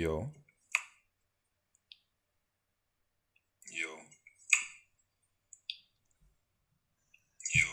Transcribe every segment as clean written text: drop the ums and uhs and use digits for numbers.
Yo, yo, yo.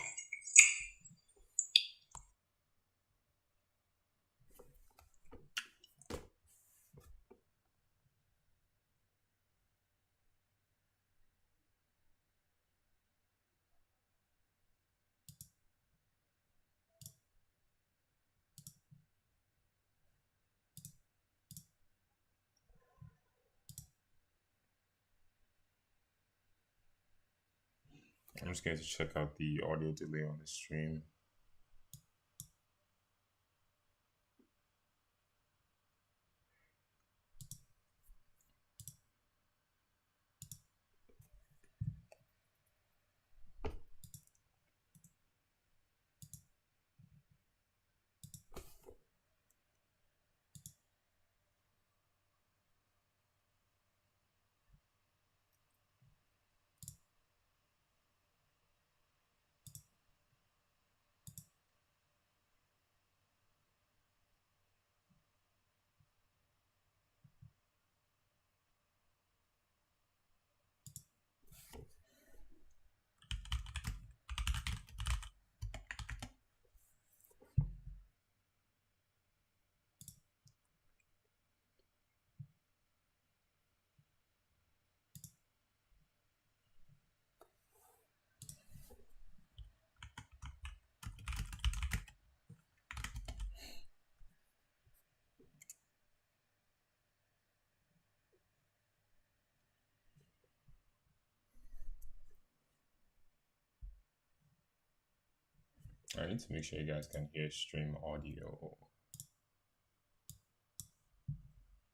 I'm just going to check out the audio delay on the stream. I need to make sure you guys can hear stream audio.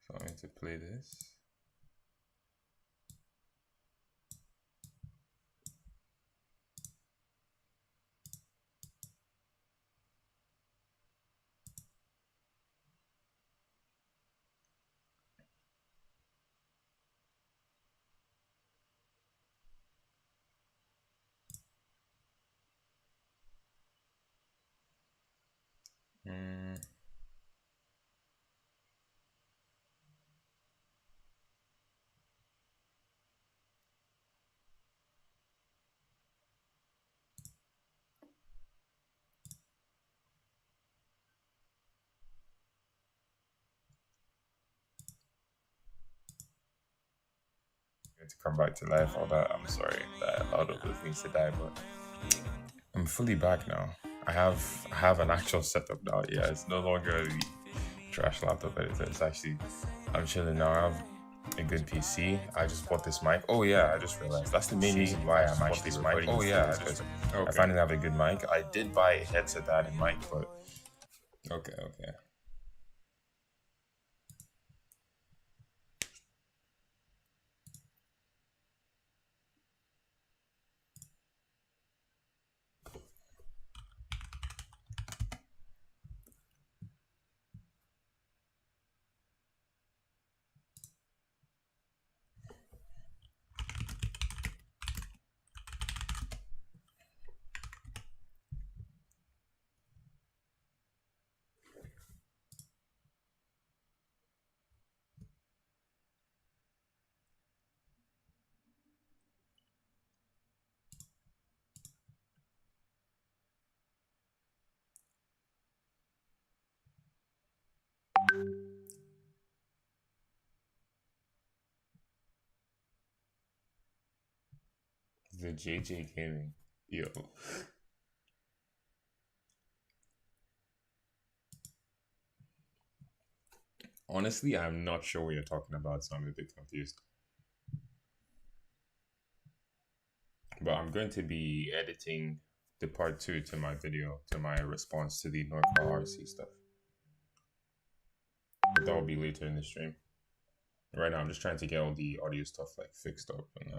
So I need to play this. Mm, to come back to life, all that. I'm sorry that allowed all those things to die, but I'm fully back now. I have an actual setup now. Yeah, it's no longer the trash laptop editor. It's actually I'm chilling now. I have a good PC. I just bought this mic. Oh yeah, I just realized that's the main reason why I'm actually recording. Oh yeah, because I finally have a good mic. I did buy a headset that had a mic, but okay. The JJ Gaming, yo. Honestly, I'm not sure what you're talking about, so I'm a bit confused. But I'm going to be editing the part two to my video, to my response to the Norcal RC stuff. But that will be later in the stream. Right now, I'm just trying to get all the audio stuff like fixed up and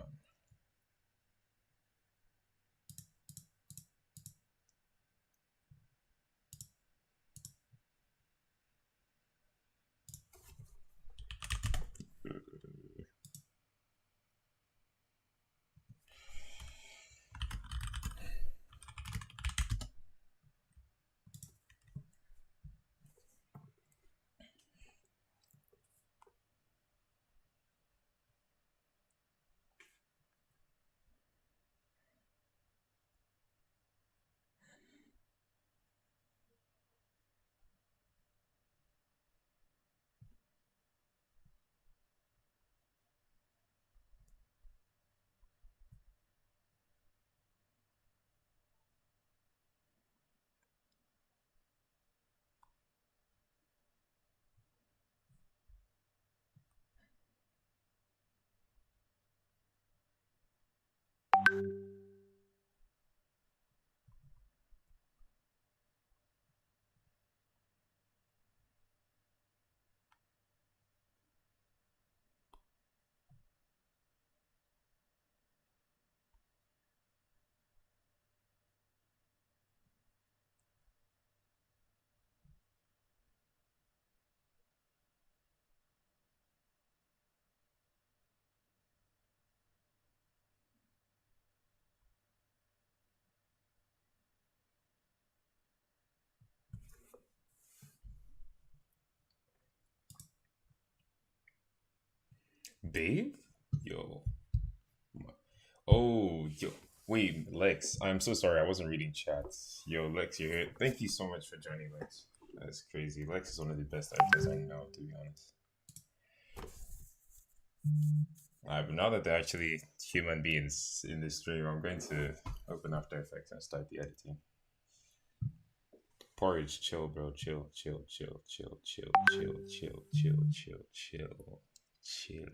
Babe? Yo. Oh, yo. Wait, Lex. I'm so sorry. I wasn't reading chats. Yo, Lex, you're here. Thank you so much for joining, Lex. That's crazy. Lex is one of the best actors I know, to be honest. But now that they're actually human beings in this stream, I'm going to open After Effects and start the editing. Porridge, chill, bro. Chill, chill, chill, chill, chill, chill, chill, chill, chill, chill, chill.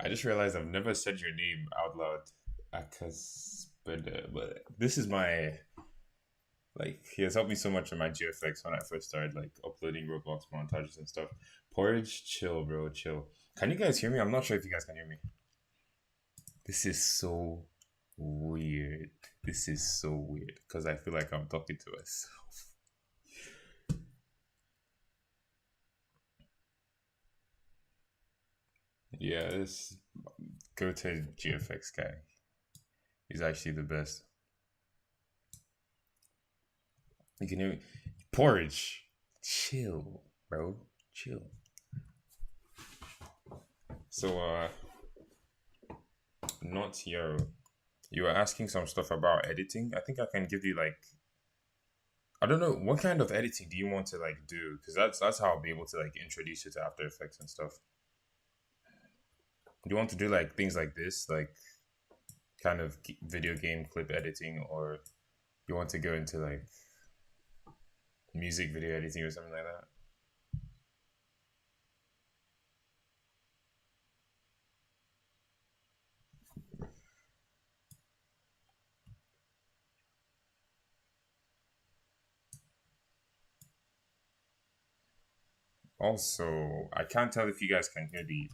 I just realized I've never said your name out loud. Cause, but this is my like he has helped me so much in my GFX when I first started like uploading Roblox montages and stuff. Porridge, chill, bro, chill. Can you guys hear me? I'm not sure if you guys can hear me. This is so weird. This is so weird because I feel like I'm talking to myself. Yeah, this go to GFX guy. He's actually the best. You can hear me. Porridge, chill, bro, chill. So, not here. You were asking some stuff about editing. I think I can give you like I don't know what kind of editing do you want to like do because that's how I'll be able to like introduce you to After Effects and stuff. Do you want to do like things like this, like kind of video game clip editing, or you want to go into like music video editing or something like that? Also, I can't tell if you guys can hear the.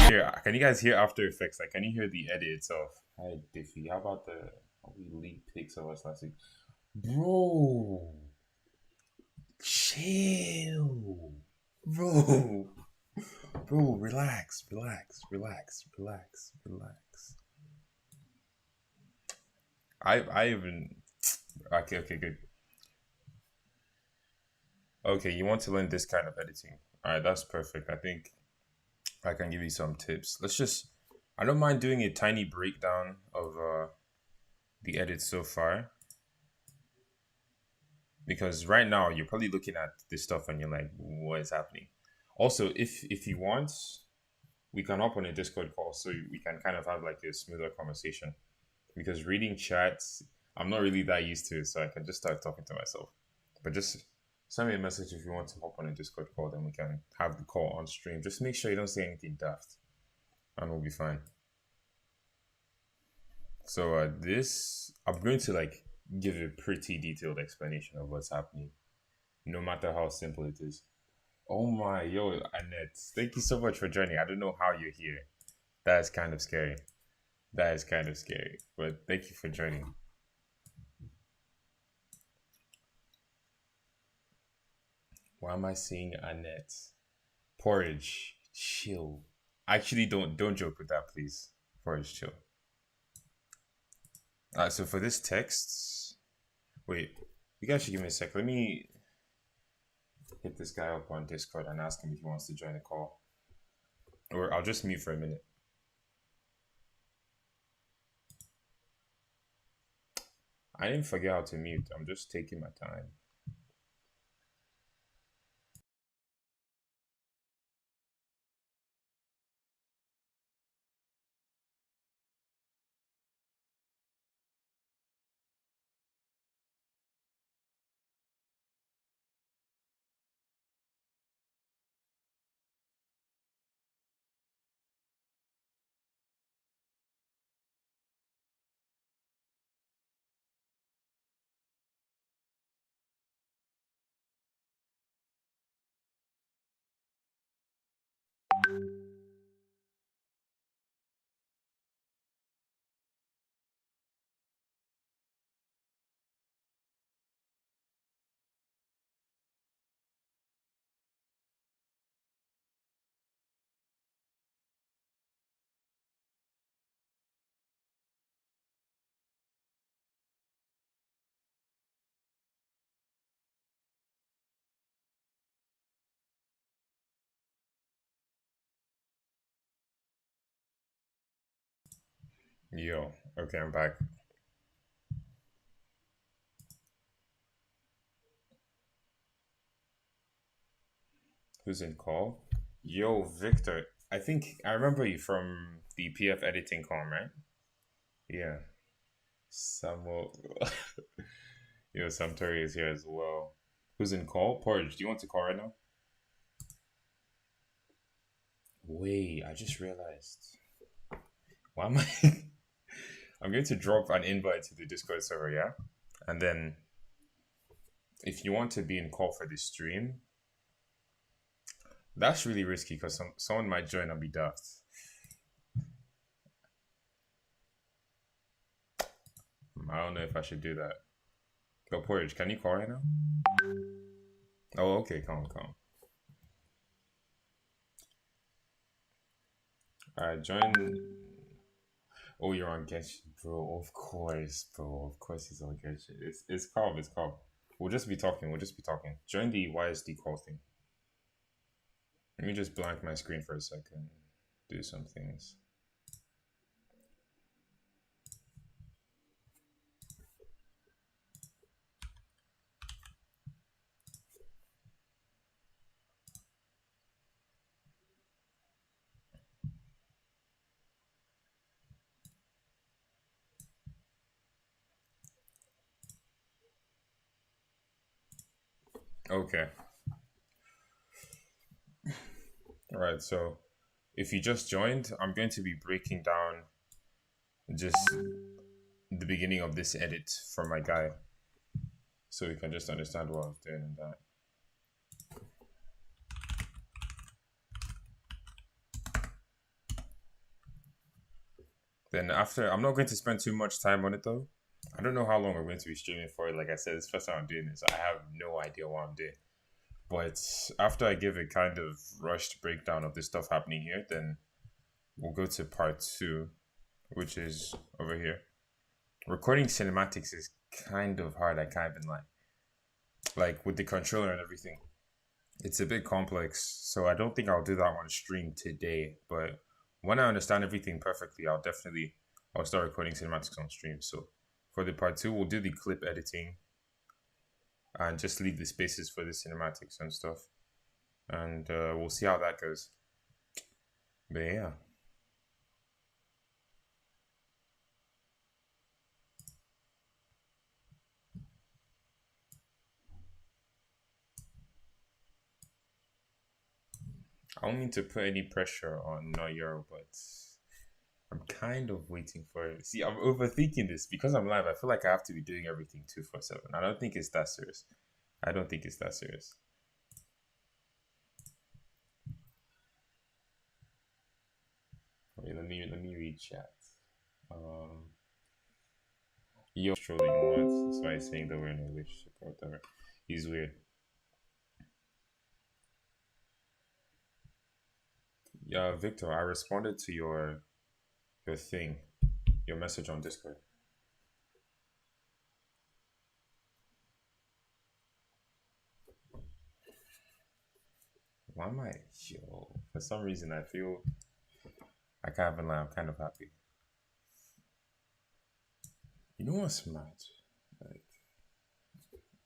Here, can you guys hear After Effects? Like, can you hear the edit itself? Hi, Diffie. How about the how we leaked pics of us last week, bro? Chill, bro. Bro, relax, relax, relax, relax, relax. I even okay, good. Okay, you want to learn this kind of editing. All right, that's perfect. I think I can give you some tips. Let's just I don't mind doing a tiny breakdown of the edits so far because right now you're probably looking at this stuff and you're like, what is happening? Also, if you want, we can hop on a Discord call so we can kind of have like a smoother conversation. Because reading chats, I'm not really that used to it, so I can just start talking to myself. But just send me a message if you want to hop on a Discord call, then we can have the call on stream. Just make sure you don't say anything daft, and we'll be fine. So this, I'm going to like give a pretty detailed explanation of what's happening, no matter how simple it is. Oh my, yo, Annette, thank you so much for joining. I don't know how you're here. That is kind of scary. That is kind of scary, but thank you for joining. Why am I seeing Annette? Porridge, chill. Actually, don't joke with that, please. Porridge, chill. So for this text, wait, you guys should give me a sec. Let me hit this guy up on Discord and ask him if he wants to join the call, or I'll just mute for a minute. I didn't forget how to mute. I'm just taking my time. Yo, okay, I'm back. Who's in call? Yo, Victor. I think I remember you from the PF editing com, right? Yeah. Samuel. Yo, Samtori is here as well. Who's in call? Porridge, do you want to call right now? Wait, I just realized. Why am I? I'm going to drop an invite to the Discord server, yeah? And then if you want to be in call for the stream, that's really risky because someone might join and be daft. I don't know if I should do that. But Porridge, can you call right now? Oh, okay, calm, calm. Alright, join. Oh, you're on Genshin, bro. Of course, bro. Of course he's on Genshin. It's calm, it's calm. We'll just be talking. We'll just be talking. Join the YSD call thing. Let me just blank my screen for a second. Do some things. Okay. All right. So if you just joined, I'm going to be breaking down just the beginning of this edit from my guy, so you can just understand what I was doing and that. Then after, I'm not going to spend too much time on it though. I don't know how long I'm going to be streaming for. Like I said, it's the first time I'm doing this. I have no idea what I'm doing. But after I give a kind of rushed breakdown of this stuff happening here, then we'll go to part two, which is over here. Recording cinematics is kind of hard. I can't even lie. Like with the controller and everything, it's a bit complex. So I don't think I'll do that on stream today. But when I understand everything perfectly, I'll start recording cinematics on stream. So for the part two, we'll do the clip editing and just leave the spaces for the cinematics and stuff. And we'll see how that goes. But yeah. I don't mean to put any pressure on Noyero, but I'm kind of waiting for it. See, I'm overthinking this because I'm live. I feel like I have to be doing everything 247. I don't think it's that serious. I don't think it's that serious. Wait, let me read chat. Yo, trolling once. That's why he's saying that we're in a relationship or whatever. He's weird. Yeah, Victor, I responded to your thing, your message on Discord. Why am I? Yo, for some reason I feel I can't even lie. I'm kind of happy. You know what's mad? Like,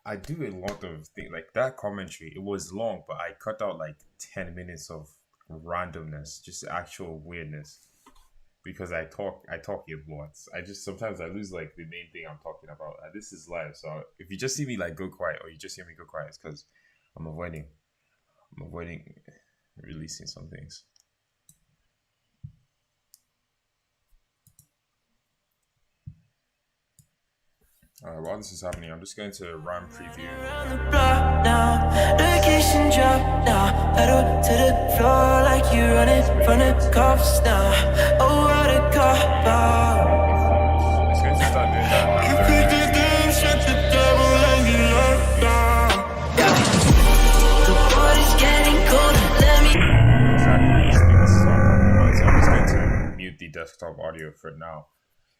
I do a lot of things like that commentary. It was long, but I cut out like 10 minutes of randomness, just actual weirdness. Because I talk a lot. I just sometimes I lose like the main thing I'm talking about. And this is live, so if you just see me like go quiet or you just hear me go quiet, it's because I'm avoiding I'm avoiding releasing some things. While this is happening, I'm just going to run preview. Around the block now, location drop now, pedal to the floor like you running from the cops now. Oh, what a cop out. It's going to start doing that. You could the game, shut the devil and you locked down. The body's getting colder, let me. Exactly, this is what I'm talking about. So I'm just going to mute the desktop audio for now.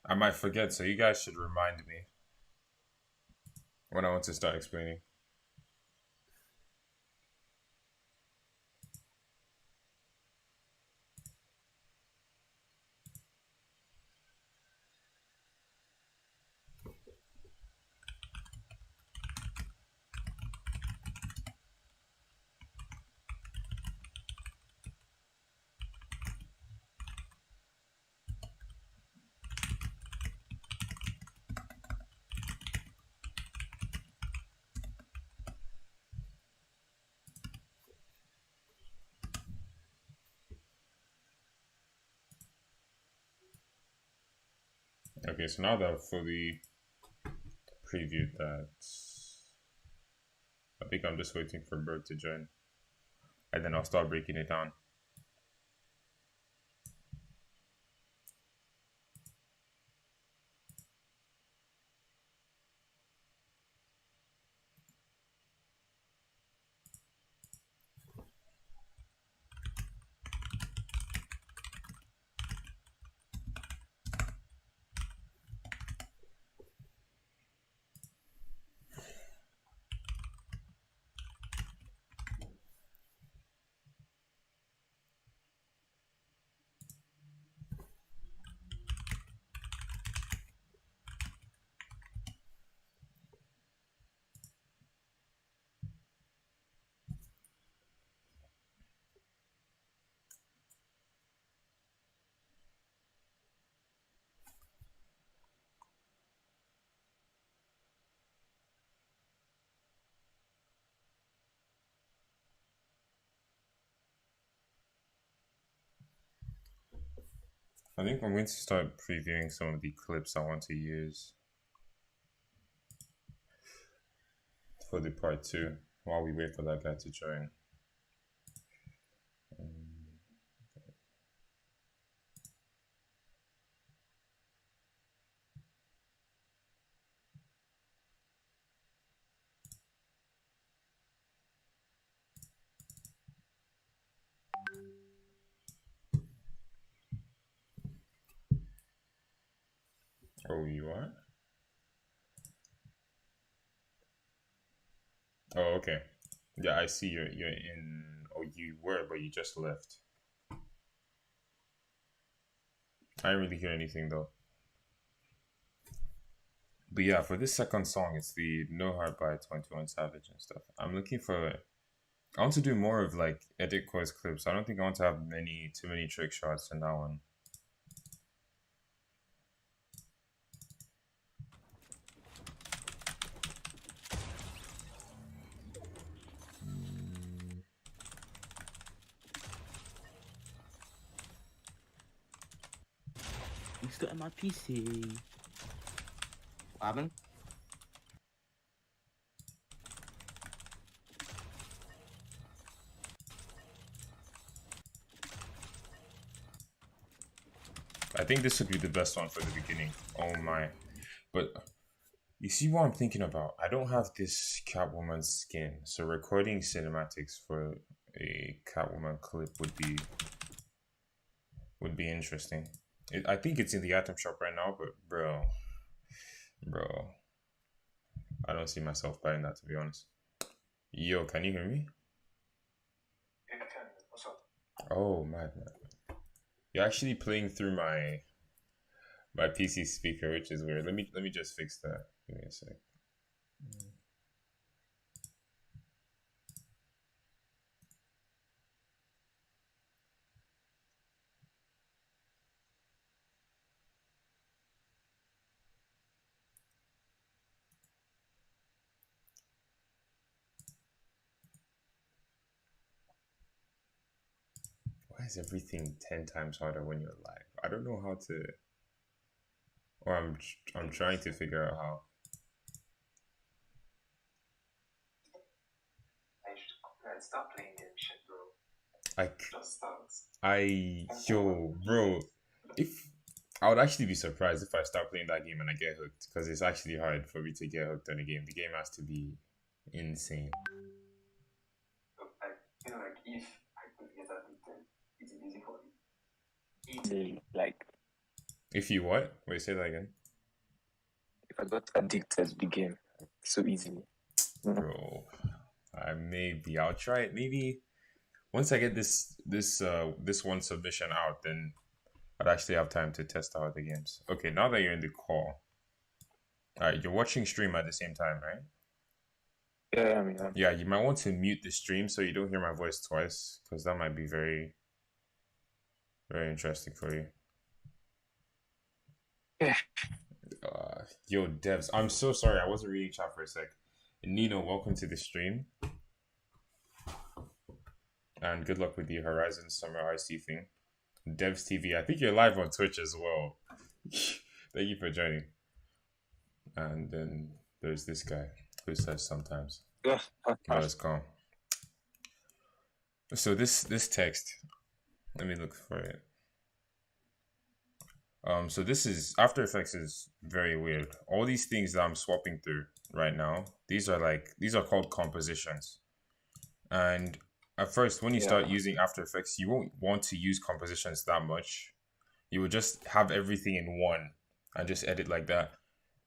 I might forget, so you guys should remind me when I want to start explaining. Okay, so now that I've fully previewed that, I think I'm just waiting for Bird to join, and then I'll start breaking it down. I think I'm going to start previewing some of the clips I want to use for the part two while we wait for that guy to join. Oh, you are? Oh, okay. Yeah, I see you're in. Oh, you were, but you just left. I didn't really hear anything though. But yeah, for this second song, it's the No Heart by 21 Savage and stuff. I'm looking for. I want to do more of like edit course clips. I don't think I want to have too many trick shots in that one. You still at my PC. What happened? I think this would be the best one for the beginning. Oh my. But you see what I'm thinking about? I don't have this Catwoman skin, so recording cinematics for a Catwoman clip would be interesting. I think it's in the item shop right now, but bro, I don't see myself buying that, to be honest. Yo, can you hear me? Yeah, I can. What's up? Oh, mad. You're actually playing through my PC speaker, which is weird. Let me just fix that. Give me a sec. Why is everything 10 times harder when you're live? I don't know how to, or I'm trying to figure out how. Stop playing game shit, bro. I Just start. yo, bro, if I would actually be surprised if I start playing that game and I get hooked, because it's actually hard for me to get hooked on a game. The game has to be insane. Like if I could get addicted, it's easy for me. Easily, like If you what? Wait, say that again. if I got addicted to the game so easily. Bro, I'll try it. Maybe once I get this one submission out, then I'd actually have time to test out the games. Okay, now that you're in the call, all right, you're watching stream at the same time, right? Yeah, I mean, Yeah, you might want to mute the stream so you don't hear my voice twice, because that might be very, very interesting for you. yeah. Yo, devs, I'm so sorry. I wasn't reading chat for a sec. Nino, welcome to the stream. And good luck with the Horizon Summer RC thing. Devs TV, I think you're live on Twitch as well. Thank you for joining. And then there's this guy who says sometimes. Yeah. Now let's go. So this text, let me look for it. So this is After Effects is very weird. All these things that I'm swapping through right now, these are called compositions. And at first, when you start using After Effects, you won't want to use compositions that much. You will just have everything in one and just edit like that.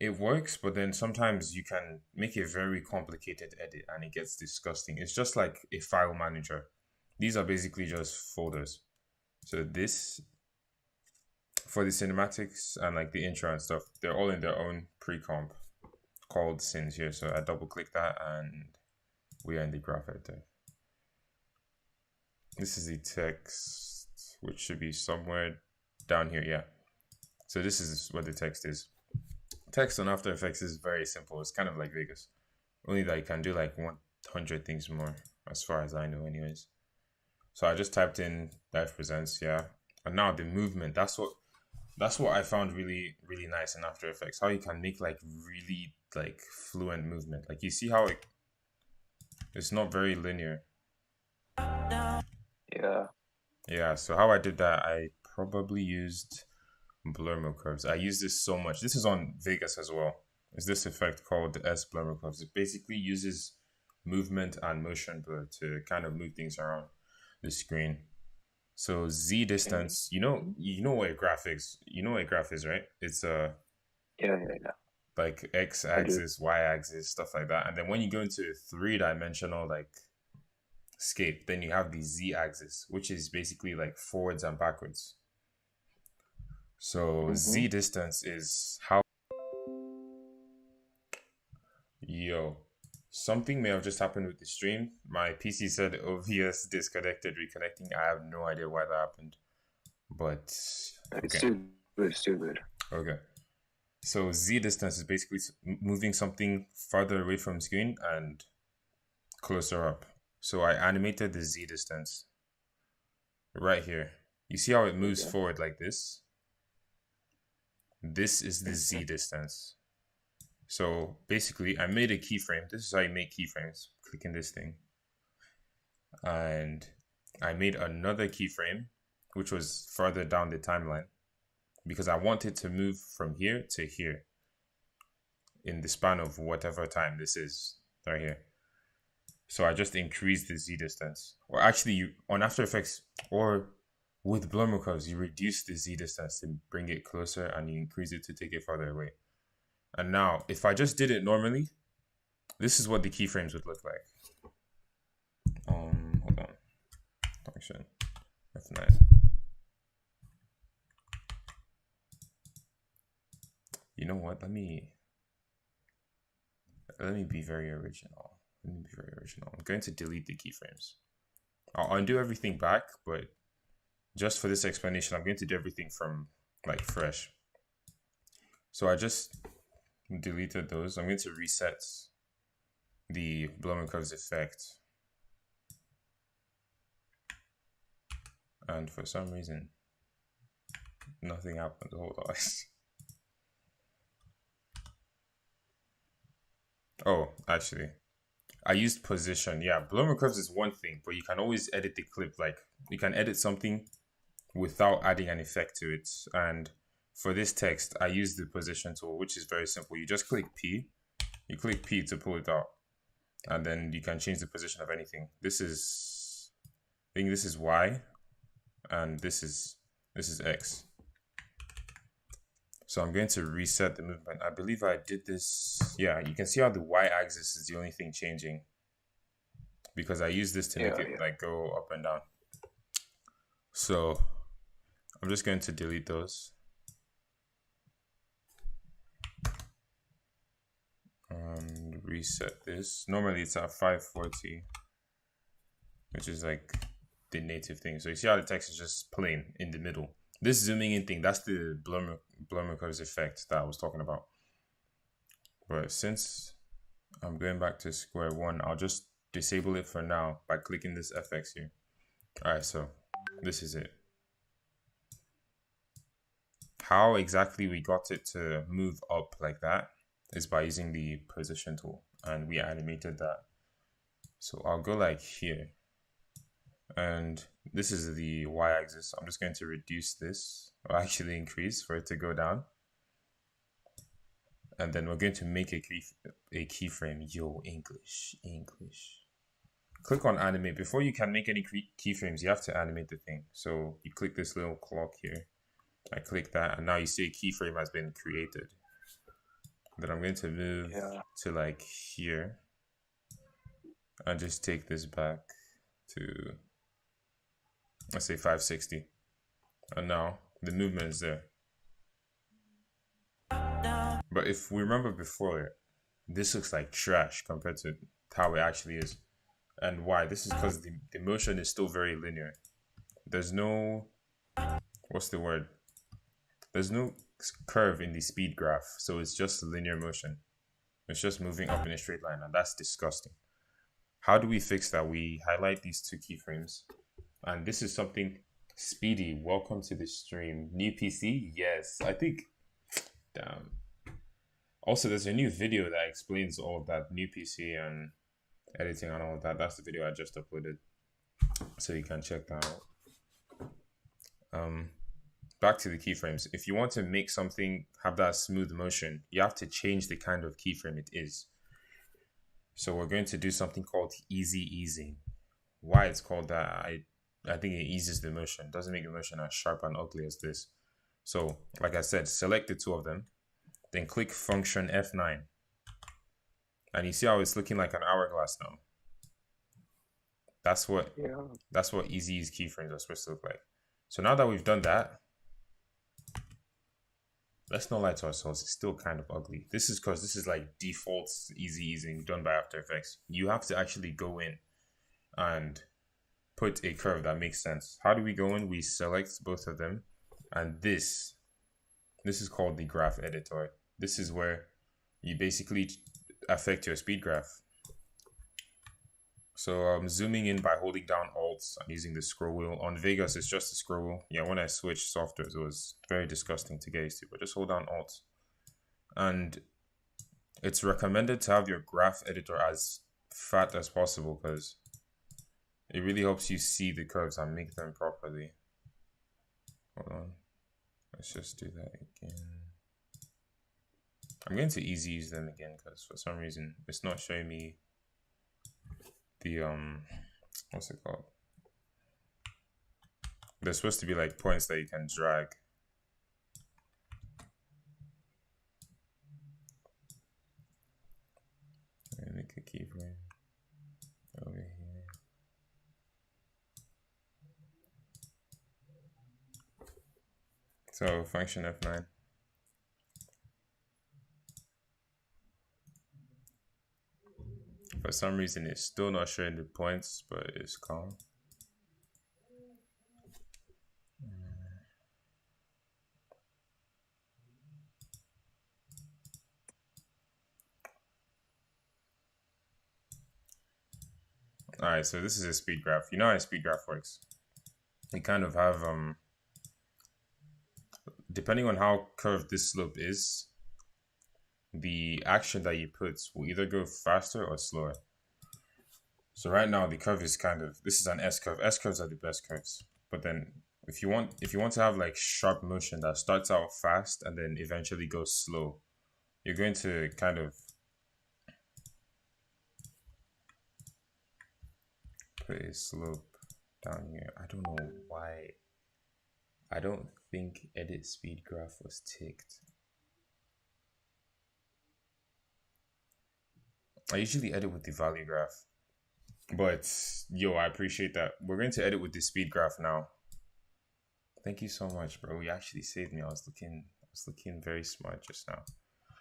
It works, but then sometimes you can make a very complicated edit and it gets disgusting. It's just like a file manager. These are basically just folders. So this, for the cinematics and like the intro and stuff, they're all in their own pre-comp called scenes here. So I double click that and we are in the graph editor. This is the text, which should be somewhere down here. Yeah. So this is what the text is. Text on After Effects is very simple. It's kind of like Vegas, only that you can do like 100 things more, as far as I know anyways. So I just typed in Life Presents, yeah. And now the movement, that's what I found really, really nice in After Effects. How you can make like really like fluent movement. Like you see how it's not very linear. Yeah. Yeah, so how I did that, I probably used blur mode curves. I use this so much. This is on Vegas as well. It's this effect called the S blur mode curves. It basically uses movement and motion blur to kind of move things around the screen. So Z distance, you know what a graph is. You know what a graph is, right? It's Yeah. like X axis, Y axis, stuff like that. And then when you go into 3-dimensional like scape, then you have the Z axis, which is basically like forwards and backwards. So Z distance is how. Yo, something may have just happened with the stream. My PC said OBS disconnected, reconnecting. I have no idea why that happened, but It's still good. Okay. So Z distance is basically moving something farther away from screen and closer up. So I animated the Z distance right here. You see how it moves forward like this? This is the Z distance. So basically, I made a keyframe. This is how you make keyframes. Clicking this thing. And I made another keyframe, which was further down the timeline, because I wanted to move from here to here in the span of whatever time this is right here. So I just increased the Z distance. Or actually, on After Effects or with blur mode curves, you reduce the Z distance to bring it closer and you increase it to take it farther away. And now, if I just did it normally, this is what the keyframes would look like. Hold on. Function F9. You know what? Let me be very original. I'm going to delete the keyframes. I'll undo everything back, but just for this explanation, I'm going to do everything from like fresh. So I just deleted those. I'm going to reset the blur mode curves effect. And for some reason, nothing happened. Hold on. Oh, actually, I used position. Yeah, blur mode curves is one thing, but you can always edit the clip. Like, you can edit something without adding an effect to it. And for this text, I use the position tool, which is very simple. You just click P. You click P to pull it out. And then you can change the position of anything. This is, I think this is Y. And this is X. So I'm going to reset the movement. I believe I did this. Yeah, you can see how the Y-axis is the only thing changing, because I use this to make it like go up and down. So I'm just going to delete those. And reset this. Normally it's at 540, which is like the native thing. So you see how the text is just plain in the middle. This zooming in thing, that's the blur mode curves effect that I was talking about. But since I'm going back to square one, I'll just disable it for now by clicking this FX here. All right, so this is it. how exactly we got it to move up like that is by using the position tool, and we animated that. So I'll go like here, and this is the y-axis. I'm just going to reduce this, or actually increase for it to go down. And then we're going to make a keyframe. Yo, English. Click on animate. Before you can make any keyframes, you have to animate the thing. So you click this little clock here. I click that, and now you see a keyframe has been created. Then I'm going to move to like here, and just take this back to, let's say 560. And now the movement is there. But if we remember before, this looks like trash compared to how it actually is. And why? This is because the motion is still very linear. There's no, what's the word? There's no curve in the speed graph. So it's just linear motion. It's just moving up in a straight line, and that's disgusting. How do we fix that? We highlight these two keyframes. And this is something, Speedy, welcome to the stream. New PC? Yes, I think, damn. Also, there's a new video that explains all of that, new PC and editing and all of that. That's the video I just uploaded, so you can check that out. Back to the keyframes. If you want to make something have that smooth motion, you have to change the kind of keyframe it is. So we're going to do something called easy easing. Why it's called that, I think it eases the motion. It doesn't make the motion as sharp and ugly as this. So, like I said, select the two of them. Then click function F9. And you see how it's looking like an hourglass now. That's what easy ease keyframes are supposed to look like. So now that we've done that, let's not lie to ourselves, it's still kind of ugly. This is because this is like default easy easing done by After Effects. You have to actually go in and put a curve that makes sense. How do we go in? We select both of them, and this is called the graph editor. This is where you basically affect your speed graph. So I'm zooming in by holding down Alt and using the scroll wheel. On Vegas, it's just a scroll wheel. Yeah, when I switched softwares, it was very disgusting to get used to, but just hold down Alt. And it's recommended to have your graph editor as fat as possible because it really helps you see the curves and make them properly. Hold on. Let's just do that again. I'm going to easy use them again because for some reason it's not showing me the what's it called? There's supposed to be like points that you can drag. And make a keyframe over here. So function F9. For some reason, it's still not showing the points, but it's calm. All right, so this is a speed graph. You know how a speed graph works. We kind of have, depending on how curved this slope is, the action that you put will either go faster or slower. So right now the curve is kind of, this is an S curve. S curves are the best curves. But then if you want to have like sharp motion that starts out fast and then eventually goes slow, you're going to kind of put a slope down here. I don't know why. I don't think edit speed graph was ticked. I usually edit with the value graph, but yo, I appreciate that. We're going to edit with the speed graph now. Thank you so much, bro. You actually saved me. I was looking very smart just now.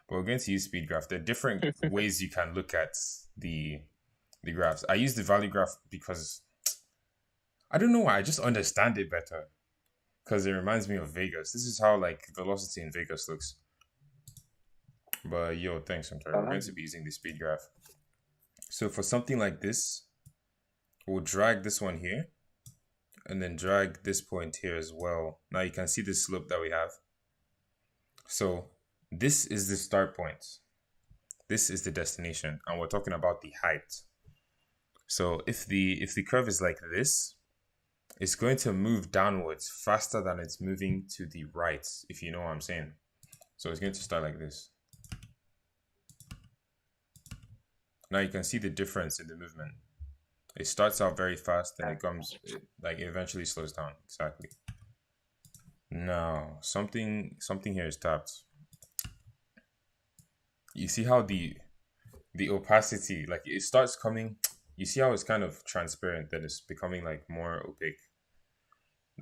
But we're going to use speed graph. There are different ways you can look at the graphs. I use the value graph because I don't know why. I just understand it better because it reminds me of Vegas. This is how like velocity in Vegas looks. But yo, thanks, Hunter. We're going to be using the speed graph. So for something like this, we'll drag this one here and then drag this point here as well. Now you can see the slope that we have. So this is the start point. This is the destination, and we're talking about the height. So if the curve is like this, it's going to move downwards faster than it's moving to the right, if you know what I'm saying. So it's going to start like this. Now you can see the difference in the movement. It starts out very fast, then it comes, like, it eventually slows down. Exactly. Now, something here is tapped. You see how the opacity, like, it starts coming, you see how it's kind of transparent, then it's becoming like more opaque.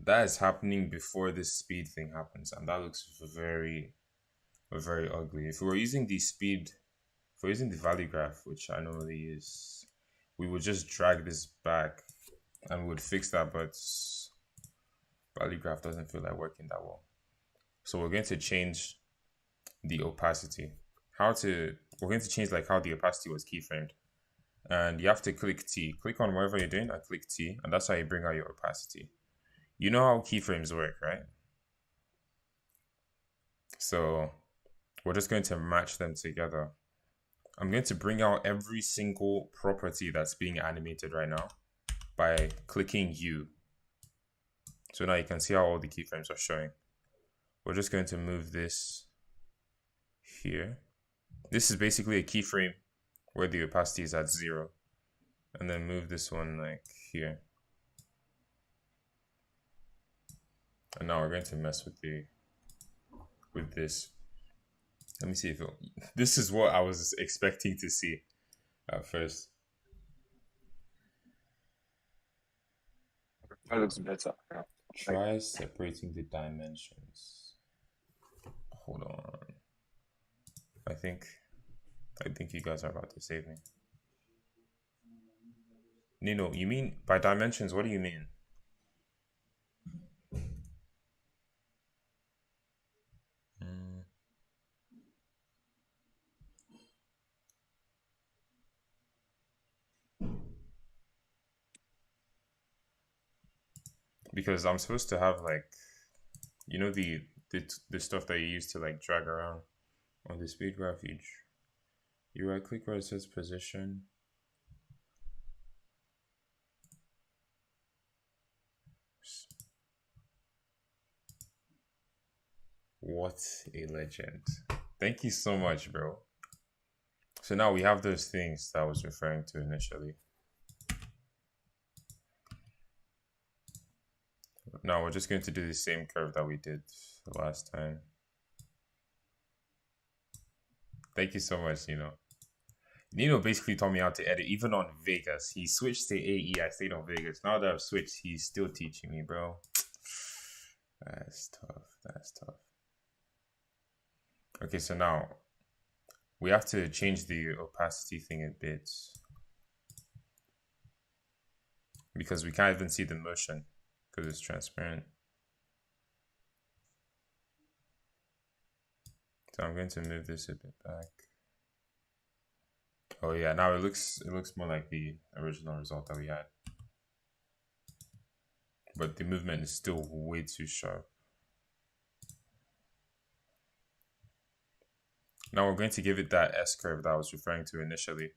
That is happening before this speed thing happens, and that looks very, very ugly. If we were using the speed, if we're using the value graph, which I normally use, we would just drag this back and we would fix that, but value graph doesn't feel like working that well. So we're going to change the opacity. We're going to change like how the opacity was keyframed. And you have to click T. Click on whatever you're doing and click T, and that's how you bring out your opacity. You know how keyframes work, right? So we're just going to match them together. I'm going to bring out every single property that's being animated right now by clicking U. So now you can see how all the keyframes are showing. We're just going to move this here. This is basically a keyframe where the opacity is at 0. And then move this one like here. And now we're going to mess with this. Let me see if this is what I was expecting to see at first. That looks better. Yeah. Try separating the dimensions. Hold on. I think you guys are about to save me. Nino, you mean by dimensions, what do you mean? Because I'm supposed to have, like, you know, the stuff that you use to like drag around on the speed graph. You right click where it says position. What a legend. Thank you so much, bro. So now we have those things that I was referring to initially. Now we're just going to do the same curve that we did the last time. Thank you so much, Nino. Nino basically taught me how to edit, even on Vegas. He switched to AE, I stayed on Vegas. Now that I've switched, he's still teaching me, bro. That's tough. Okay, so now we have to change the opacity thing a bit, because we can't even see the motion because it's transparent. So I'm going to move this a bit back. Oh yeah, now it looks more like the original result that we had. But the movement is still way too sharp. Now we're going to give it that S curve that I was referring to initially.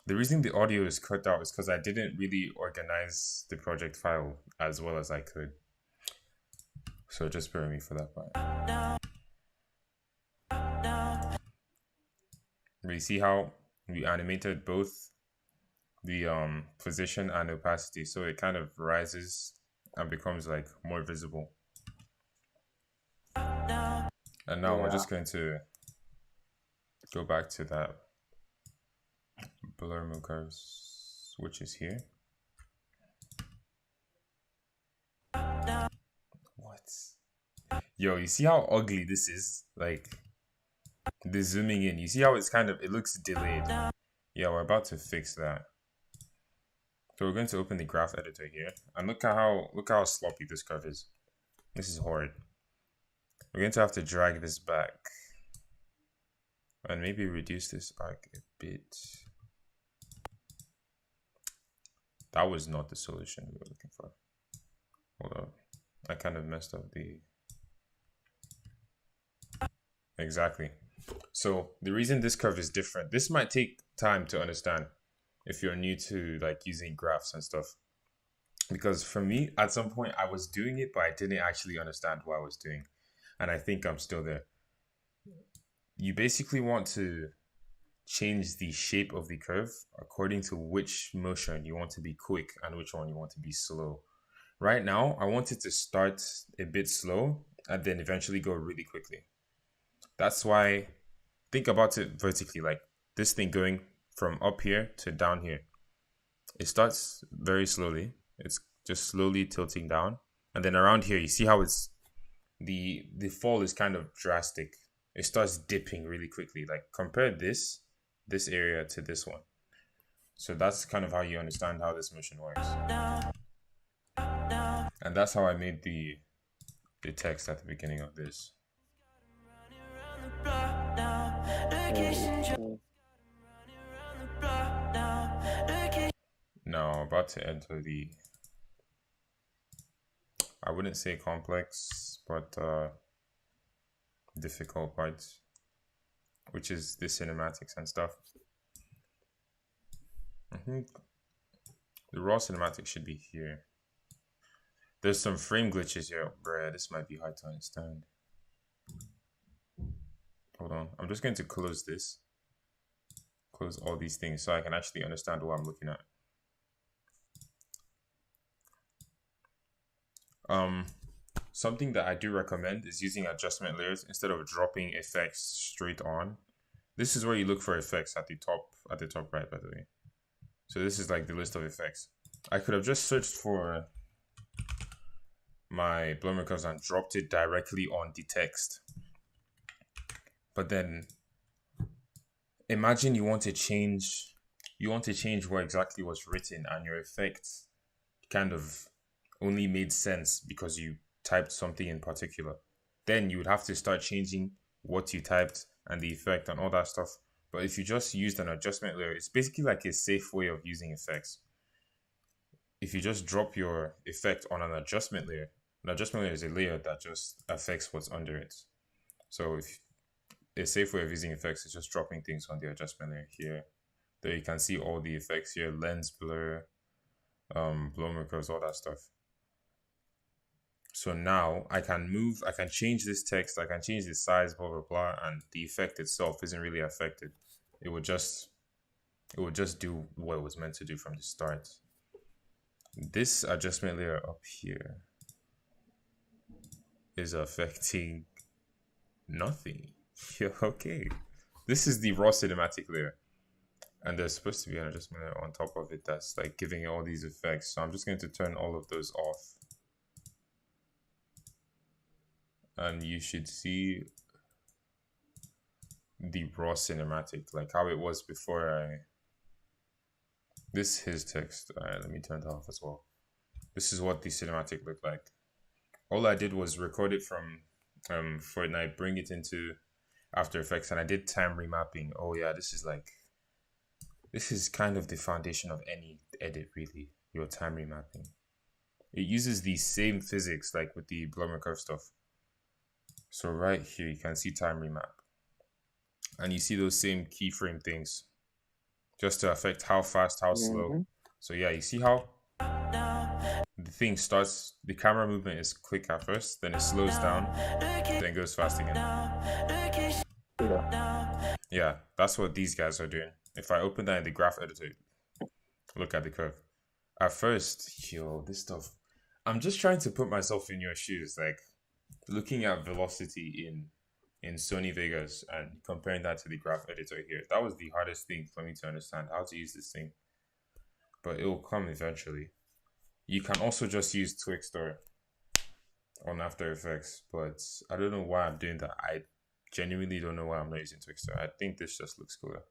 The reason the audio is cut out is because I didn't really organize the project file as well as I could. So just bear with me for that part. But you see how we animated both the position and opacity, so it kind of rises and becomes like more visible. And now we're just going to go back to that blur move curves, which is here. What? Yo, you see how ugly this is? Like, the zooming in, you see how it's kind of, it looks delayed. Yeah, we're about to fix that. So we're going to open the graph editor here, and look how sloppy this curve is. This is horrid. We're going to have to drag this back and maybe reduce this arc a bit. That was not the solution we were looking for. Hold up. I kind of messed up the... Exactly. So the reason this curve is different, this might take time to understand if you're new to like using graphs and stuff. Because for me, at some point I was doing it, but I didn't actually understand what I was doing. And I think I'm still there. You basically want to change the shape of the curve according to which motion you want to be quick and which one you want to be slow. Right now, I want it to start a bit slow and then eventually go really quickly. That's why, think about it vertically, like this thing going from up here to down here. It starts very slowly. It's just slowly tilting down. And then around here, you see how it's, the fall is kind of drastic. It starts dipping really quickly. Like compare this area to this one. So that's kind of how you understand how this motion works. And that's how I made the text at the beginning of this. Now about to enter the, I wouldn't say complex, but difficult parts, which is the cinematics and stuff. The raw cinematics should be here. There's some frame glitches here. Bruh, this might be hard to understand. Hold on. I'm just going to close this. Close all these things so I can actually understand what I'm looking at. Something that I do recommend is using adjustment layers instead of dropping effects straight on. This is where you look for effects at the top right, by the way. So this is like the list of effects. I could have just searched for my Blur curves and dropped it directly on the text. But then imagine you want to change what exactly was written and your effect kind of only made sense because you typed something in particular. Then you would have to start changing what you typed and the effect and all that stuff. But if you just used an adjustment layer, it's basically like a safe way of using effects. If you just drop your effect on an adjustment layer is a layer that just affects what's under it. So if a safe way of using effects is just dropping things on the adjustment layer here. There you can see all the effects here, lens blur, blow curves, all that stuff. So now I can change this text, I can change the size, blah, blah, blah, and the effect itself isn't really affected. It would just do what it was meant to do from the start. This adjustment layer up here is affecting nothing. Yeah, okay. This is the raw cinematic layer. And there's supposed to be an adjustment layer on top of it that's like giving it all these effects. So I'm just going to turn all of those off. And you should see the raw cinematic, like how it was before this his text. Alright, let me turn that off as well. This is what the cinematic looked like. All I did was record it from Fortnite, bring it into After Effects, and I did time remapping. Oh yeah, this is kind of the foundation of any edit, really, your time remapping. It uses the same physics like with the Blur curve stuff. So right here, you can see time remap. And you see those same keyframe things just to affect how fast, how slow. So yeah, you see how the thing starts, the camera movement is quick at first, then it slows down, then goes fast again. Yeah, that's what these guys are doing. If I open that in the graph editor, look at the curve. At first, yo, this stuff, I'm just trying to put myself in your shoes, like looking at velocity in Sony Vegas and comparing that to the graph editor here. That was the hardest thing for me to understand, how to use this thing. But it will come eventually. You can also just use Twixtor on After Effects, but I don't know why I'm doing that. I genuinely don't know why I'm not using Twixtor. I think this just looks cooler.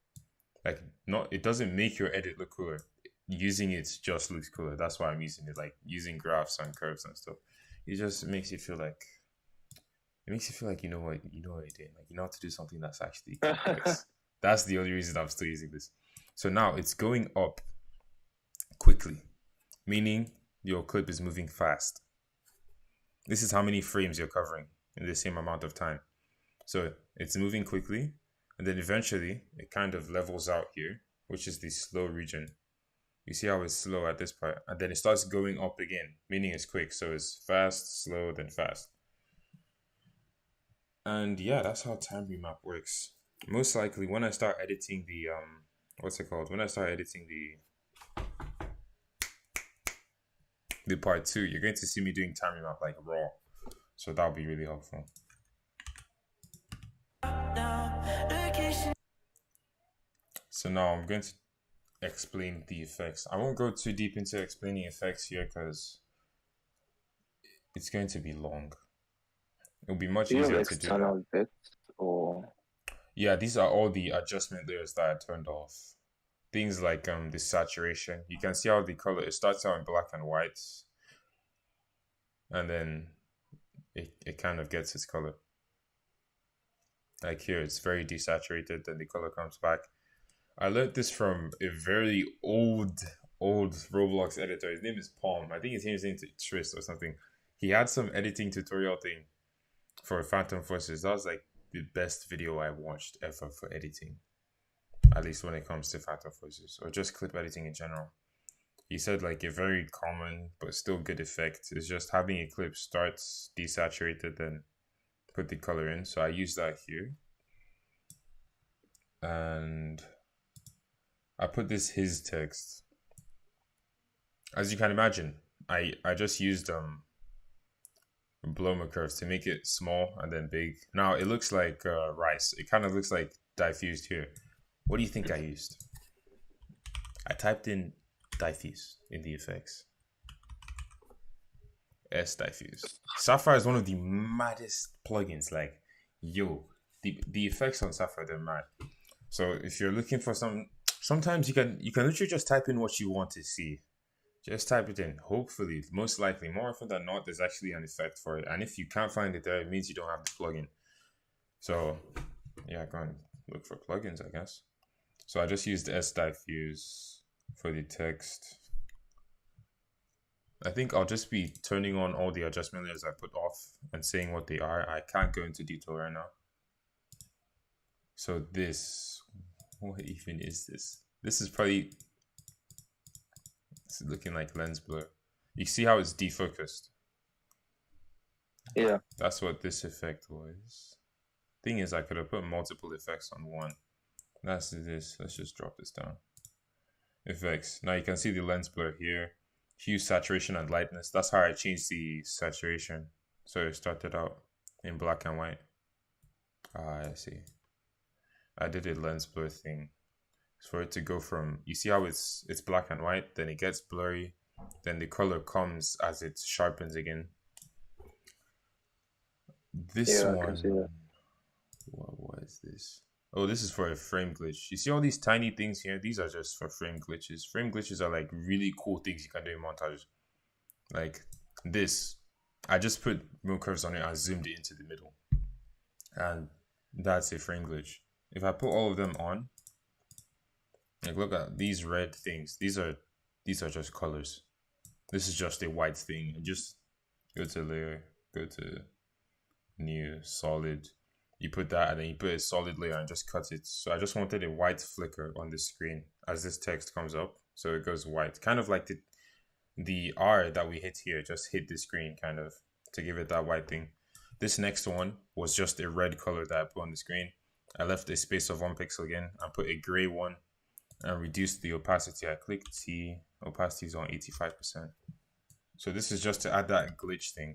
Like, it doesn't make your edit look cooler. Using it just looks cooler. That's why I'm using it. Like using graphs and curves and stuff. It just makes you feel like you know what you're doing. Like you know how to do something that's actually complex. That's the only reason I'm still using this. So now it's going up quickly. meaning your clip is moving fast. This is how many frames you're covering in the same amount of time. So it's moving quickly, and then eventually it kind of levels out here, which is the slow region. You see how it's slow at this part, and then it starts going up again, meaning it's quick. So it's fast, slow, then fast. And yeah, that's how time remap works. Most likely when I start editing the what's it called? When I start editing the part 2, you're going to see me doing time remap like raw. So that'll be really helpful. So now I'm going to explain the effects. I won't go too deep into explaining effects here because it's going to be long. It'll be much Do you have easier to do that. external effects or Yeah, these are all the adjustment layers that I turned off. Things like the saturation. You can see how the color, it starts out in black and white, and then it kind of gets its color. Like here, it's very desaturated, then the color comes back. I learned this from a very old Roblox editor. His name is Palm. I think his name is Trist or something. He had some editing tutorial thing for Phantom Forces. That was like the best video I watched ever for editing. At least when it comes to Phantom Forces or just clip editing in general. He said like a very common but still good effect is just having a clip starts desaturated, then put the color in. So I use that here. And I put this his text. As you can imagine, I just used Bloma curves to make it small and then big. Now it looks like rice. It kind of looks like diffused here. What do you think I used? I typed in diffuse in the effects. S diffuse. Sapphire is one of the maddest plugins. Like, yo, the effects on Sapphire, they're mad. So if you're looking for sometimes you can literally just type in what you want to see. Just type it in. Hopefully, most likely, more often than not, there's actually an effect for it. And if you can't find it there, it means you don't have the plugin. So yeah, go and look for plugins, I guess. So I just used S diffuse for the text. I think I'll just be turning on all the adjustment layers I put off and saying what they are. I can't go into detail right now. So this, what even is this? This is probably, it's looking like lens blur. You see how it's defocused? yeah. That's what this effect was. Thing is, I could have put multiple effects on one. That's this. Let's just drop this down. Effects. Now you can see the lens blur here. Hue, saturation, and lightness. That's how I changed the saturation. So it started out in black and white. I see. I did a lens blur thing. For it to go from, you see how it's black and white, then it gets blurry, then the color comes as it sharpens again. This Yeah, I one, can see that. what was this? Oh, this is for a frame glitch. You see all these tiny things here? These are just for frame glitches. Frame glitches are like really cool things you can do in montage. Like this. I just put real curves on it and zoomed it into the middle. And that's a frame glitch. If I put all of them on, like look at these red things. These are just colors. This is just a white thing. And just go to layer, go to new, solid. You put that and then you put a solid layer and just cut it. So I just wanted a white flicker on the screen as this text comes up. So it goes white. Kind of like the R that we hit here just hit the screen kind of to give it that white thing. This next one was just a red color that I put on the screen. I left a space of 1 pixel again. I put a gray one and reduced the opacity. I clicked T, opacity is on 85%. So this is just to add that glitch thing.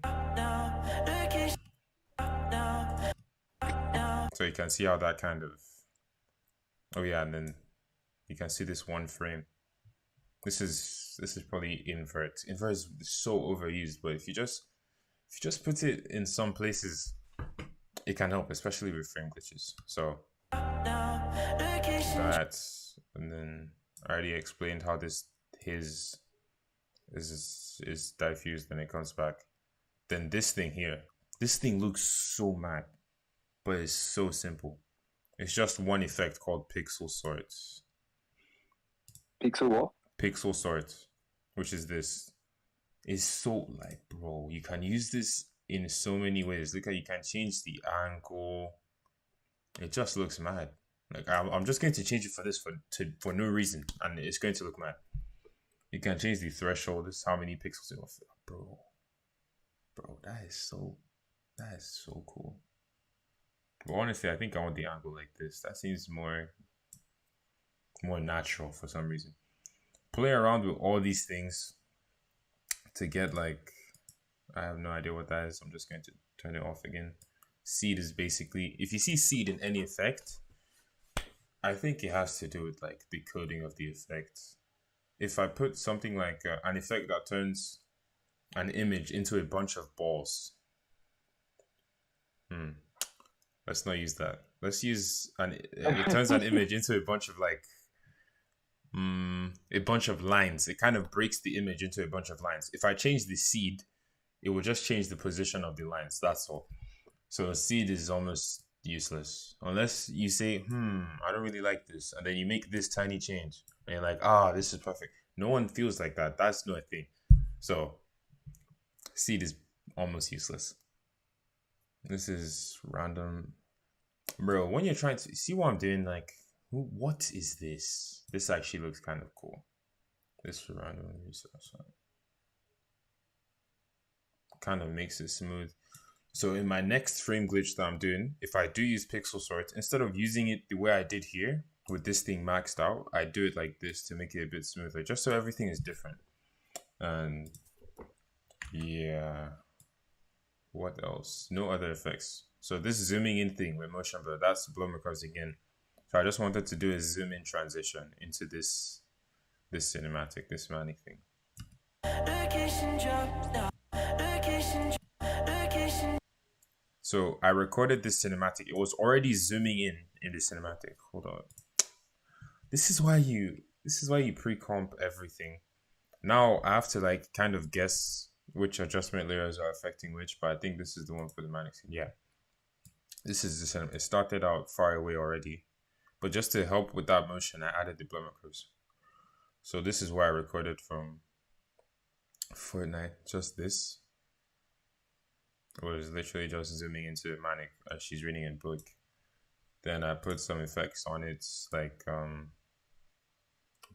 So you can see how that kind of, oh yeah, and then you can see this one frame. This is probably invert. Invert is so overused, but if you just put it in some places, it can help, especially with frame glitches. So that's, and then I already explained how his is diffused when it comes back. Then this thing here, this thing looks so mad, but it's so simple. It's just one effect called pixel sort. Pixel what? Pixel sort. which is this, is so like, bro, you can use this in so many ways. Look at, you can change the angle. It just looks mad. Like I'm just going to change it for this for no reason, and it's going to look mad. You can change the threshold. This is how many pixels it will fit. Bro, that is so cool. But honestly, I think I want the angle like this. That seems more natural for some reason. Play around with all these things to get like, I have no idea what that is. I'm just going to turn it off again. Seed is basically, if you see seed in any effect, I think it has to do with like the coding of the effect. If I put something like an effect that turns an image into a bunch of balls, let's not use that. Let's use it turns an image into a bunch of like a bunch of lines. It kind of breaks the image into a bunch of lines. If I change the seed, it will just change the position of the lines. That's all. So a seed is almost useless unless you say, I don't really like this, and then you make this tiny change and you're like, this is perfect. No one feels like that. That's no thing. So seed is almost useless. This is random, bro. When you're trying to see what I'm doing, like, what is this? This actually looks kind of cool. This random resource kind of makes it smooth. So in my next frame glitch that I'm doing, if I do use pixel sort, instead of using it the way I did here with this thing maxed out, I do it like this to make it a bit smoother, just so everything is different. And yeah, what else? No other effects. So this zooming in thing with motion blur, that's Blur curves again. So I just wanted to do a zoom in transition into this cinematic, this manic thing. So I recorded this cinematic. It was already zooming in the cinematic. Hold on. This is why you pre-comp everything. Now I have to like kind of guess which adjustment layers are affecting which, but I think this is the one for the manic scene. Yeah. This is the cinema. It started out far away already. But just to help with that motion, I added the blur curves. So this is where I recorded from Fortnite. Just this. It was literally just zooming into manic as she's reading a book. Then I put some effects on it, like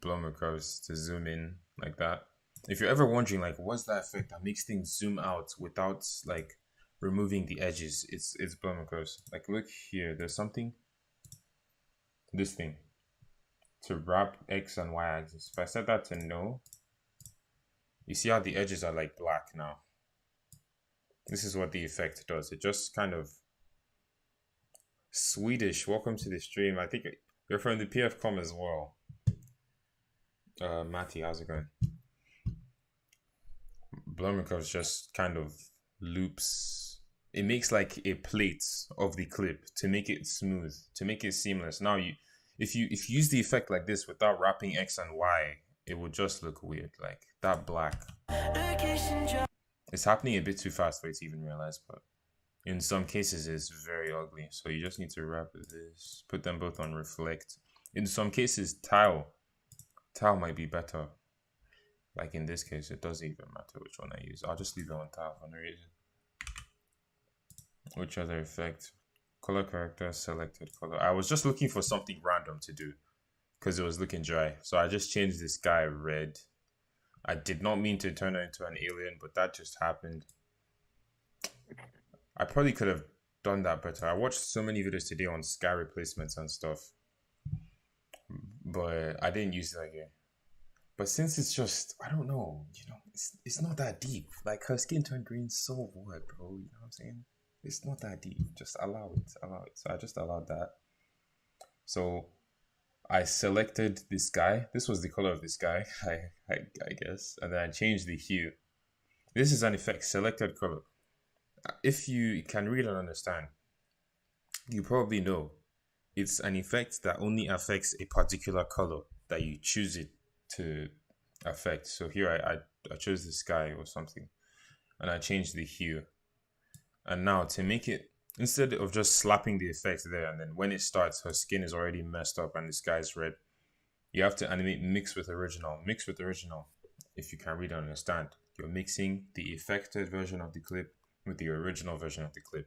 blur curves to zoom in like that. If you're ever wondering, like, what's that effect that makes things zoom out without like removing the edges, it's blur curves. Like, look here, there's something. This thing to wrap X and Y axis. If I set that to no, you see how the edges are like black now. This is what the effect does. It just kind of Swedish. Welcome to the stream. I think you're from the PFCom as well. Matty, how's it going? Blur curves just kind of loops. It makes like a plate of the clip to make it smooth, to make it seamless. Now if you use the effect like this without wrapping X and Y, it would just look weird. Like that black. It's happening a bit too fast for you to even realize, but in some cases it's very ugly. So you just need to wrap this, put them both on reflect. In some cases, tile might be better. Like in this case, it doesn't even matter which one I use. I'll just leave it on tile for no reason. Which other effect? Color character, selected color. I was just looking for something random to do because it was looking dry. So I just changed this guy red. I did not mean to turn her into an alien, but that just happened. I probably could have done that better. I watched so many videos today on sky replacements and stuff, but I didn't use that here. But since it's just, I don't know, it's not that deep. Like her skin turned green, so what, bro? You know what I'm saying? It's not that deep. Just allow it. So I just allowed that. So I selected this guy. This was the color of this guy, I guess. And then I changed the hue. This is an effect, selected color. If you can read and understand, you probably know it's an effect that only affects a particular color that you choose it to affect. So here I chose the sky or something, and I changed the hue. And now to make it, instead of just slapping the effect there, and then when it starts, her skin is already messed up and the sky is red, you have to animate mix with original. Mix with original if you can really understand, you're mixing the affected version of the clip with the original version of the clip.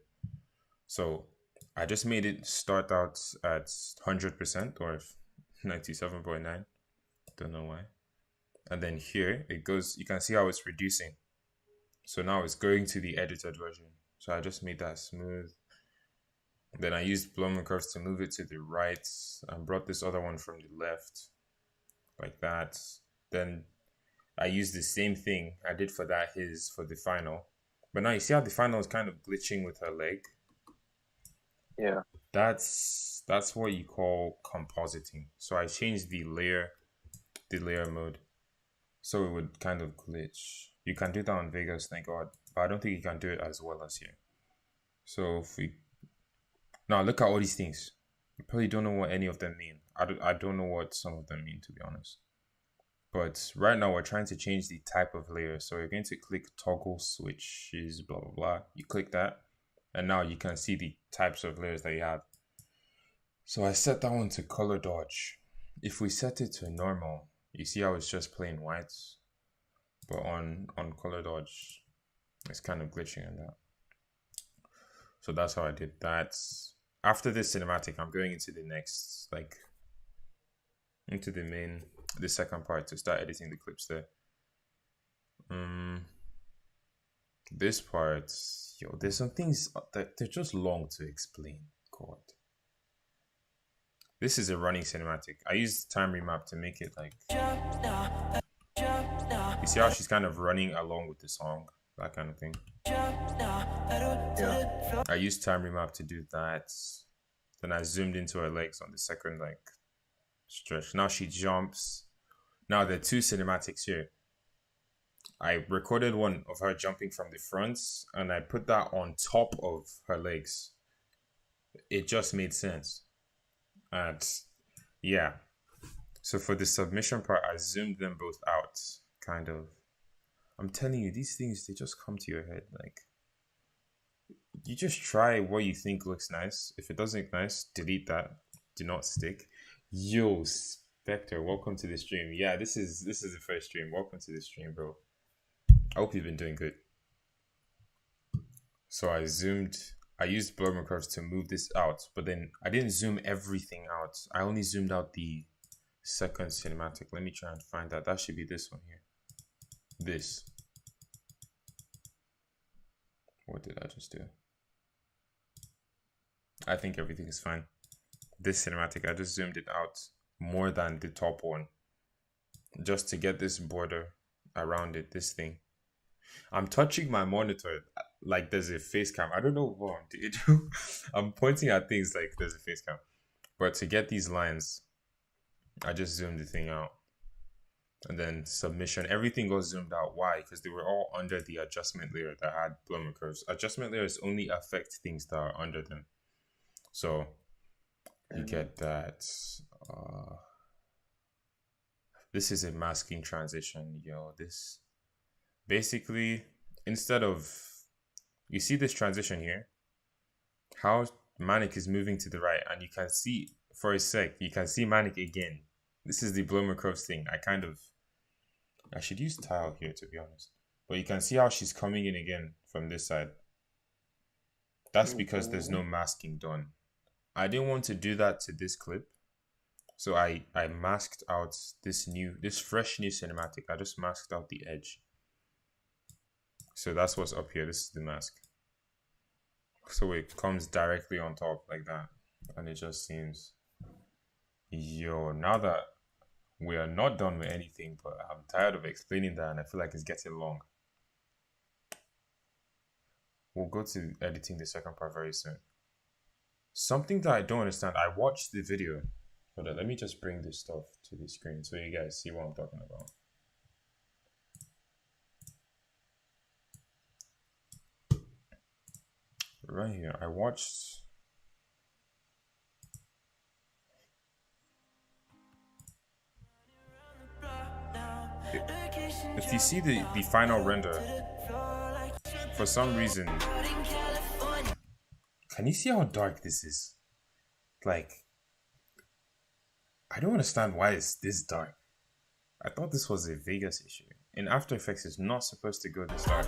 So I just made it start out at 100% or 97.9. Don't know why. And then here it goes, you can see how it's reducing. So now it's going to the edited version. So I just made that smooth. Then I used Blumen curves to move it to the right and brought this other one from the left like that. Then I used the same thing I did for the final. But now you see how the final is kind of glitching with her leg? Yeah. That's what you call compositing. So I changed the layer mode so it would kind of glitch. You can do that on Vegas, thank God, but I don't think you can do it as well as here. So if we now look at all these things, you probably don't know what any of them mean. I don't know what some of them mean, to be honest. But right now we're trying to change the type of layer. So you're going to click toggle switches, blah blah blah. You click that, and now you can see the types of layers that you have. So I set that one to color dodge. If we set it to normal, you see how it's just plain white. But on color dodge, it's kind of glitching on that. So that's how I did that. After this cinematic, I'm going into the next, like, into the second part to start editing the clips there. This part, yo, there's some things that they're just long to explain. God. This is a running cinematic. I used time remap to make it like, you see how she's kind of running along with the song, that kind of thing. Yeah. I used time remap to do that. Then I zoomed into her legs on the second like stretch. Now she jumps. Now there are two cinematics here. I recorded one of her jumping from the front and I put that on top of her legs. It just made sense. And yeah. So for the submission part, I zoomed them both out, kind of. I'm telling you, these things, they just come to your head. Like, you just try what you think looks nice. If it doesn't look nice, delete that. Do not stick. Yo, Spectre, welcome to the stream. Yeah, this is the first stream. Welcome to the stream, bro. I hope you've been doing good. So I used Blumen curves to move this out, but then I didn't zoom everything out. I only zoomed out the second cinematic. Let me try and find that. That should be this one here. This. What did I just do? I think everything is fine. This cinematic, I just zoomed it out more than the top one, just to get this border around it, this thing. I'm touching my monitor like there's a face cam. I don't know what I'm doing. I'm pointing at things like there's a face cam. But to get these lines, I just zoomed the thing out. And then submission, everything got zoomed out. Why? Because they were all under the adjustment layer that had Blumen curves. Adjustment layers only affect things that are under them. So you get that. This is a masking transition, yo. This basically, instead of, you see this transition here, how Manic is moving to the right, and you can see for a sec, you can see Manic again. This is the Blumen curves thing. I should use tile here, to be honest. But you can see how she's coming in again from this side. That's because there's no masking done. I didn't want to do that to this clip. So I masked out this fresh new cinematic. I just masked out the edge. So that's what's up here. This is the mask. So it comes directly on top like that. And it just seems, yo, now that we are not done with anything, but I'm tired of explaining that and I feel like it's getting long. We'll go to editing the second part very soon. Something that I don't understand, I watched the video. Hold on, let me just bring this stuff to the screen so you guys see what I'm talking about. Right here, I watched. If you see the final render, for some reason, can you see how dark this is? Like, I don't understand why it's this dark. I thought this was a Vegas issue. in After Effects it's not supposed to go this dark.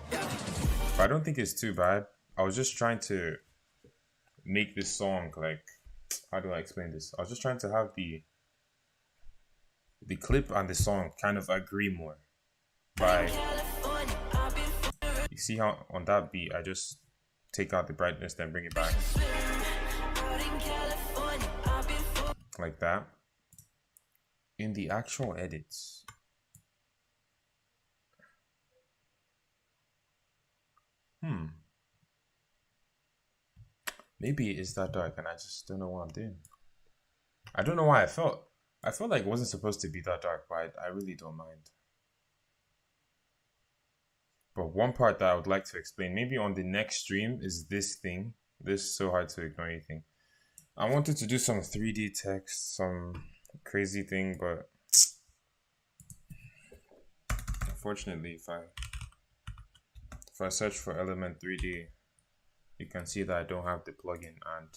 But I don't think it's too bad. I was just trying to make this song like, how do I explain this? I was just trying to have the clip and the song kind of agree more. By, you see how on that beat I just take out the brightness then bring it back like that. In the actual edits, maybe it's that dark and I just don't know what I'm doing. I don't know why I felt like it wasn't supposed to be that dark, but I really don't mind. But one part that I would like to explain, maybe on the next stream, is this thing. This So Hard to Ignore thing. I wanted to do some 3D text, some crazy thing, but unfortunately, if I search for Element 3D, you can see that I don't have the plugin, and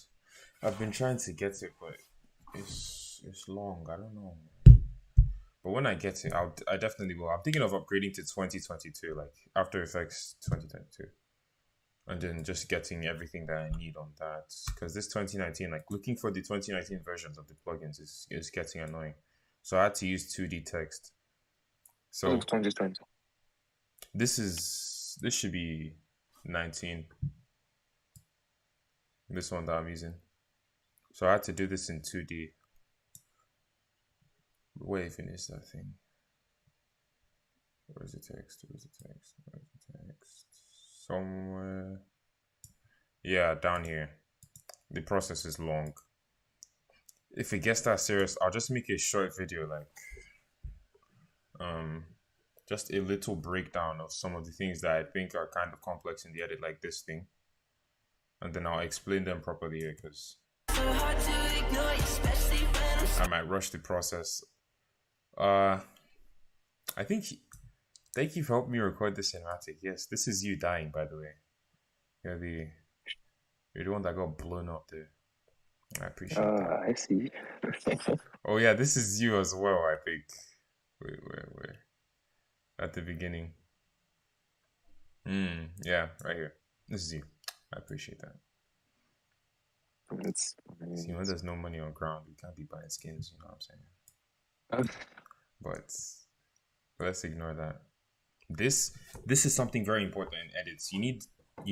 I've been trying to get it, but it's long. I don't know. But when I get it, I definitely will. I'm thinking of upgrading to 2022, like After Effects 2022. And then just getting everything that I need on that. Because this 2019, like looking for the 2019 versions of the plugins is getting annoying. So I had to use 2D text. So 2020. this should be 19. This one that I'm using. So I had to do this in 2D. Where even is that thing? Where's the text? Where's the text? Where's the text? Somewhere. Yeah, down here. The process is long. If it gets that serious, I'll just make a short video, like just a little breakdown of some of the things that I think are kind of complex in the edit, like this thing. And then I'll explain them properly here, because I might rush the process. I think thank you for helping me record the cinematic. Yes, this is you dying, by the way. You're the one that got blown up there. I appreciate that. I see. Oh yeah, this is you as well, I think. Wait. At the beginning. Yeah, right here. This is you. I appreciate that. See, when there's no money on ground, we can't be buying skins, you know what I'm saying? But let's ignore that. This is something very important in edits. You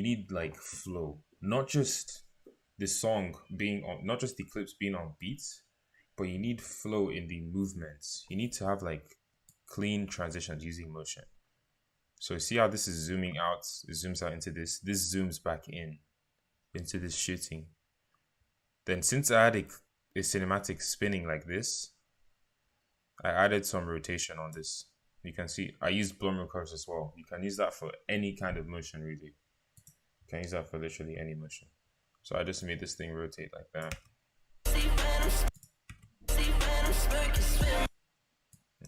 need like flow, not just the song being on, not just the clips being on beats, but you need flow in the movements. You need to have like clean transitions using motion. So see how this is zooming out, it zooms out into this zooms back into this shooting. Then since I had a cinematic spinning like this, I added some rotation on this. You can see I used Blumel curves as well. You can use that for any kind of motion, really. You can use that for literally any motion. So I just made this thing rotate like that.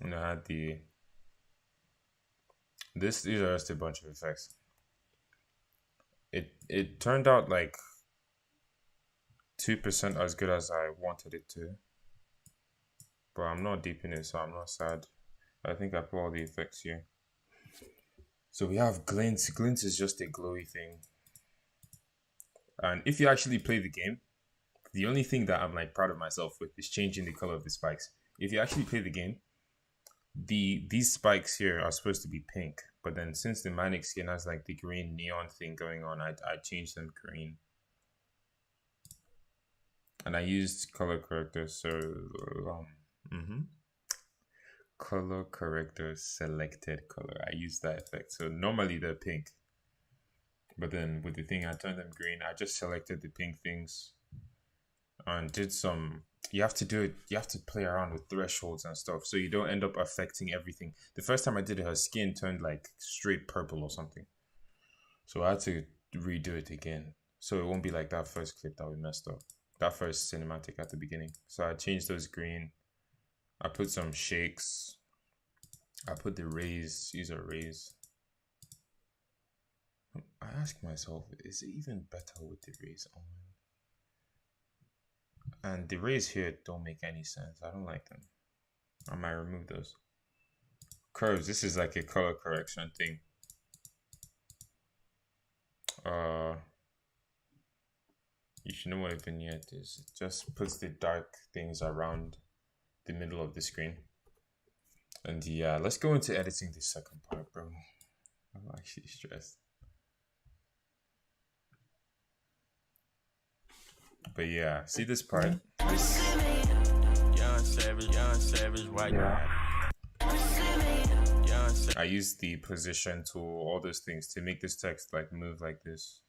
And I had these are just a bunch of effects. It turned out like 2% as good as I wanted it to. But I'm not deep in it, so I'm not sad. I think I put all the effects here. So we have glints. Glints is just a glowy thing. And if you actually play the game, the only thing that I'm like proud of myself with is changing the color of the spikes. If you actually play the game, these spikes here are supposed to be pink, but then since the Manic skin has like the green neon thing going on, I changed them green. And I used color corrector, so color corrector selected color. I used that effect. So normally they're pink, but then with the thing I turned them green. I just selected the pink things and did some. You have to do it. You have to play around with thresholds and stuff, so you don't end up affecting everything. The first time I did it, her skin turned like straight purple or something. So I had to redo it again, so it won't be like that first clip that we messed up. That first cinematic at the beginning. So I changed those green. I put some shakes. I put the rays. These are rays. I ask myself, is it even better with the rays on? And the rays here don't make any sense. I don't like them. I might remove those. curves. This is like a color correction thing. You should know what a vignette is. It just puts the dark things around the middle of the screen. And yeah, let's go into editing the second part, bro. I'm actually stressed. But yeah, see this part? This... Young Savage, why you? I use the position tool, all those things to make this text like move like this.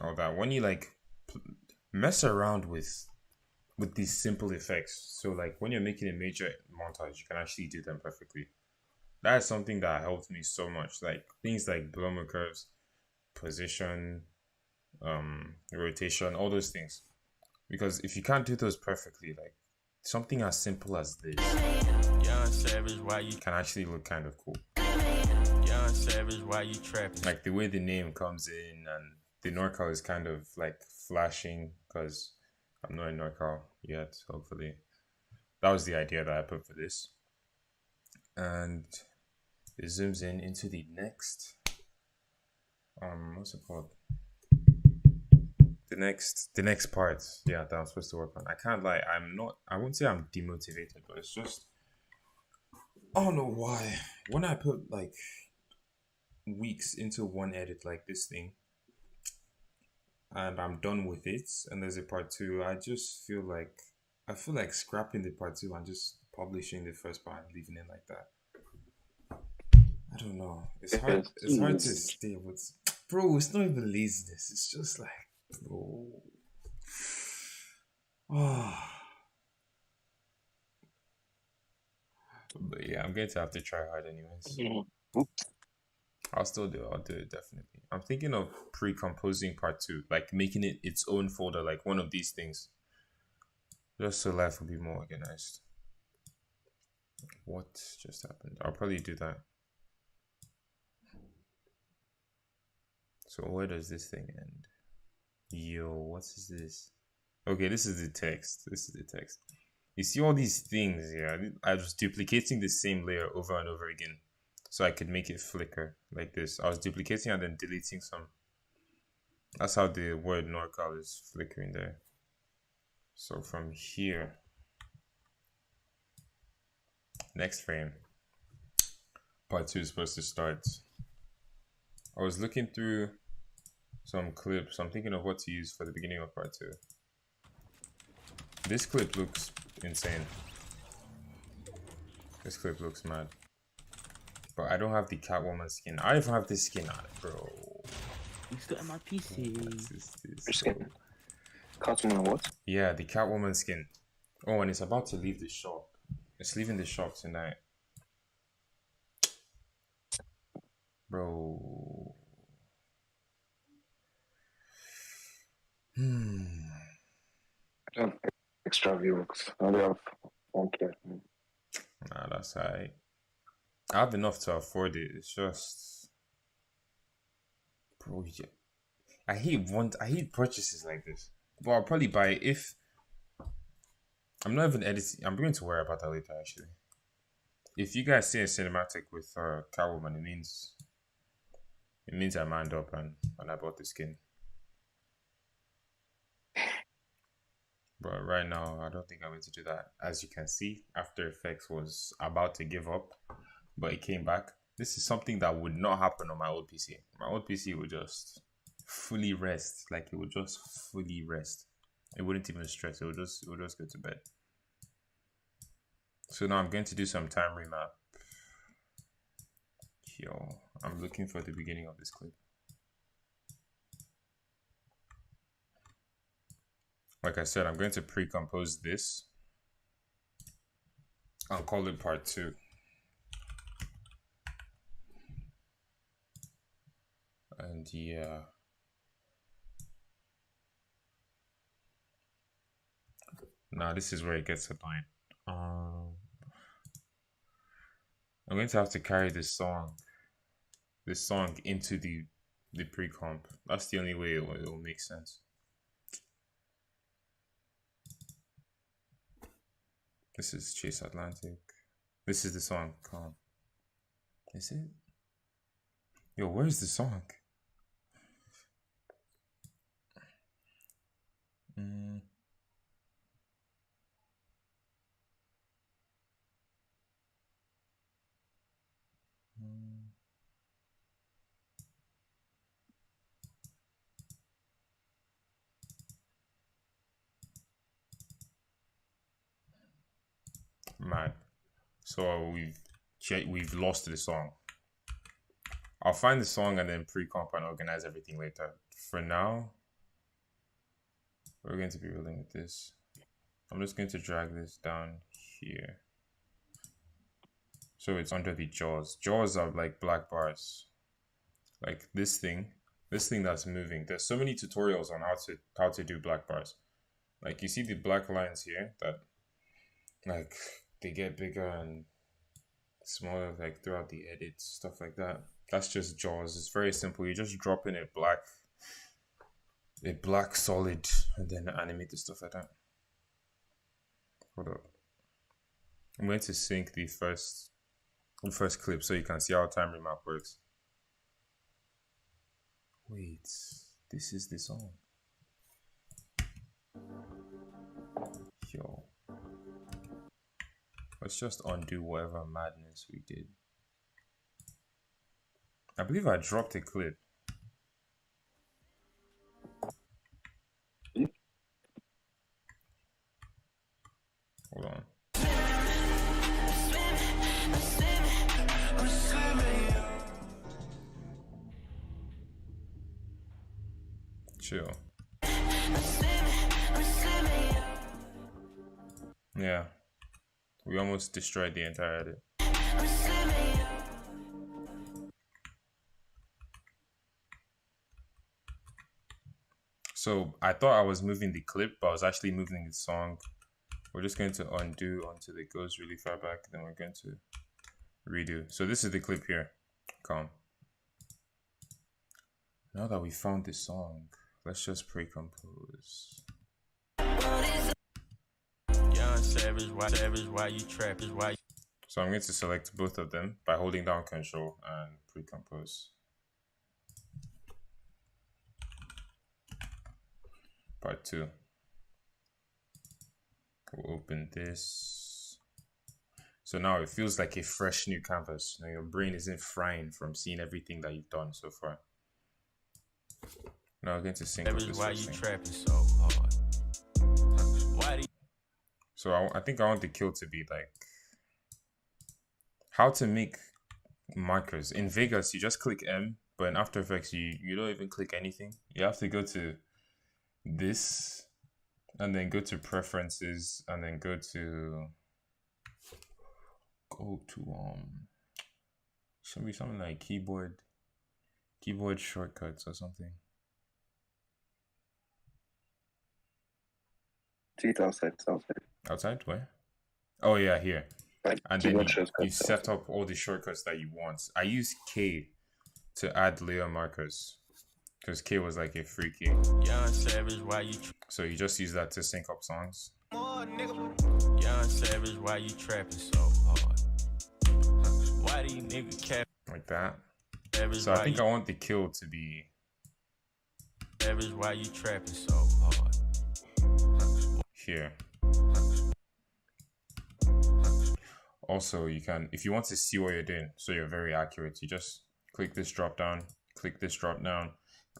All that. When you like mess around with these simple effects, so like when you're making a major montage, you can actually do them perfectly. That is something that helped me so much. Like things like blow curves, position, rotation, all those things. Because if you can't do those perfectly, like something as simple as this Young Savage, why you? can actually look kind of cool. Young Savage, why you trapping? Like the way the name comes in and the NorCal is kind of like flashing because I'm not in NorCal yet, hopefully. That was the idea that I put for this. And it zooms in into the next what's it called? The next part, yeah, that I'm supposed to work on. I can't lie, I won't say I'm demotivated, but it's just I don't know why. When I put like weeks into one edit like this thing and I'm done with it and there's a part two, I feel like scrapping the part two and just publishing the first part and leaving it like that. I don't know. It's hard to stay with, bro, it's not even laziness. It's just like, bro. Oh. But yeah, I'm going to have to try hard anyways. Oops. I'll do it definitely. I'm thinking of pre-composing part two, like making it its own folder, like one of these things. Just so life will be more organized. What just happened? I'll probably do that. So where does this thing end? Yo, what is this? Okay, this is the text. You see all these things here? I was duplicating the same layer over and over again so I could make it flicker like this. I was duplicating and then deleting some. That's how the word NorCal is flickering there. So from here, next frame, part two is supposed to start. I was looking through some clips. I'm thinking of what to use for the beginning of part two. This clip looks insane. This clip looks mad. But I don't have the Catwoman skin. I don't even have this skin on it, bro. You still in my PC. Your skin. Catwoman what? Yeah, the Catwoman skin. Oh, and it's about to leave the shop. It's leaving the shop tonight. Bro. I don't have extra V-Bucks. I only have 1K. Nah, that's alright. I have enough to afford it. It's just, bro, yeah. I hate purchases like this. But I'll probably buy it if I'm not even editing. I'm going to worry about that later actually. If you guys see a cinematic with Catwoman, it means I manned up and I bought the skin. But right now, I don't think I'm going to do that. As you can see, After Effects was about to give up, but it came back. This is something that would not happen on my old PC. My old PC would just fully rest. Like, it would just fully rest. It wouldn't even stress. It would just go to bed. So now I'm going to do some time remap. Yo, I'm looking for the beginning of this clip. Like I said, I'm going to pre-compose this. I'll call it part two. And yeah. Now this is where it gets annoying. I'm going to have to carry this song into the pre-comp. That's the only way it will make sense. This is Chase Atlantic. This is the song. Calm. Is it? Yo, where's the song? Mm. Mm. Man, so we've lost the song. I'll find the song and then pre-comp and organize everything later. For now, we're going to be rolling with this. I'm just going to drag this down here. So it's under the jaws. Jaws are like black bars. Like this thing that's moving. There's so many tutorials on how to do black bars. Like you see the black lines here that like they get bigger and smaller like throughout the edits, stuff like that. That's just jaws. It's very simple. You just drop in a black solid and then animate the stuff like that. Hold up. I'm going to sync the first clip so you can see how time remap works. Wait, this is the song. Yo. Let's just undo whatever madness we did. I believe I dropped a clip. Hold on. Chill. Yeah. We almost destroyed the entire edit. So I thought I was moving the clip, but I was actually moving the song. We're just going to undo until it goes really far back, then we're going to redo. So this is the clip here. Calm. Now that we found this song, let's just pre-compose. Young Savage, why you trapping? Why? So I'm going to select both of them by holding down Control and pre-compose. Part 2. We'll open this. So now it feels like a fresh new canvas. Now your brain isn't frying from seeing everything that you've done so far. Now we're going to sync up this Why you thing. trapping so hard? Why do you So I think I want the kill to be like how to make markers. In Vegas, you just click M, but in After Effects, you don't even click anything. You have to go to this and then go to preferences and then go to should be something like keyboard shortcuts or something. See it outside. Outside where? Oh yeah, here. Like And then keyboard you shortcuts set up all the shortcuts that you want. I use K to add layer markers because K was like a free key. Young Savage, why you So you just use that to sync up songs. Young Savage, why you trapping so hard? Why do you nigga cap? Like that. Savage, So I why think you, I want the kill to be Savage, why you trapping so hard? here. Also, you can, if you want to see what you're doing, so you're very accurate, you just click this drop down,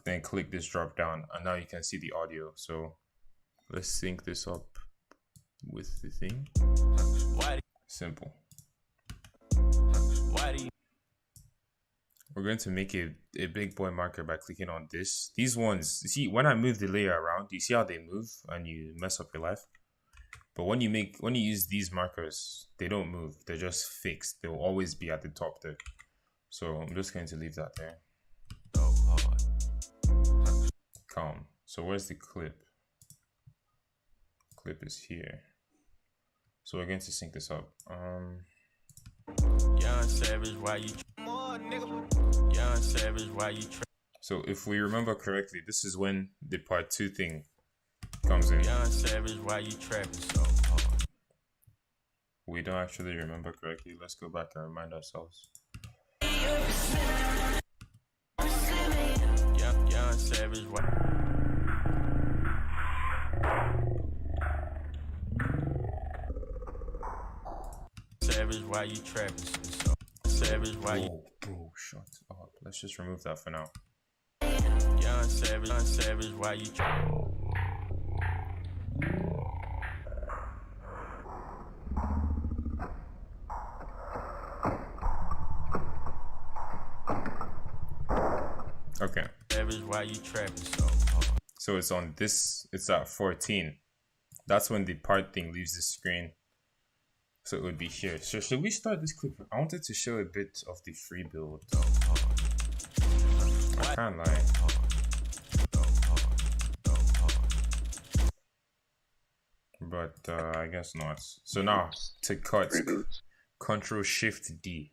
then click this drop down, and now you can see the audio. So let's sync this up with the thing. Why Simple. why do you We're going to make a big boy marker by clicking on this. These ones, you see, when I move the layer around, you see how they move and you mess up your life? But when you use these markers, they don't move. They're just fixed. They'll always be at the top there. So I'm just going to leave that there. so hard? Calm. So where's the clip? Clip is here. So we're going to sync this up. Young Savage, why you Young Savage, why you So if we remember correctly, this is when the part 2 thing comes in. Young Savage, why you trapping so hard? we don't actually remember correctly. Let's go back and remind ourselves. Young Savage, why? Savage, why you trapping so? Savage, why you? Oh, bro, shut up. Let's just remove that for now. Young Savage, why you? Okay. Savage, why you trapping so? So it's on this, it's at 14. That's when the part thing leaves the screen. So it would be here. So should we start this clip? I wanted to show a bit of the free build. I can't lie. But I guess not. So now to cut, Control Shift D.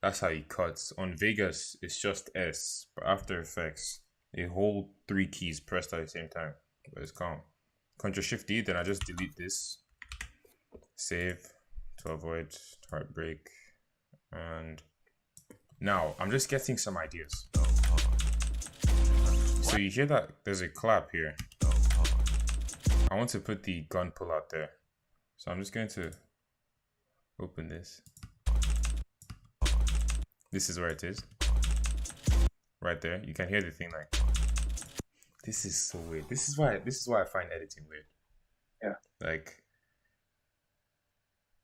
That's how you cut. On Vegas, it's just S. But After Effects, a whole 3 keys pressed at the same time. But it's calm. Control Shift D, then I just delete this. Save to avoid heartbreak. And now I'm just getting some ideas. So you hear that there's a clap here. I want to put the gun pull out there. So I'm just going to open this. This is where it is. Right there. You can hear the thing like. This is so weird. This is why I find editing weird. Yeah.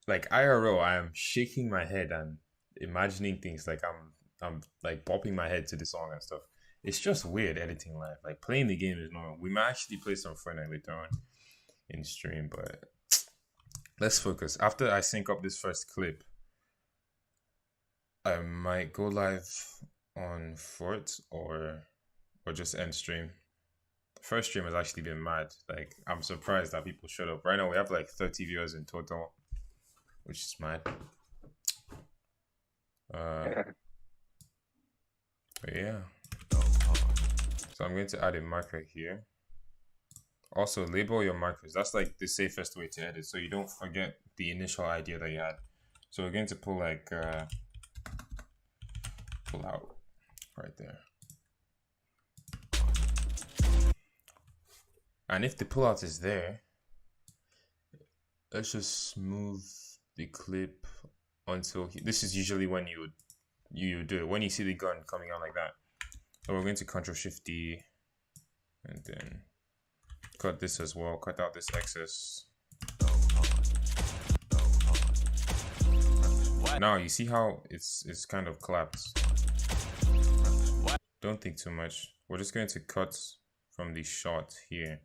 Like IRL, I am shaking my head and imagining things like I'm like bopping my head to the song and stuff. It's just weird editing live. Like playing the game is normal. We might actually play some Fortnite later on in stream, but let's focus. After I sync up this first clip, I might go live on Fort or just end stream. First stream has actually been mad. Like I'm surprised that people showed up. Right now we have like 30 viewers in total, which is mad. But yeah. So I'm going to add a marker here. Also label your markers. That's like the safest way to edit, so you don't forget the initial idea that you had. So we're going to pull like pull out right there. And if the pullout is there, let's just move the clip until this is usually when you do it, when you see the gun coming out like that. So we're going to Control Shift D and then cut this as well, cut out this excess. Now you see how it's kind of clapped. Don't think too much. We're just going to cut from the shot here.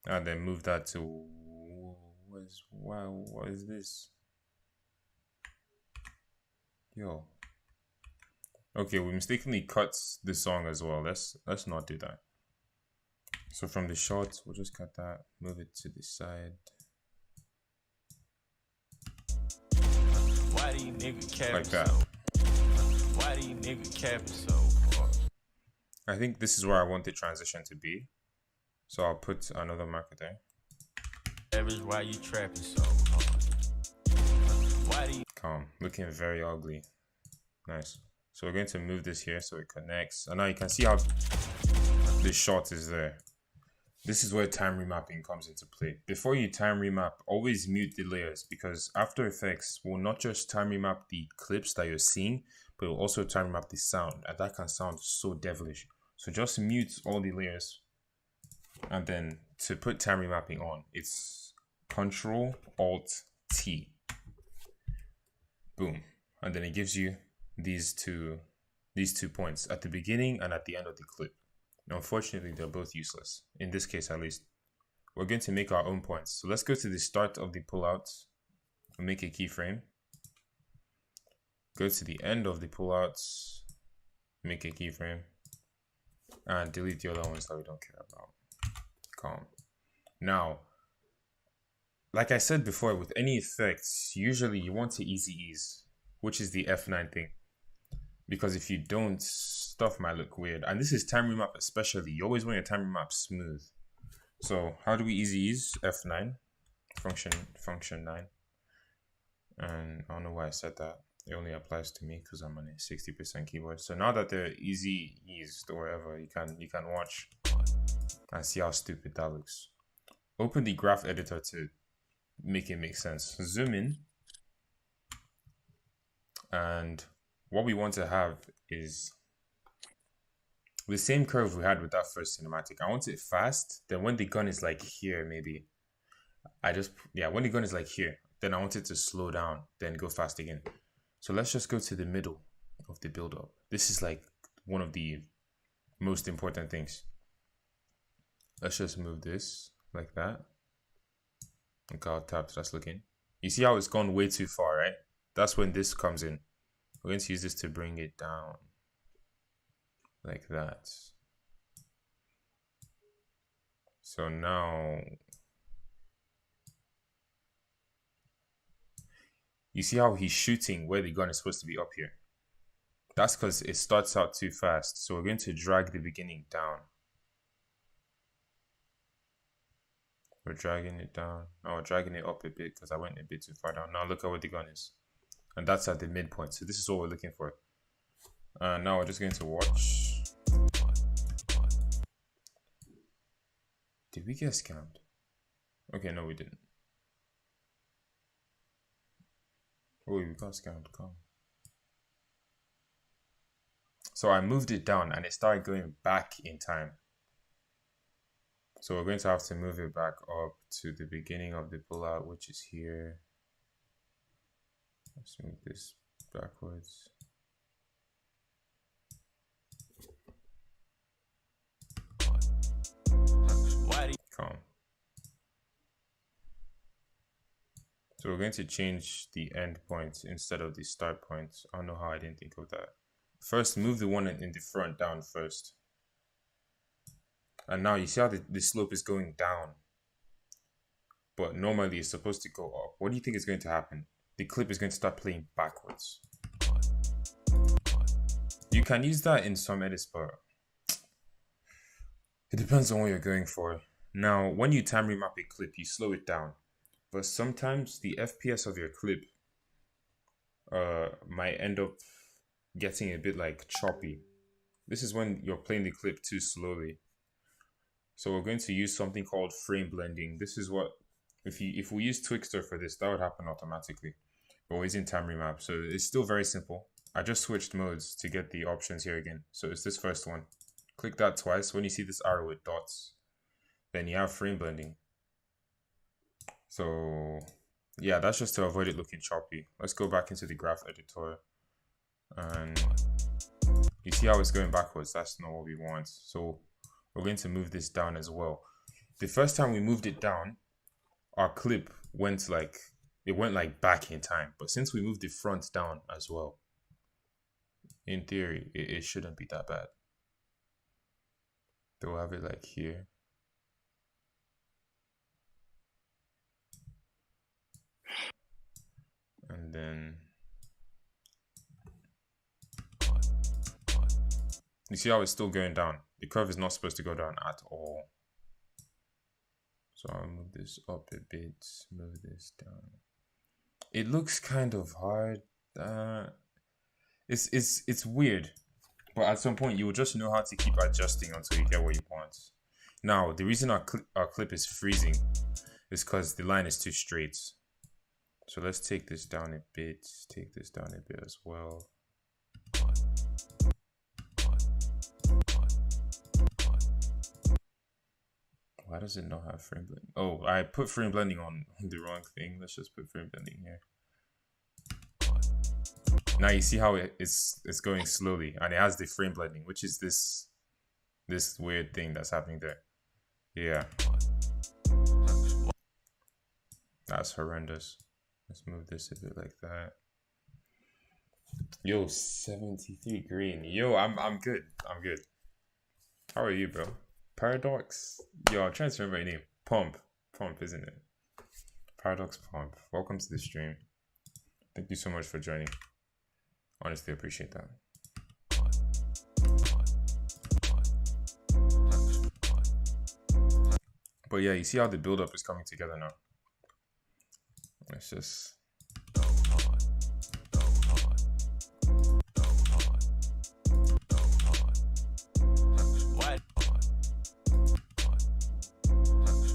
And then move that to what is this? Yo. Okay, we mistakenly cut the song as well. Let's not do that. So from the shot, we'll just cut that, move it to the side. Why do you nigga cap Like that. Why do you nigga cap so hard? I think this is where I want the transition to be. So I'll put another marker there. Savage, why you trapping so hard? Why do you? Calm. Looking very ugly. Nice. So we're going to move this here so it connects. And now you can see how the shot is there. This is where time remapping comes into play. Before you time remap, always mute the layers, because After Effects will not just time remap the clips that you're seeing, but it will also time remap the sound, and that can sound so devilish. So just mute all the layers, and then to put time remapping on, it's Control Alt T. Boom, and then it gives you these two points at the beginning and at the end of the clip. Unfortunately, they're both useless. In this case, at least. We're going to make our own points. So let's go to the start of the pullout and make a keyframe. Go to the end of the pullouts, make a keyframe, and delete the other ones that we don't care about. Calm. Now, like I said before, with any effects, usually you want to easy ease, which is the F9 thing. Because if you don't, stuff might look weird. And this is time remap especially. You always want your time remap smooth. So how do we easy ease? F9. function 9. And I don't know why I said that. It only applies to me because I'm on a 60% keyboard. So now that they're eased or whatever, you can watch and see how stupid that looks. Open the graph editor to make it make sense. Zoom in, and what we want to have is the same curve we had with that first cinematic. I want it fast. Then when the gun is like here, maybe when the gun is like here, then I want it to slow down, then go fast again. So let's just go to the middle of the build up. This is like one of the most important things. Let's just move this like that. Look how tapped that's looking. You see how it's gone way too far, right? That's when this comes in. We're going to use this to bring it down. Like that. So now, you see how he's shooting where the gun is supposed to be up here? That's because it starts out too fast. So we're going to drag the beginning down. We're dragging it down. No, we're dragging it up a bit because I went a bit too far down. Now look at where the gun is. And that's at the midpoint. So this is what we're looking for. Now we're just going to watch. Did we get scammed? Okay, no, we didn't. Oh, we got scammed. Come. So I moved it down and it started going back in time. So we're going to have to move it back up to the beginning of the pullout, which is here. Let's move this backwards. Calm. So we're going to change the end point instead of the start point. I don't know how I didn't think of that. First, move the one in the front down first. And now you see how the slope is going down. But normally it's supposed to go up. What do you think is going to happen? The clip is going to start playing backwards. You can use that in some edits, but it depends on what you're going for. Now, when you time remap a clip, you slow it down. But sometimes the FPS of your clip might end up getting a bit like choppy. This is when you're playing the clip too slowly. So we're going to use something called frame blending. This is what, if we use Twixtor for this, that would happen automatically. But we're using time remap, so it's still very simple. I just switched modes to get the options here again. So it's this first one. Click that twice. When you see this arrow with dots, then you have frame blending. So yeah, that's just to avoid it looking choppy. Let's go back into the graph editor. And you see how it's going backwards? That's not what we want. So we're going to move this down as well. The first time we moved it down, our clip went like back in time. But since we moved the front down as well, in theory, it shouldn't be that bad. They'll have it like here. And then you see how it's still going down. The curve is not supposed to go down at all. So I'll move this up a bit, move this down. It looks kind of hard. It's weird, but at some point you will just know how to keep adjusting until you get what you want. Now the reason our clip is freezing is because the line is too straight. So let's take this down a bit. Take this down a bit as well. Why does it not have frame blending? Oh, I put frame blending on the wrong thing. Let's just put frame blending here. Now you see how it's going slowly, and it has the frame blending, which is this weird thing that's happening there. Yeah, that's horrendous. Let's move this a bit like that. Yo, 73 green. Yo, I'm good. I'm good. How are you, bro? Paradox. Yo, I'm trying to remember your name. Pump, isn't it? Paradox Pump. Welcome to the stream. Thank you so much for joining. Honestly, appreciate that. But yeah, you see how the build-up is coming together now. Let's just. Go hard. Go hard. Go hard. Go hard. Why hard?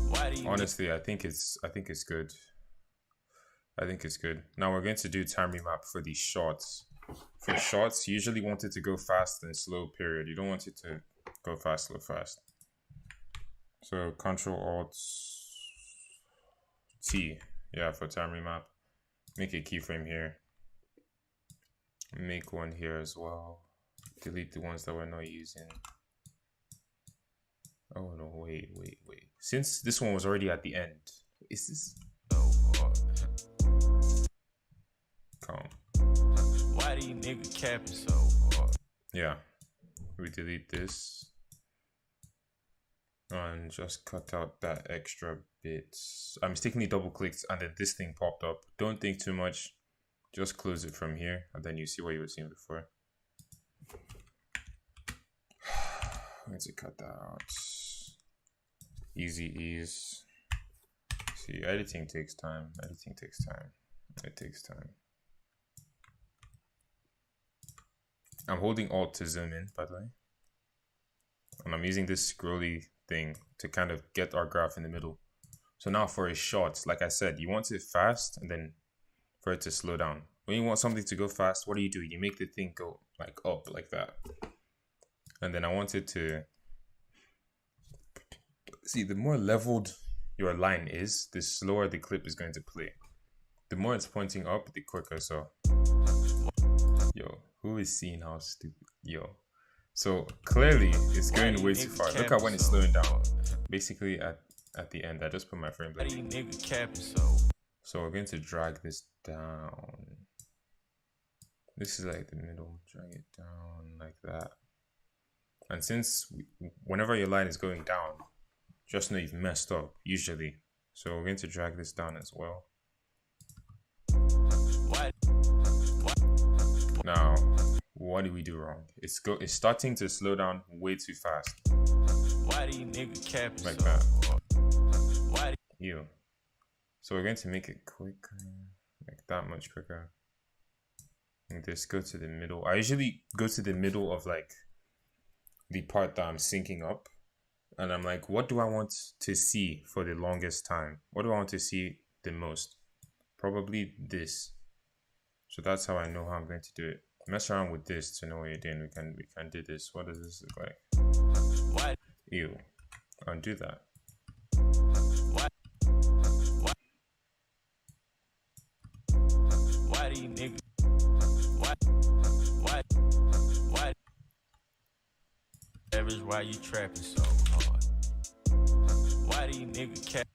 Why do you Honestly, I think it's good. I think it's good. Now we're going to do time remap for these shots. For shots, you usually want it to go fast and slow, period. You don't want it to go fast, slow, fast. So Control Alt T, yeah, for time remap. Make a keyframe here. Make one here as well. Delete the ones that we're not using. Oh no, wait. Since this one was already at the end, is this? go hard? Calm. Why do you niggas capping so hard? Yeah, we delete this and just cut out that extra bit. I mistakenly double clicked and then this thing popped up. Don't think too much, just close it from here and then you see what you were seeing before. I'm going to cut that out. Easy ease. See, editing takes time. It takes time. I'm holding Alt to zoom in, by the way. And I'm using this scrolly thing to kind of get our graph in the middle. So now for a shot, like I said, you want it fast and then for it to slow down. When you want something to go fast, what do? You make the thing go like up like that. And then I want it to... See, the more leveled your line is, the slower the clip is going to play. The more it's pointing up, the quicker. So... Yo, who is seeing how stupid? Yo. So clearly it's going way too far. Look at when it's slowing down. Basically at the end, I just put my frame Why rate. do you niggas capping so? So we're going to drag this down. This is like the middle. Drag it down like that. And since whenever your line is going down, just know you've messed up usually. So we're going to drag this down as well. Why? Now, what did we do wrong? It's starting to slow down way too fast. Why do you niggas capping Like so that. hard? Why do Ew. So we're going to make it quicker, like that much quicker. And just go to the middle. I usually go to the middle of like the part that I'm syncing up. And I'm like, what do I want to see for the longest time? What do I want to see the most? Probably this. So that's how I know how I'm going to do it. Mess around with this to know what you're doing. We can do this. What does this look like? Why? Ew. Undo that. Why do you niggas? Why? Average, why you trapping so hard? Why do you niggas cap?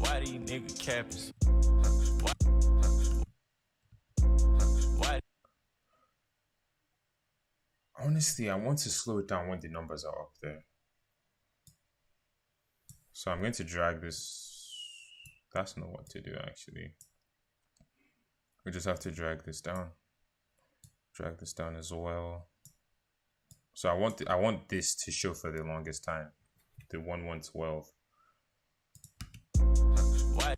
Why do you niggas capping so? Why? Honestly, I want to slow it down when the numbers are up there. So I'm going to drag this. That's not what to do actually. We just have to drag this down. Drag this down as well. So I want this to show for the longest time. The 1112. Why?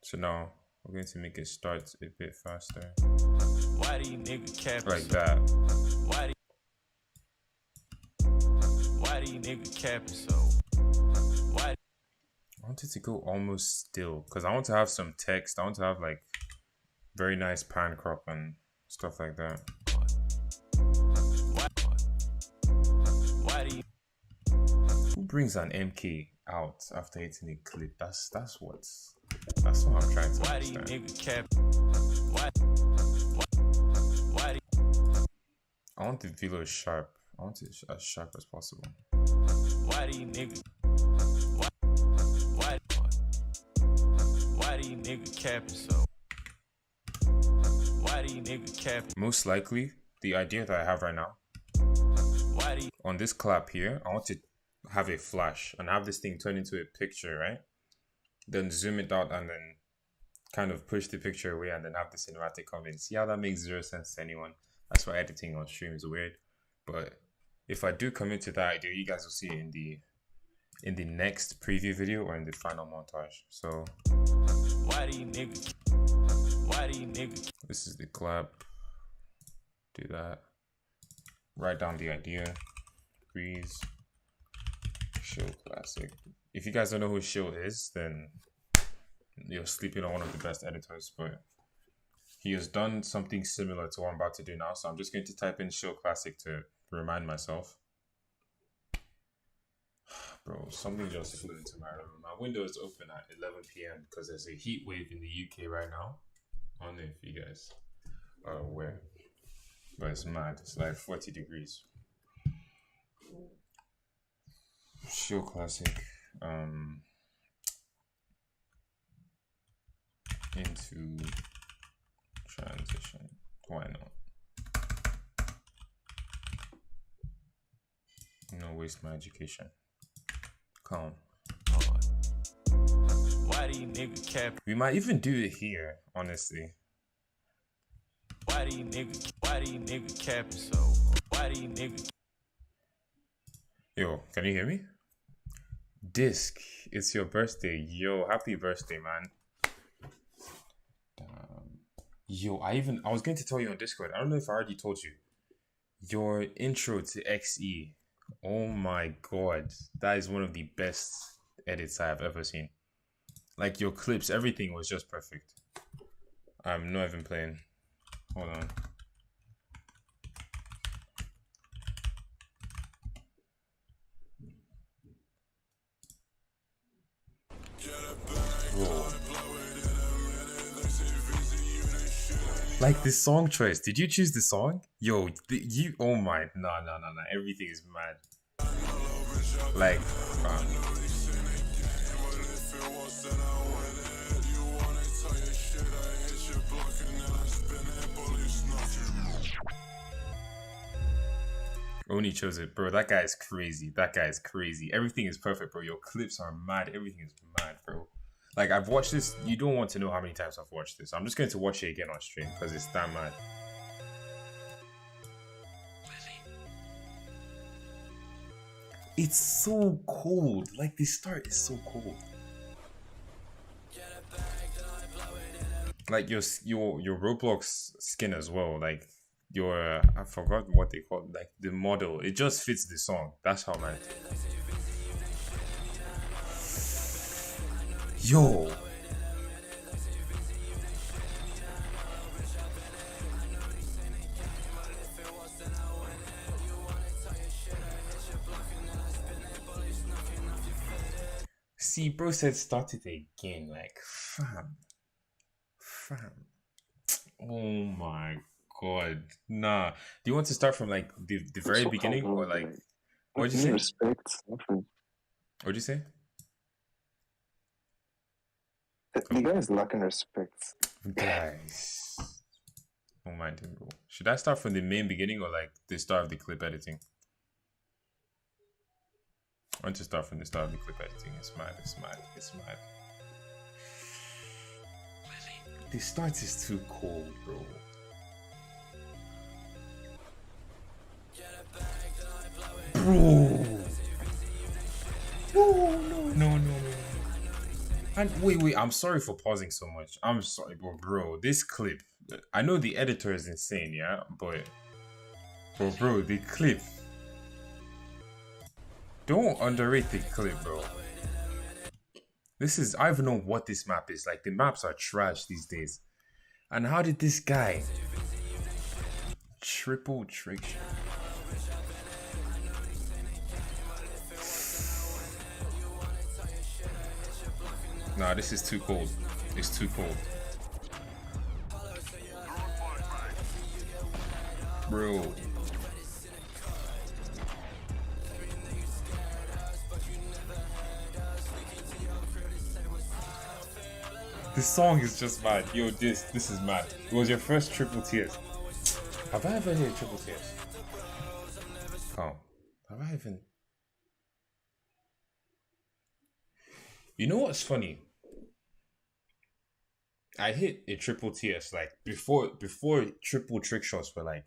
So now we're going to make it start a bit faster. Why do you niggas capping Like so? that. Why do you niggas capping so? Why? I want it to go almost still because I want to have some text. I want to have like very nice pan crop and stuff like that. Why do you? Who brings an MK out after hitting a clip? That's what I'm trying to Why do you understand. niggas cap? Why do I want the velo sharp. I want it as sharp as possible. why do you niggas? Why do you niggas capping so? Why do you niggas capping? Most likely, the idea that I have right now Why do you? on this clap here, I want to have a flash and have this thing turn into a picture, right? Then zoom it out and then kind of push the picture away and then have the cinematic come in. See how that makes zero sense to anyone? That's why editing on stream is weird. But if I do commit to that idea, you guys will see it in the next preview video or in the final montage. So Why do you niggas? Why do you niggas? this is the clap. Do that. Write down the idea. Breeze. Shill Classic. If you guys don't know who Shill is, then you're sleeping on one of the best editors, but he has done something similar to what I'm about to do now. So I'm just going to type in Shill Classic to remind myself. Bro, something just flew into my room. My window is open at 11 p.m. because there's a heat wave in the UK right now. I don't know if you guys are aware, but it's mad. It's like 40 degrees. Shill Classic. Into transition. Why not? No waste my education. Calm. Why do you niggas cap? We might even do it here, honestly. Why do you niggas capping so? Why do you niggas? Yo, can you hear me? Disc, it's your birthday. Yo, happy birthday, man. Yo, I was going to tell you on Discord. I don't know if I already told you. Your intro to XE. Oh my god. That is one of the best edits I have ever seen. Like your clips, everything was just perfect. I'm not even playing. Hold on. Bro. Like the song choice. Did you choose the song? Yo, you. Oh my. No. Everything is mad. Like, Oni chose it, bro. That guy is crazy. Everything is perfect, bro. Your clips are mad. Everything is mad, bro. Like, I've watched this. You don't want to know how many times I've watched this. I'm just going to watch it again on stream because it's that mad. It's so cold. Like, the start is so cold. Like, your Roblox skin as well. Like, your... I forgot what they call it. Like, the model. It just fits the song. That's how mad. Yo. See, bro said start it again. Like, fam. Oh my god. Nah. Do you want to start from like the very So beginning humble, or like like, what'd you say? Respect. Nothing. What'd you say? You guys lacking respect. Guys. Don't mind him, bro. Should I start from the main beginning or like the start of the clip editing? I want to start from the start of the clip editing. It's mad. The start is too cold, bro. Bro. No. And wait, I'm sorry for pausing so much. I'm sorry, but bro, this clip, I know the editor is insane, yeah? But bro, the clip. Don't underrate the clip, bro. This is, I don't even know what this map is. Like, the maps are trash these days. And how did this guy triple trick shot? Nah, this is too cold. It's too cold. Bro. This song is just mad. Yo, this is mad. It was your first triple tears. Have I ever heard triple tears? Calm. Have I even... You know what's funny? I hit a triple TS like before triple trick shots were like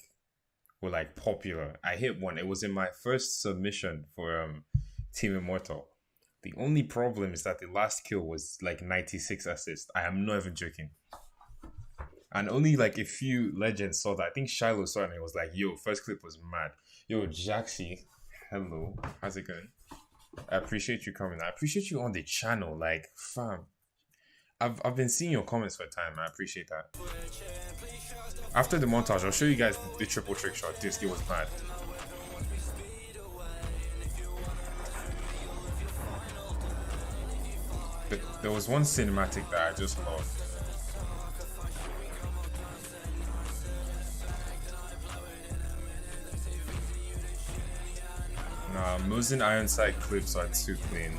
were like popular. I hit one. It was in my first submission for Team Immortal. The only problem is that the last kill was like 96 assists. I am not even joking. And only like a few legends saw that. I think Shiloh saw it and it was like, yo, first clip was mad. Yo, Jaxie, hello. How's it going? I appreciate you coming. I appreciate you on the channel. Like, fam. I've been seeing your comments for a time. I appreciate that. After the montage, I'll show you guys the triple trick shot. This was mad. There was one cinematic that I just loved. Nah, Musin Ironside clips are too clean.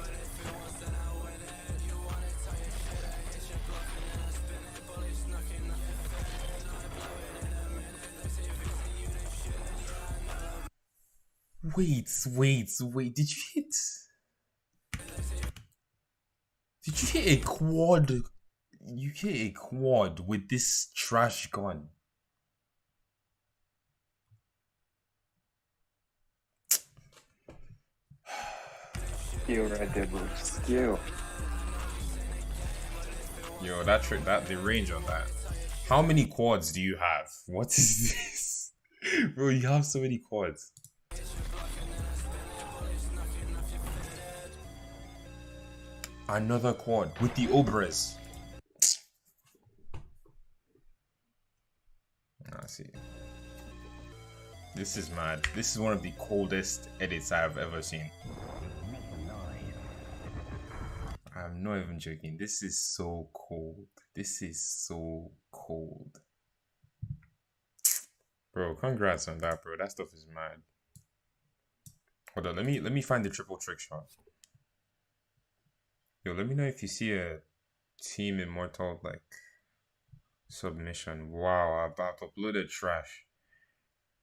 Wait. Did you hit? Did you hit a quad? You hit a quad with this trash gun. Skill right there, bro. Skill. Yo, the range on that. How many quads do you have? What is this? Bro, you have so many quads. Another quad with the Obres. I see. This is mad. This is one of the coldest edits I have ever seen. I'm not even joking. This is so cold. This is so cold. Bro, congrats on that, bro. That stuff is mad. Hold on, let me find the triple trick shot. Yo, let me know if you see a Team Immortal like submission. Wow, I've uploaded trash.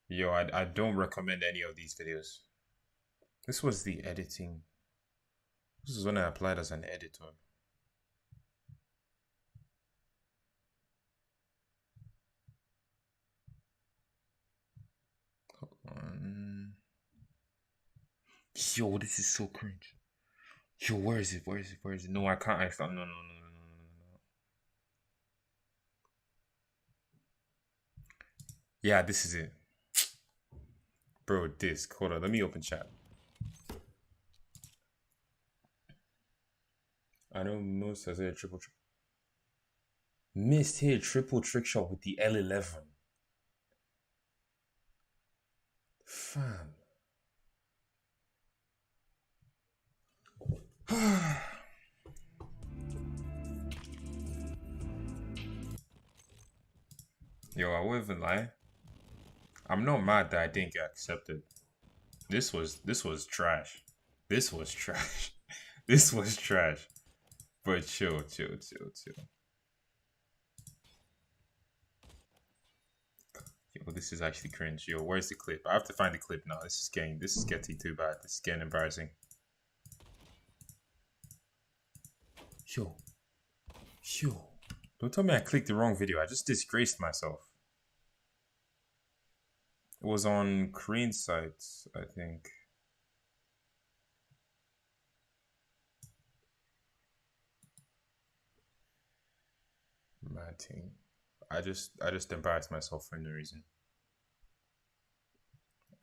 Yo, I don't recommend any of these videos. This was the editing. This is when I applied as an editor. Hold on. Yo, this is so cringe. Yo, where is it? No, I can't. No. Yeah, this is it. Bro, disc. Hold on, let me open chat. I know most has hit a triple trick. Missed hit a triple trick shot with the L11. Fam. Yo, I won't even lie. I'm not mad that I didn't get accepted. This was trash. This was trash. This was trash. But chill. Yo, this is actually cringe. Yo, where's the clip? I have to find the clip now. This is getting too bad. This is getting embarrassing. Yo. Don't tell me I clicked the wrong video. I just disgraced myself. It was on Korean sites, I think. Mad thing. I just embarrassed myself for no reason.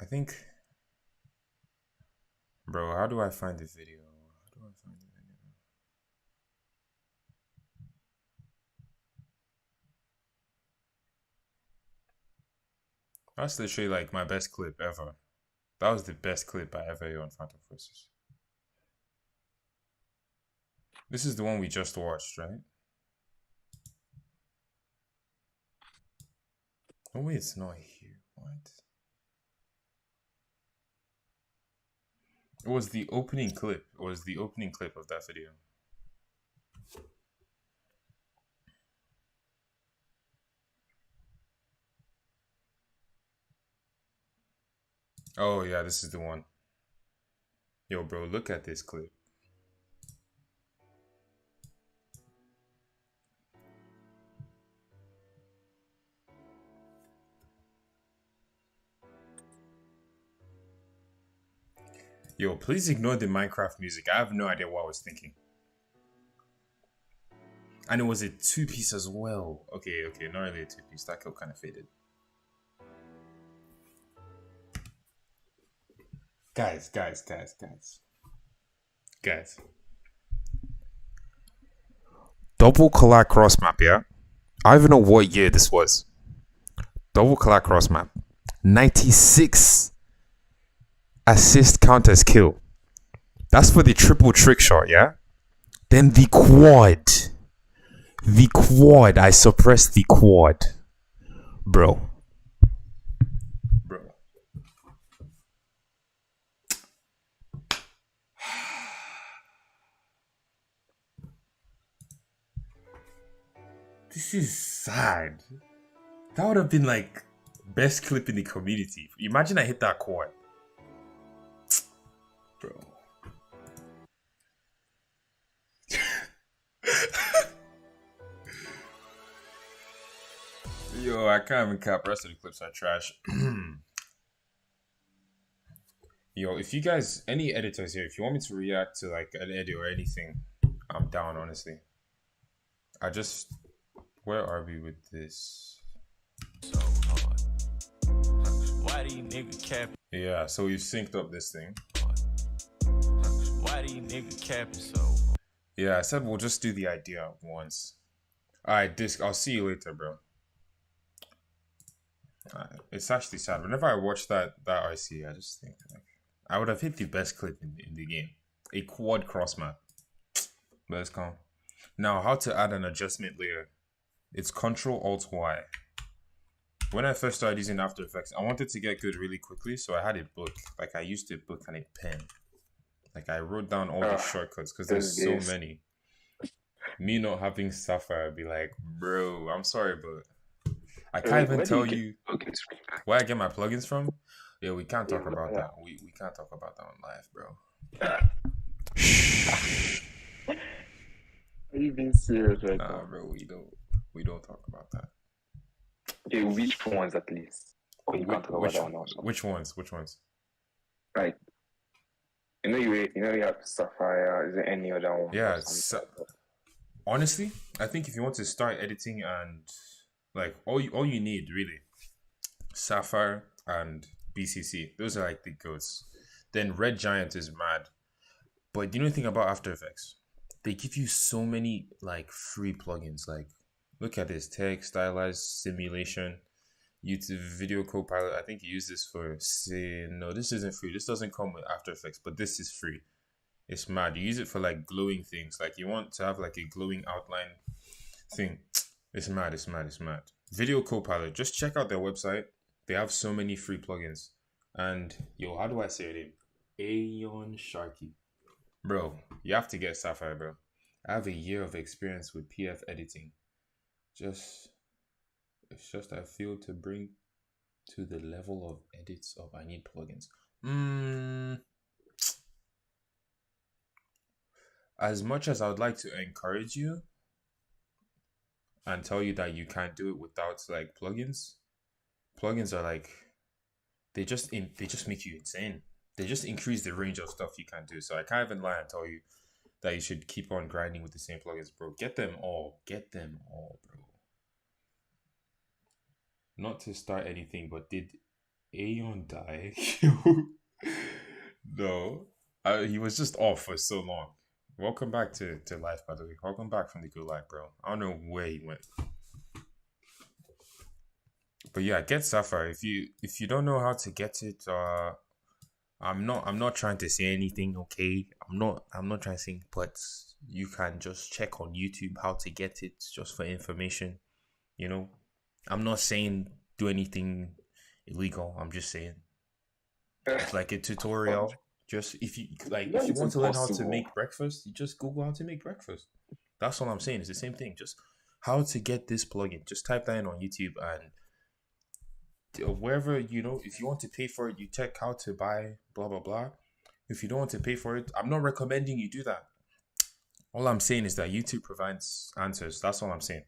I think, bro, how do I find the video? That's literally like my best clip ever. That was the best clip I ever heard on Phantom Forces. This is the one we just watched, right? Oh wait, it's not here. What? It was the opening clip. It was the opening clip of that video. Oh yeah, this is the one. Yo, bro, look at this clip. Yo, please ignore the Minecraft music. I have no idea what I was thinking. And it was a 2-piece as well. Okay, not really a 2-piece. That kill kind of faded. Guys. Double collab cross map, yeah? I don't even know what year this was. Double collab cross map. 96 assist count as kill. That's for the triple trick shot, yeah? Then the quad. I suppressed the quad. Bro. This is sad. That would have been like best clip in the community. Imagine I hit that quad. Bro. Yo, I can't even cap. Rest of the clips are trash. Yo, if you guys, any editors here, if you want me to react to like an edit or anything, I'm down, honestly. Where are we with this? So hard. Why do you nigga cap? Yeah, so we've synced up this thing. Why do you nigga capping so hard? Yeah, I said we'll just do the idea once. Alright, Disc, I'll see you later, bro. It's actually sad. Whenever I watch that IC, I just think like I would have hit the best clip in the game. A quad cross map. But it's calm. Now, how to add an adjustment layer. It's Ctrl-Alt-Y. When I first started using After Effects, I wanted to get good really quickly, so I had a book. Like, I used a book and a pen. Like, I wrote down all the shortcuts, because there's so many. Me not having Sapphire, I'd be like, bro, I'm sorry, but I can't even tell you where I get my plugins from. Yeah, we can't talk about that. We can't talk about that on live, bro. Are you being serious right now? Nah, bro, we don't talk about that. Okay, which ones at least? Oh, you can't talk about that one also. Which ones? Right. You know you have Sapphire. Is there any other one? Yeah, honestly, I think if you want to start editing and like all you need really, Sapphire and BCC. Those are like the goats. Then Red Giant is mad. But you know the thing about After Effects? They give you so many like free plugins. Like, look at this: text, stylized, simulation, YouTube Video Copilot. I think you use this for no, this isn't free. This doesn't come with After Effects, but this is free. It's mad. You use it for like glowing things. Like you want to have like a glowing outline thing. It's mad. Video Copilot. Just check out their website. They have so many free plugins. And yo, how do I say it in? Aeon Sharky. Bro, you have to get Sapphire, bro. I have a year of experience with PF editing. It's just I feel to bring to the level of edits of I need plugins. As much as I would like to encourage you and tell you that you can't do it without like plugins are like they just make you insane. They just increase the range of stuff you can do. So I can't even lie and tell you that you should keep on grinding with the same plugins, bro. Get them all, bro. Not to start anything, but did Aeon die? No, he was just off for so long. Welcome back to life, by the way. Welcome back from the good life, bro. I don't know where he went. But yeah, get Sapphire. If you don't know how to get it, I'm not trying to say anything, okay? I'm not trying to say, but you can just check on YouTube how to get it just for information. You know, I'm not saying do anything illegal. I'm just saying it's like a tutorial. Just if you want to learn how to make breakfast, you just Google how to make breakfast. That's all I'm saying. It's the same thing. Just how to get this plugin. Just type that in on YouTube and wherever, you know, if you want to pay for it, you check how to buy blah blah blah. If you don't want to pay for it, I'm not recommending you do that. All I'm saying is that YouTube provides answers. That's all I'm saying.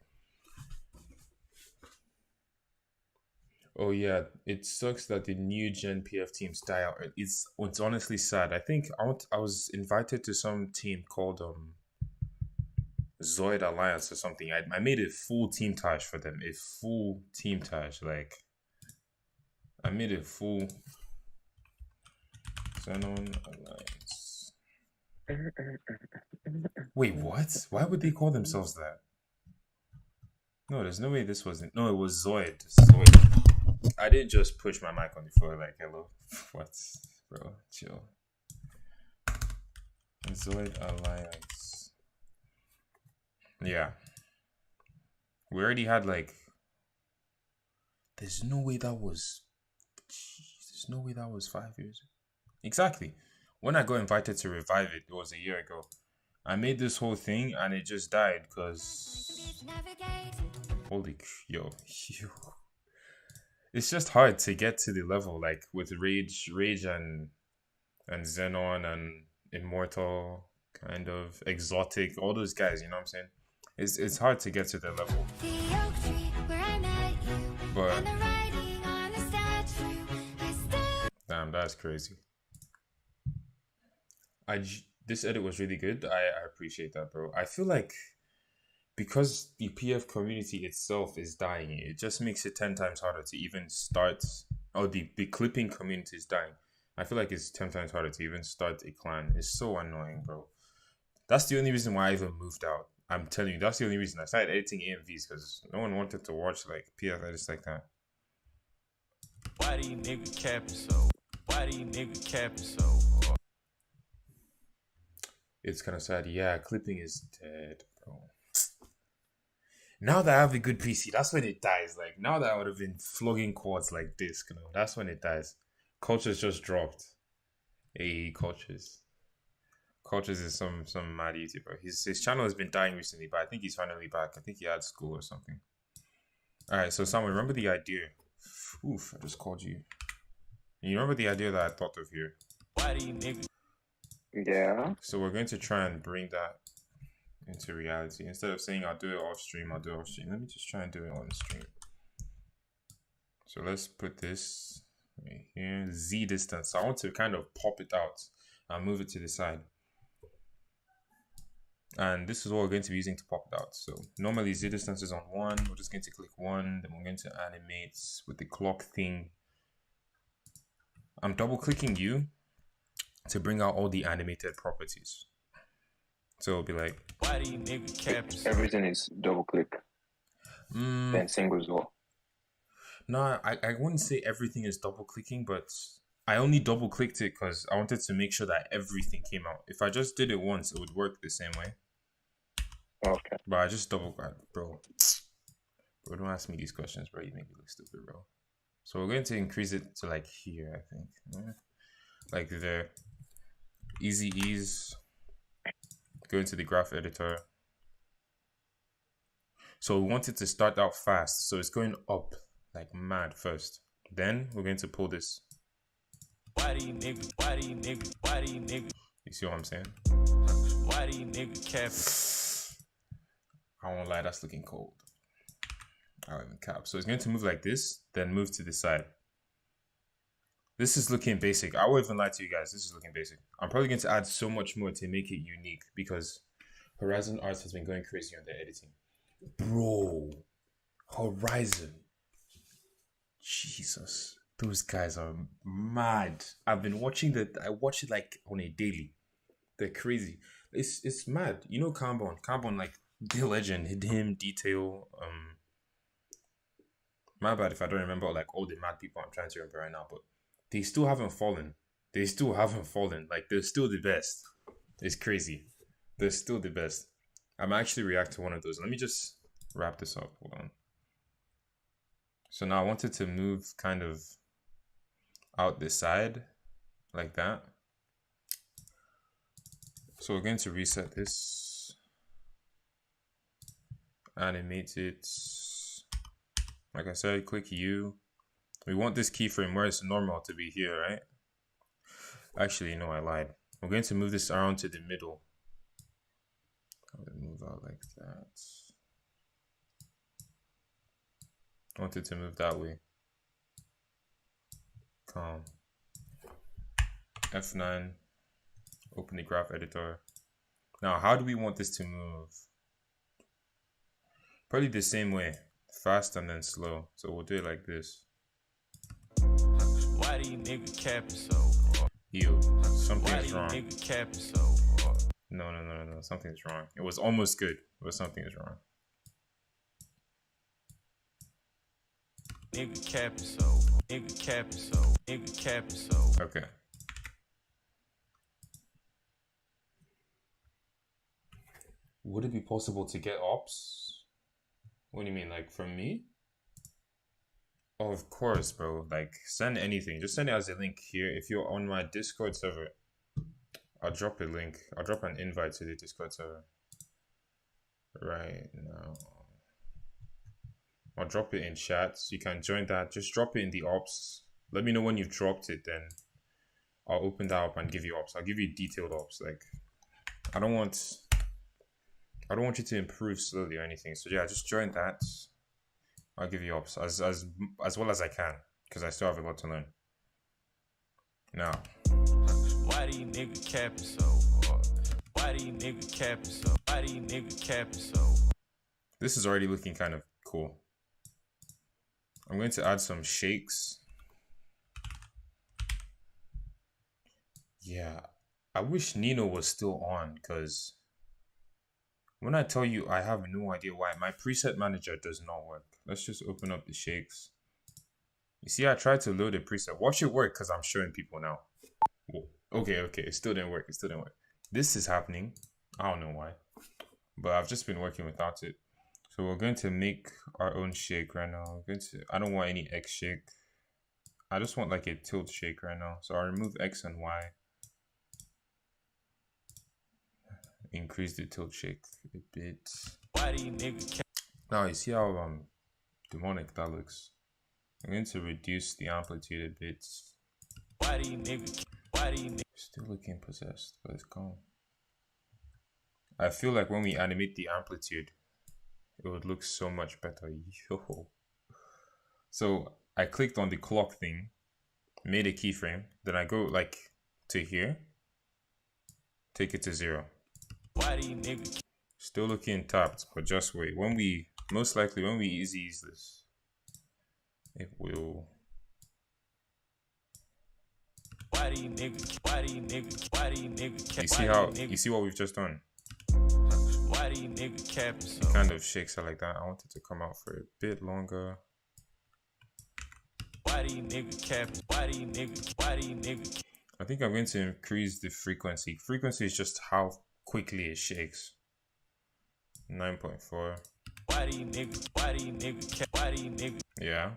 Oh yeah, it sucks that the new Gen PF teams die out. It's honestly sad. I think I was invited to some team called Zoid Alliance or something. I made a full team Taj for them. A full team Taj. Like I made a full Xenon Alliance. Wait, what? Why would they call themselves that? No, there's no way this wasn't. No, it was Zoid. Zoid. I didn't just push my mic on the floor like hello. What, bro? Chill. Zoid Alliance. Yeah. We already had like. There's no way that was. There's no way that was 5 years. Exactly. When I got invited to revive it, it was a year ago. I made this whole thing and it just died because. Holy yo. It's just hard to get to the level like with Rage and Xenon and Immortal, kind of Exotic, all those guys. You know what I'm saying? It's hard to get to the level. But damn, that's crazy. This edit was really good. I appreciate that, bro. I feel like because the PF community itself is dying, it just makes it 10 times harder to even start. Or the clipping community is dying. I feel like it's 10 times harder to even start a clan. It's so annoying, bro. That's the only reason why I even moved out. I'm telling you, that's the only reason I started editing AMVs, because no one wanted to watch like PF edits like that. Why do you nigga capping so? Why do you nigga capping so hard? It's kind of sad. Yeah, clipping is dead, bro. Now that I have a good PC, that's when it dies. Like, now that I would have been flogging quads like this, you know, that's when it dies. Cultures just dropped. Hey, Cultures. Cultures is some mad YouTuber. His channel has been dying recently, but I think he's finally back. I think he had school or something. Alright, so Sam, remember the idea. Oof, I just called you. You remember the idea that I thought of here? Why do you nigga? Yeah. So we're going to try and bring that into reality. Instead of saying I'll do it off stream, I'll do it off stream. Let me just try and do it on stream. So let's put this right here. Z distance. So I want to kind of pop it out and move it to the side. And this is what we're going to be using to pop it out. So normally Z distance is on 1. We're just going to click 1. Then we're going to animate with the clock thing. I'm double clicking you to bring out all the animated properties. So it'll be like, why do you nigga capping so? Everything is double click. Then single as well. No, I wouldn't say everything is double clicking, but I only double clicked it because I wanted to make sure that everything came out. If I just did it once, it would work the same way. Okay. But I just double clicked, bro. Bro, don't ask me these questions, bro. You make me look stupid, bro. So we're going to increase it to like here, I think. Yeah. Like there. Easy ease. Go into the graph editor. So we want it to start out fast. So it's going up like mad first. Then we're going to pull this. Why do you nigga? Why do you nigga? Why do you nigga? You see what I'm saying? Why do you nigga capping? I won't lie, that's looking cold. I don't even cap. So it's going to move like this, then move to the side. This is looking basic. I won't even lie to you guys. This is looking basic. I'm probably going to add so much more to make it unique because Horizon Arts has been going crazy on their editing. Bro, Horizon. Jesus. Those guys are mad. I've been watching I watch it like on a daily. They're crazy. It's mad. You know Carbon. Carbon, like, the legend. Him, Detail. My bad if I don't remember like all the mad people I'm trying to remember right now, but they still haven't fallen. They still haven't fallen. Like, they're still the best. It's crazy. They're still the best. I'm actually react to one of those. Let me just wrap this up. Hold on. So now I wanted to move kind of out this side like that. So we're going to reset this. Animate it. Like I said, click U. We want this keyframe where it's normal to be here, right? Actually, no, I lied. We're going to move this around to the middle. I'll move out like that. I want it to move that way. Calm. F9. Open the graph editor. Now, how do we want this to move? Probably the same way. Fast and then slow. So we'll do it like this. Why do you nigga capping so hard? Ew. Why do Something's you wrong. nigga capping so hard? No. Something's wrong. It was almost good, but something is wrong. Nigga capping so. Nigga capping so. Nigga capping so. Okay. Would it be possible to get ops? What do you mean, like from me? Oh, of course, bro. Like, send anything. Just send it as a link here. If you're on my Discord server, I'll drop a link. I'll drop an invite to the Discord server right now. I'll drop it in chat. So you can join that. Just drop it in the ops. Let me know when you've dropped it, then I'll open that up and give you ops. I'll give you detailed ops. Like, I don't want you to improve slowly or anything. So yeah, just join that. I'll give you ops as well as I can, because I still have a lot to learn. Now, why do you nigga capping so hard? Why do you nigga capping so? Why do you nigga capping so? this is already looking kind of cool. I'm going to add some shakes. Yeah, I wish Nino was still on, because when I tell you I have no idea why, my preset manager does not work. Let's just open up the shakes. You see, I tried to load a preset. Watch it work, because I'm showing people now. Whoa. Okay, it still didn't work. This is happening. I don't know why, but I've just been working without it. So we're going to make our own shake right now. I don't want any X shake. I just want like a tilt shake right now. So I'll remove X and Y. Increase the tilt shake a bit. Why do you nigga Now you see how demonic that looks. I'm going to reduce the amplitude a bit. Why do you nigga? Why do you nigga? Still looking possessed, but it's calm. I feel like when we animate the amplitude, it would look so much better. Yo. So I clicked on the clock thing, made a keyframe, then I go like to here, take it to 0. Why do you nigga? Still looking tapped, but just wait. Most likely when we easy ease this, it will. Why do you nigga? Why do you nigga? Why do you nigga? You see what we've just done? Why do you nigga capping so? It kind of shakes it like that. I want it to come out for a bit longer. Why do you nigga capping? Why do you nigga? Why do you nigga? I think I'm going to increase the frequency. Frequency is just how quickly it shakes. 9.4. Why do you nigga? Why do you nigga? Why do you nigga? Yeah.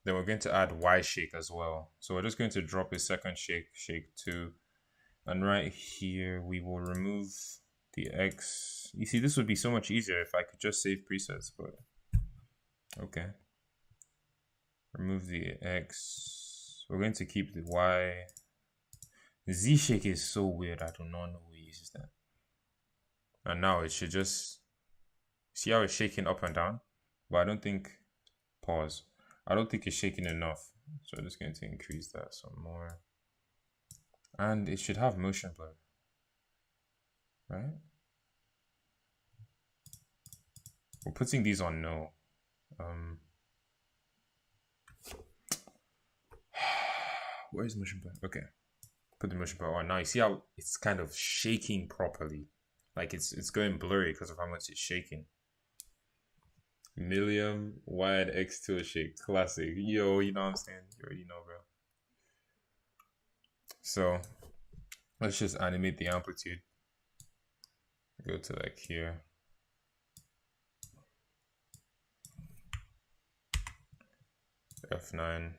Then we're going to add Y shake as well. So we're just going to drop a second shake, shake 2. And right here, we will remove the X. You see, this would be so much easier if I could just save presets, but okay. Remove the X. We're going to keep the Y. Z shake is so weird. I do not know who uses that. And now it should just see how it's shaking up and down, but I don't think pause. I don't think it's shaking enough, so I'm just going to increase that some more. And it should have motion blur, right? We're putting these on no. Where is motion blur? Okay, put the motion blur on. Now you see how it's kind of shaking properly, like it's going blurry because of how much it's shaking. Millium wide X2 shake, classic. Yo, you know what I'm saying? You already know, bro. So let's just animate the amplitude. Go to like here. F9.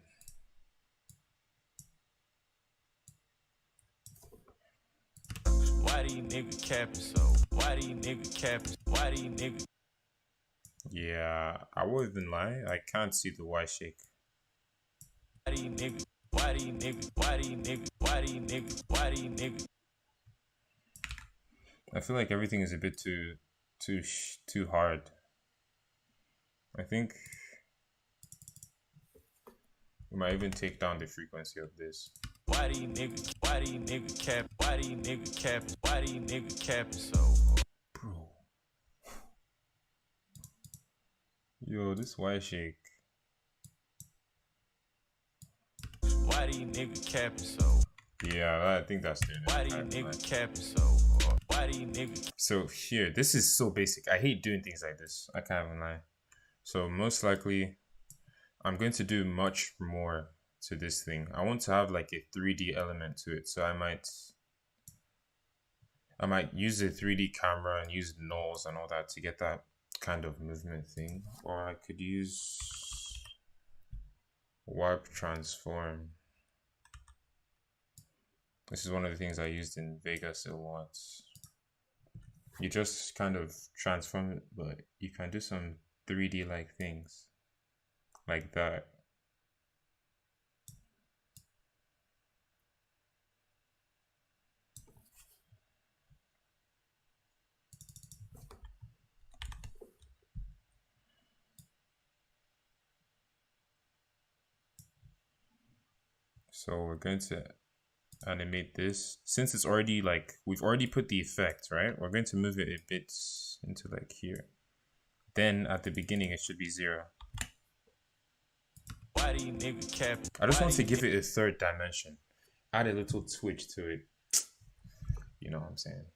Why do you nigga capping so? Why do you nigga capping? Why do you nigga? Yeah, I wouldn't lie. I can't see the Y shake. Why do you nigga? Why do you nigga? Why do you nigga? Why do you nigga? Why do you nigga? I feel like everything is a bit too hard. I think We might even take down the frequency of this. Why these niggas cap? Why these niggas capping? Why these niggas capping so hard? Bro. Yo, this Y shake. Why these niggas capping so? Yeah, I think that's doing it. Why these niggas capping so hard? Why these niggas? So here, this is so basic. I hate doing things like this. I can't even lie. So most likely, I'm going to do much more to this thing. I want to have like a 3D element to it. So I might use a 3D camera and use nulls and all that to get that kind of movement thing. Or I could use warp transform. This is one of the things I used in Vegas a lot. You just kind of transform it, but you can do some 3D like things like that. So we're going to animate this. Since it's already like, we've already put the effect, right? We're going to move it a bit into like here. Then at the beginning, it should be 0. Why these niggas capping? I just want to give it a third dimension. Add a little twitch to it. You know what I'm saying?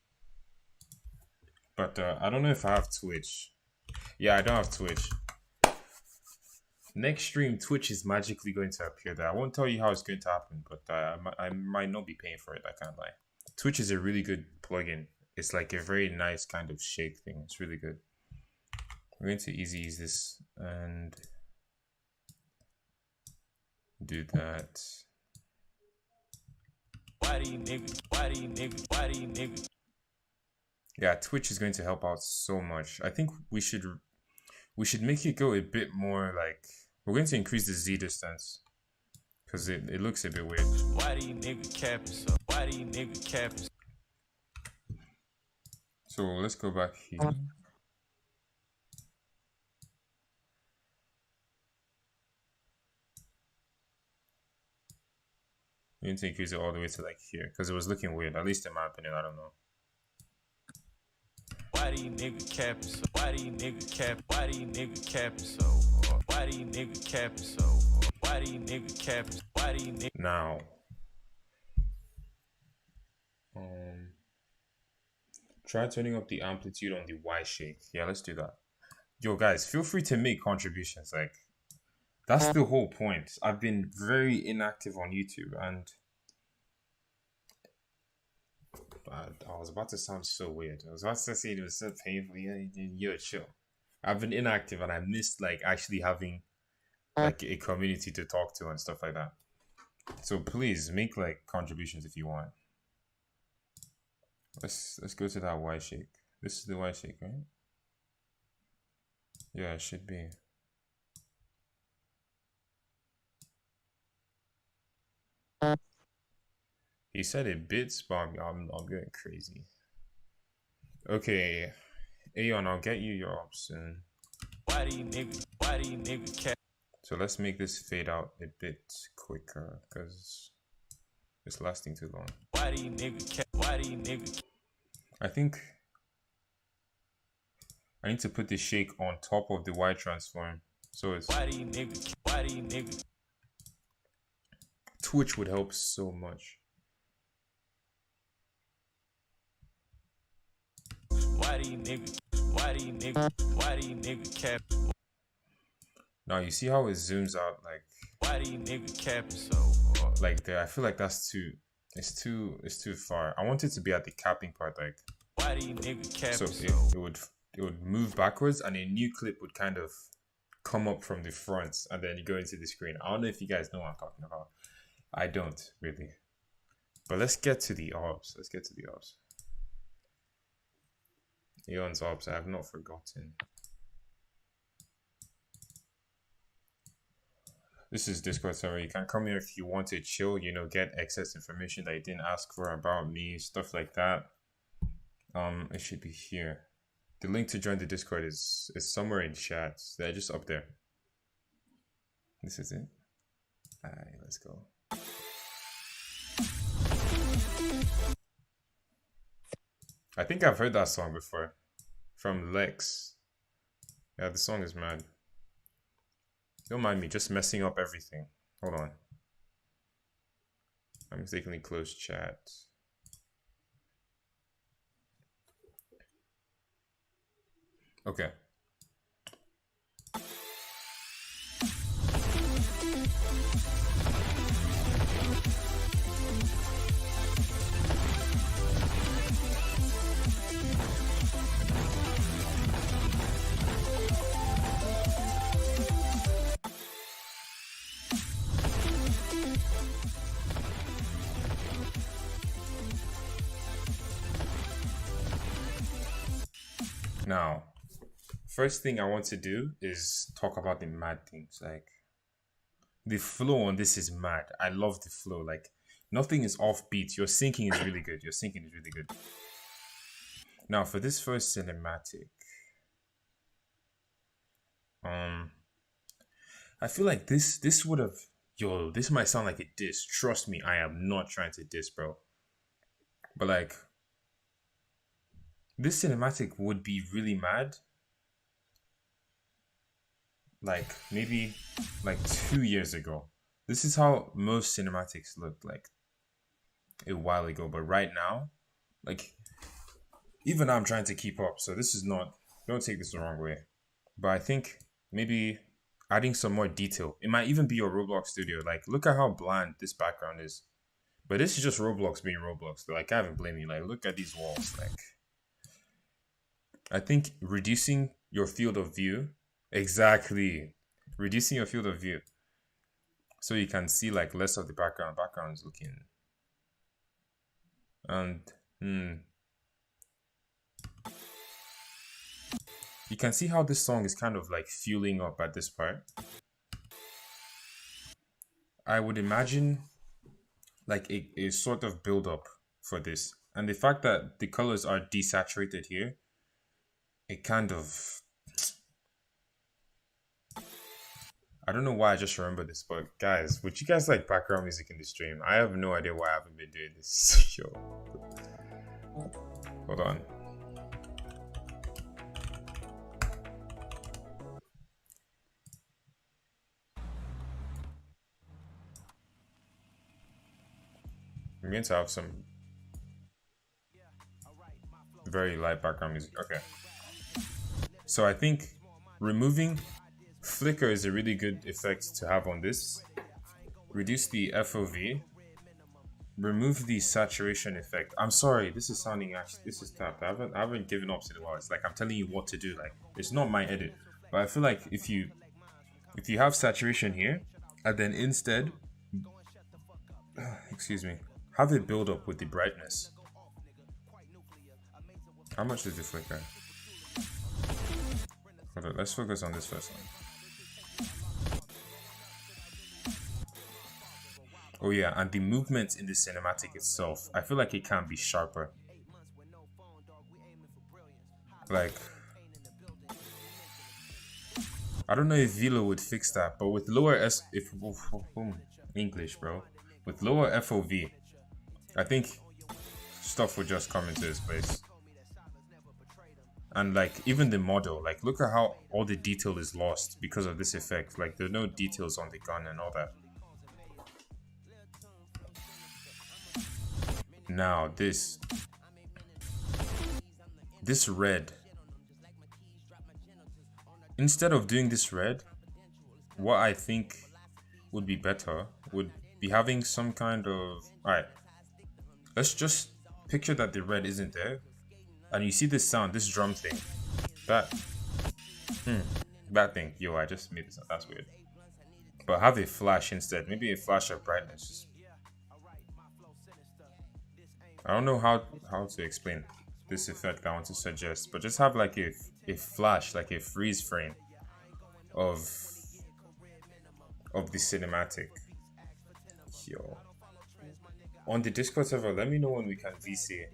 But I don't know if I have Twitch. Yeah, I don't have Twitch. Next stream, Twitch is magically going to appear there. I won't tell you how it's going to happen, but I might not be paying for it. I can't lie. Twitch is a really good plugin. It's like a very nice kind of shake thing. It's really good. We're going to easy ease this and do that. Why these niggas? Why these niggas? Why these niggas? Yeah, Twitch is going to help out so much. I think we should make it go a bit more like, we're going to increase the Z distance because it looks a bit weird. Why these niggas capping so? Why these niggas capping? So let's go back here. We're going to increase it all the way to like here because it was looking weird, at least in my opinion. I don't know. Why these niggas capping so? Why these niggas capping? Why these niggas capping so hard? Why these niggas capping so hard? Why these niggas capping? Why these niggas? Now, try turning up the amplitude on the Y shake. Yeah, let's do that. Yo, guys, feel free to make contributions. Like, that's the whole point. I've been very inactive on YouTube, and I was about to sound so weird. I was about to say it was so painful. Yeah, chill. I've been inactive, and I missed like actually having like a community to talk to and stuff like that. So please make like contributions if you want. Let's go to that Y shake. This is the Y shake, right? Yeah, it should be. He said it bits, but I'm going crazy. Okay, Aeon, I'll get you your ops soon. Why these niggas capping? So let's make this fade out a bit quicker because it's lasting too long. Why these niggas capping? Why these niggas? I think I need to put the shake on top of the Y transform. So it's Why these niggas? Why these niggas? Twitch would help so much. Why these niggas? Why these niggas? Why these niggas capping? Now you see how it zooms out like Why these niggas capping so hard? like there. I feel like that's too it's too far. I want it to be at the capping part, like Why these niggas so capping it would move backwards and a new clip would kind of come up from the front and then you go into the screen. I don't know if you guys know what I'm talking about. I don't really. But let's get to the ops. Let's get to the ops. Eon's ops, I have not forgotten. This is Discord server. You can come here if you want to chill, you know, get excess information that you didn't ask for about me, stuff like that. It should be here. The link to join the Discord is somewhere in chat. They're just up there. This is it. Alright, let's go. I think I've heard that song before. From Lex. Yeah, the song is mad. Don't mind me, just messing up everything. Hold on. I mistakenly closed chat. Okay. Now, first thing I want to do is talk about the mad things. Like, the flow on this is mad. I love the flow. Like, nothing is offbeat. Your syncing is really good. Your syncing is really good. Now, for this first cinematic, I feel like this would have, yo, this might sound like a diss. Trust me, I am not trying to diss, bro. But like, this cinematic would be really mad. Like maybe like 2 years ago. This is how most cinematics looked like a while ago. But right now, like even I'm trying to keep up. So this is not, don't take this the wrong way. But I think maybe adding some more detail. It might even be your Roblox studio. Like look at how bland this background is. But this is just Roblox being Roblox. Like I haven't blamed you. Like look at these walls. Like I think reducing your field of view, exactly, reducing your field of view, so you can see like less of the background. Background is looking, and you can see how this song is kind of like fueling up at this part. I would imagine like a sort of build up for this, and the fact that the colors are desaturated here. It kind of, I don't know why I just remember this, but guys, would you guys like background music in the stream? I have no idea why I haven't been doing this. Yo, hold on. I'm going to have some very light background music. Okay. So I think removing flicker is a really good effect to have on this. Reduce the FOV. Remove the saturation effect. I'm sorry, this is sounding actually, this is tapped. I haven't given up to the wall. It's like I'm telling you what to do. Like it's not my edit, but I feel like if you have saturation here, and then instead, excuse me, have it build up with the brightness. How much is the flicker? Hold on, let's focus on this first one. Oh yeah, and the movement in the cinematic itself, I feel like it can be sharper. Like, I don't know if Velo would fix that, but with lower English, bro, with lower FOV, I think stuff would just come into its place. And like even the model, like look at how all the detail is lost because of this effect. Like there's no details on the gun and all that. Now this red, instead of doing this red, what I think would be better would be having some kind of, alright, let's just picture that the red isn't there. And you see this sound, this drum thing, that thing. Yo, I just made this up. That's weird. But have a flash instead. Maybe a flash of brightness. I don't know how to explain this effect I want to suggest, but just have like a flash, like a freeze frame of the cinematic. Yo, on the Discord server, let me know when we can VC.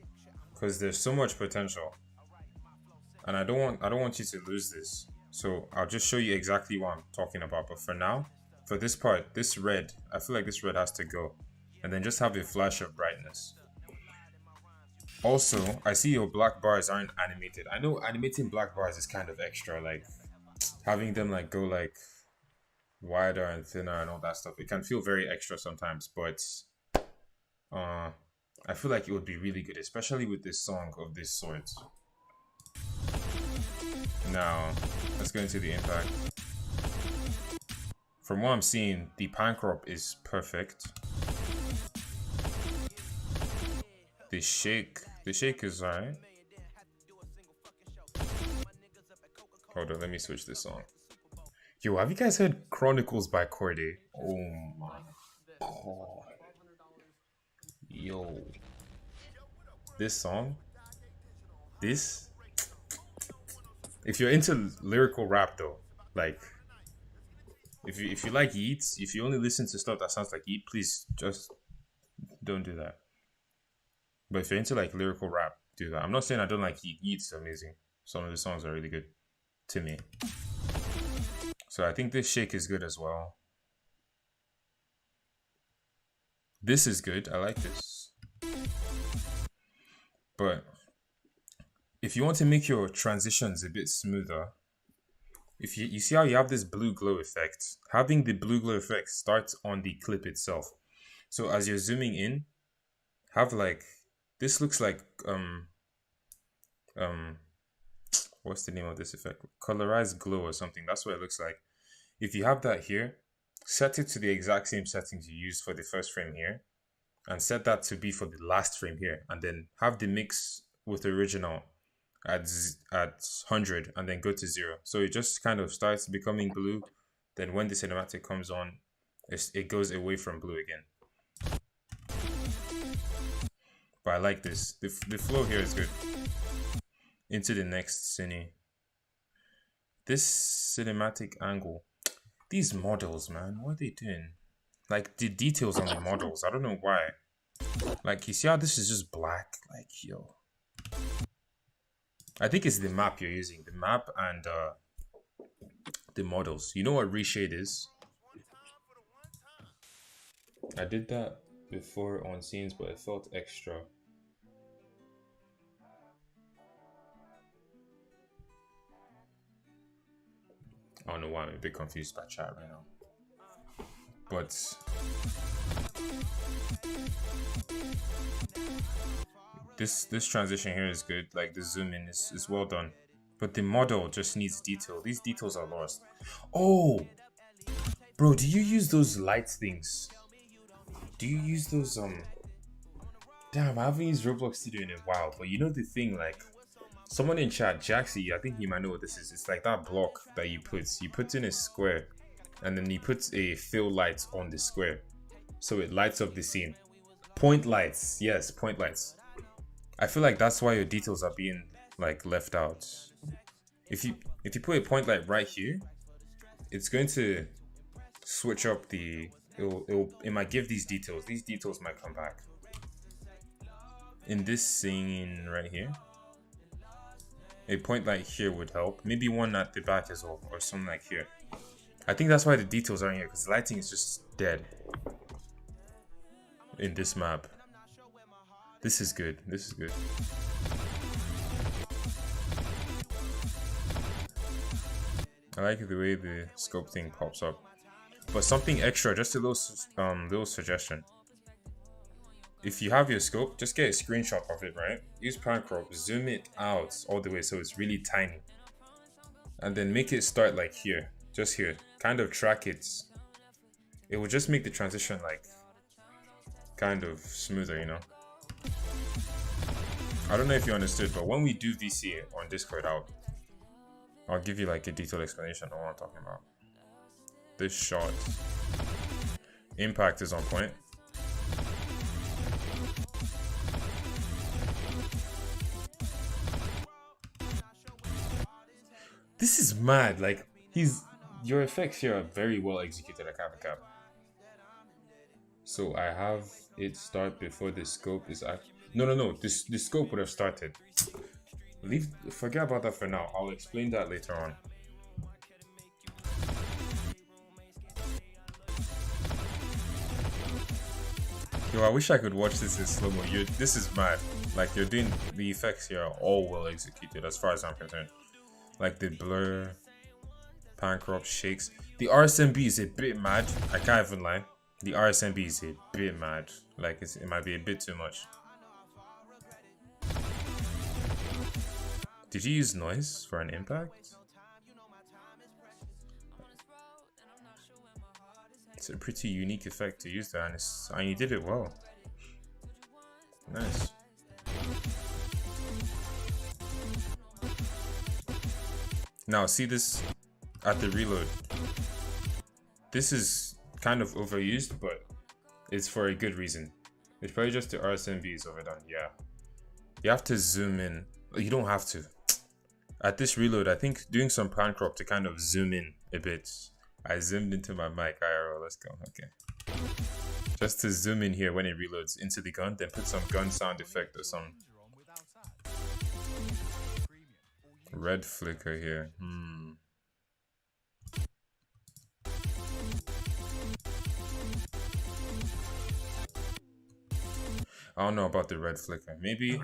Because there's so much potential, and I don't want you to lose this. So I'll just show you exactly what I'm talking about. But for now, for this part, this red, I feel like this red has to go. And then just have a flash of brightness. Also, I see your black bars aren't animated. I know animating black bars is kind of extra, like having them like go like wider and thinner and all that stuff. It can feel very extra sometimes, but I feel like it would be really good, especially with this song of this sort. Now, let's go into the impact. From what I'm seeing, the pan crop is perfect. The shake is alright. Hold on, let me switch this song. Yo, have you guys heard Chronicles by Corday? Oh my god. Yo. This song? This? If you're into lyrical rap though, like if you like Yeats, if you only listen to stuff that sounds like Yeats, please just don't do that. But if you're into like lyrical rap, do that. I'm not saying I don't like Yeats. Yeats is amazing. Some of the songs are really good to me. So I think this shake is good as well. This is good. I like this. But if you want to make your transitions a bit smoother, if you see how you have this blue glow effect, having the blue glow effect starts on the clip itself. So as you're zooming in, have like, this looks like what's the name of this effect? Colorized glow or something. That's what it looks like. If you have that here, set it to the exact same settings you used for the first frame here, and set that to be for the last frame here, and then have the mix with the original at 100 and then go to 0. So it just kind of starts becoming blue. Then when the cinematic comes on, it goes away from blue again. But I like this. The flow here is good. Into the next cine. This cinematic angle. These models, man, what are they doing? Like the details on the models, I don't know why. Like you see how this is just black? Like yo. I think it's the map you're using. The map and the models. You know what reshade is? I did that before on scenes, but it felt extra. I don't know why I'm a bit confused by chat right now. But this transition here is good. Like the zoom in is well done. But the model just needs detail. These details are lost. Oh! Bro, do you use those light things? Do you use those Damn, I haven't used Roblox Studio in a while, but you know the thing, like someone in chat, Jaxie, I think he might know what this is. It's like that block that you put in a square, and then he puts a fill light on the square, so it lights up the scene. Point lights, yes, point lights. I feel like that's why your details are being like left out. If you put a point light right here, it's going to switch up the. It might give these details. These details might come back. In this scene right here, a point light here would help. Maybe one at the back as well, or something like here. I think that's why the details aren't here, because the lighting is just dead in this map. This is good. This is good. I like the way the scope thing pops up. But something extra, just a little suggestion. If you have your scope, just get a screenshot of it, right? Use pan crop, zoom it out all the way so it's really tiny. And then make it start like here, just here. Kind of track it. It will just make the transition like kind of smoother, you know? I don't know if you understood, but when we do VC on Discord, I'll give you like a detailed explanation on what I'm talking about. This shot. Impact is on point. This is mad. Like your effects here are very well executed at cap. So I have it start before the scope is actually. No. The scope would have started. Forget about that for now. I'll explain that later on. Yo, I wish I could watch this in slow-mo. This is mad. Like, you're doing the effects here are all well executed as far as I'm concerned. Like the blur, pan crop, shakes. The RSMB is a bit mad. I can't even lie. The RSMB is a bit mad. Like it might be a bit too much. Did you use noise for an impact? It's a pretty unique effect to use there, and you did it well. Nice. Now see this at the reload. This is kind of overused, but it's for a good reason. It's probably just the RSMB is overdone. Yeah, you have to zoom in. You don't have to. At this reload, I think doing some pan crop to kind of zoom in a bit. I zoomed into my mic. IRL, let's go. Okay. Just to zoom in here when it reloads into the gun, then put some gun sound effect or some red flicker here. I don't know about the red flicker. Maybe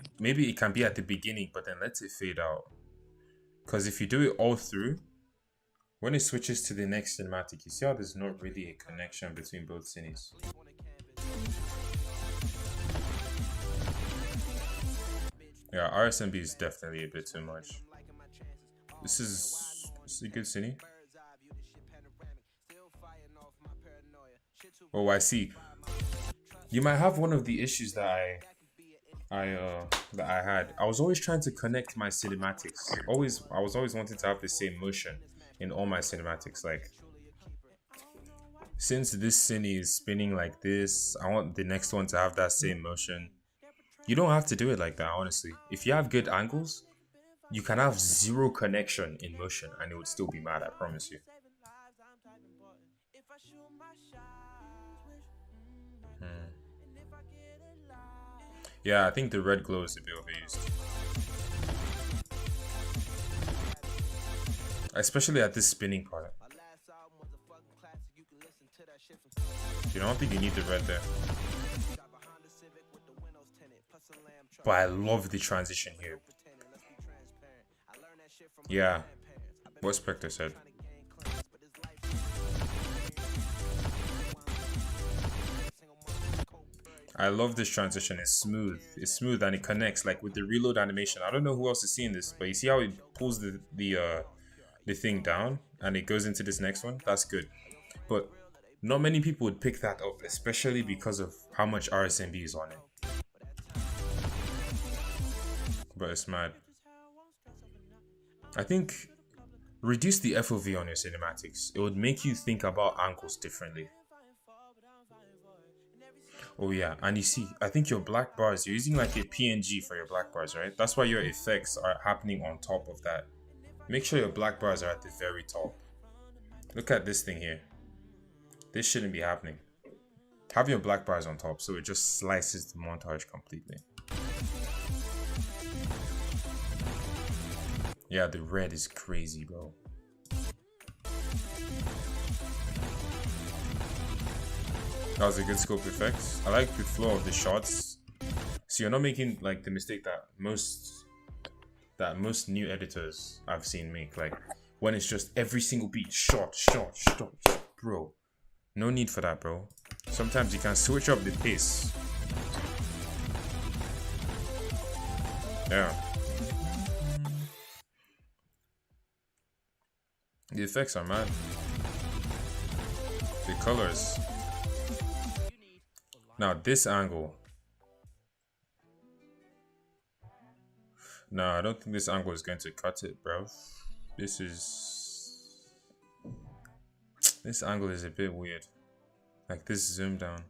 it can be at the beginning, but then let it fade out. Because if you do it all through, when it switches to the next cinematic, you see how there's not really a connection between both scenes. Yeah, RSMB is definitely a bit too much. This is a good cine. Oh, I see. You might have one of the issues that I had. I was always trying to connect my cinematics. I was always wanting to have the same motion in all my cinematics. Like, since this cine is spinning like this, I want the next one to have that same motion. You don't have to do it like that, honestly. If you have good angles, you can have zero connection in motion and it would still be mad, I promise you. Yeah, I think the red glow is a bit overused. Especially at this spinning part. You don't think you need the red there. But I love the transition here. Yeah, what Spectre said. I love this transition. It's smooth. It's smooth and it connects like with the reload animation. I don't know who else is seeing this, but you see how it pulls the thing down and it goes into this next one? That's good. But not many people would pick that up, especially because of how much RSMB is on it. But it's mad. I think reduce the FOV on your cinematics. It would make you think about angles differently. Oh yeah, and you see, I think your black bars, you're using like a PNG for your black bars, right? That's why your effects are happening on top of that. Make sure your black bars are at the very top. Look at this thing here. This shouldn't be happening. Have your black bars on top so it just slices the montage completely. Yeah, the red is crazy, bro. That was a good scope effect. I like the flow of the shots. So you're not making like the mistake that most new editors I've seen make. Like when it's just every single beat, shot. Bro, no need for that, bro. Sometimes you can switch up the pace. Yeah. The effects are mad. The colors. Now this angle. No, I don't think this angle is going to cut it, bro. This angle is a bit weird. Like this zoom down.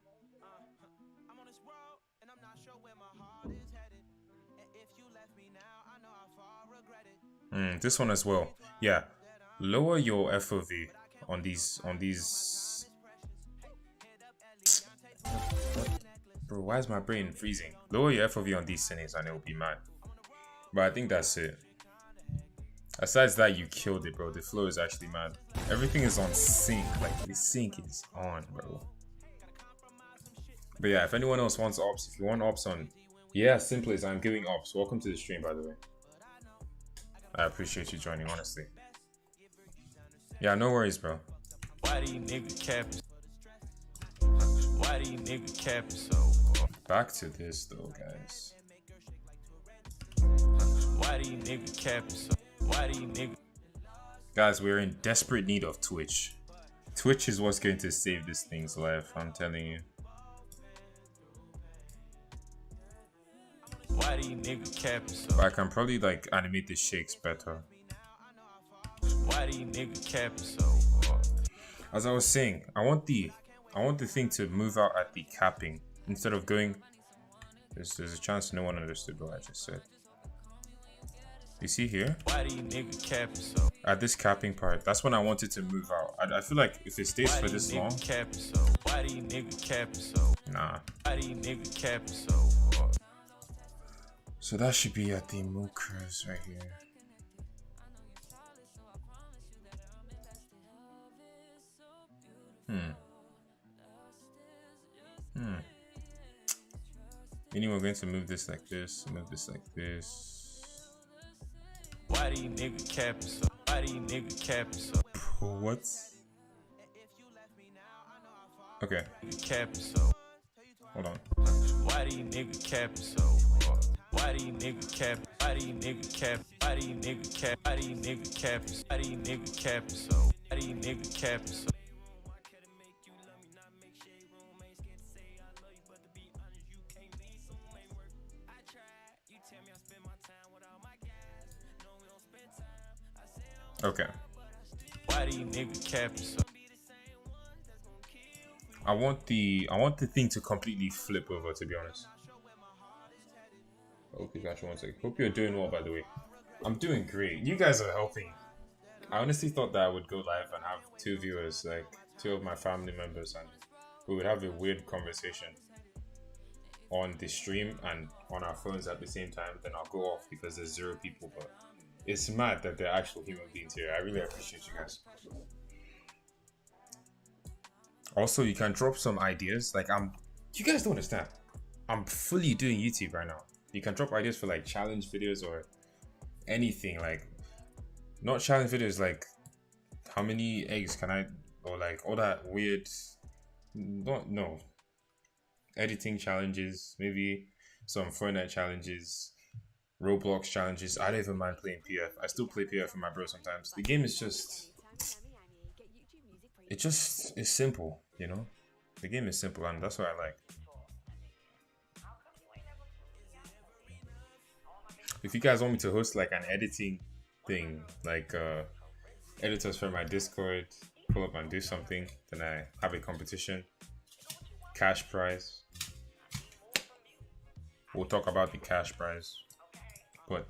This one as well. Yeah. Lower your FOV on these. Bro, why is my brain freezing? Lower your FOV on these scenes and it will be mad. But I think that's it. Besides that, you killed it, bro. The flow is actually mad. Everything is on sync. Like the sync is on, bro. But yeah, if anyone else wants ops, if you want ops on, yeah, simple as I'm giving ops. Welcome to the stream, by the way. I appreciate you joining, honestly. Yeah, no worries, bro. Why these niggas capping? Why these niggas capping so hard? Back to this though, guys. Why these niggas capping so? Why these niggas? Guys, we're in desperate need of Twitch. Twitch is what's going to save this thing's life, I'm telling you. Why these niggas capping so? But I can probably like animate the shakes better. Why these niggas capping so hard? As I was saying, I want the thing to move out at the capping instead of going. There's a chance no one understood what I just said. You see here? Why these niggas capping so? At this capping part, that's when I want it to move out. I feel like if it stays for this long, capping so? Why these niggas capping so? nah. Why these niggas capping so hard? So that should be at the Mookers right here. Meaning we're going to move this like this, move this like this. Why these niggas capping so? Why these niggas capping so? What? Okay, Capping so? hold on. Why these niggas capping so hard? Why these niggas capping? Why these niggas capping? Why these niggas capping? Why these niggas capping? Why these niggas capping so? Why these niggas capping so? Okay. Why these niggas capping so? I want the thing to completely flip over, to be honest. Hope you got you one second. Hope you're doing well, by the way. I'm doing great. You guys are helping. I honestly thought that I would go live and have 2 viewers, like 2 of my family members, and we would have a weird conversation on the stream and on our phones at the same time. Then I'll go off because there's 0 people, but it's mad that they're actual human beings here. I really appreciate you guys. Also, you can drop some ideas. Like you guys don't understand. I'm fully doing YouTube right now. You can drop ideas for like challenge videos or anything. Like not challenge videos, like how many eggs can I, or like all that weird. No. Editing challenges, maybe some Fortnite challenges, Roblox challenges. I don't even mind playing PF. I still play PF with my bro sometimes. The game is just, it's simple, you know? The game is simple and that's what I like. If you guys want me to host like an editing thing, like editors from my Discord, pull up and do something, then I have a competition, cash prize. We'll talk about the cash prize, but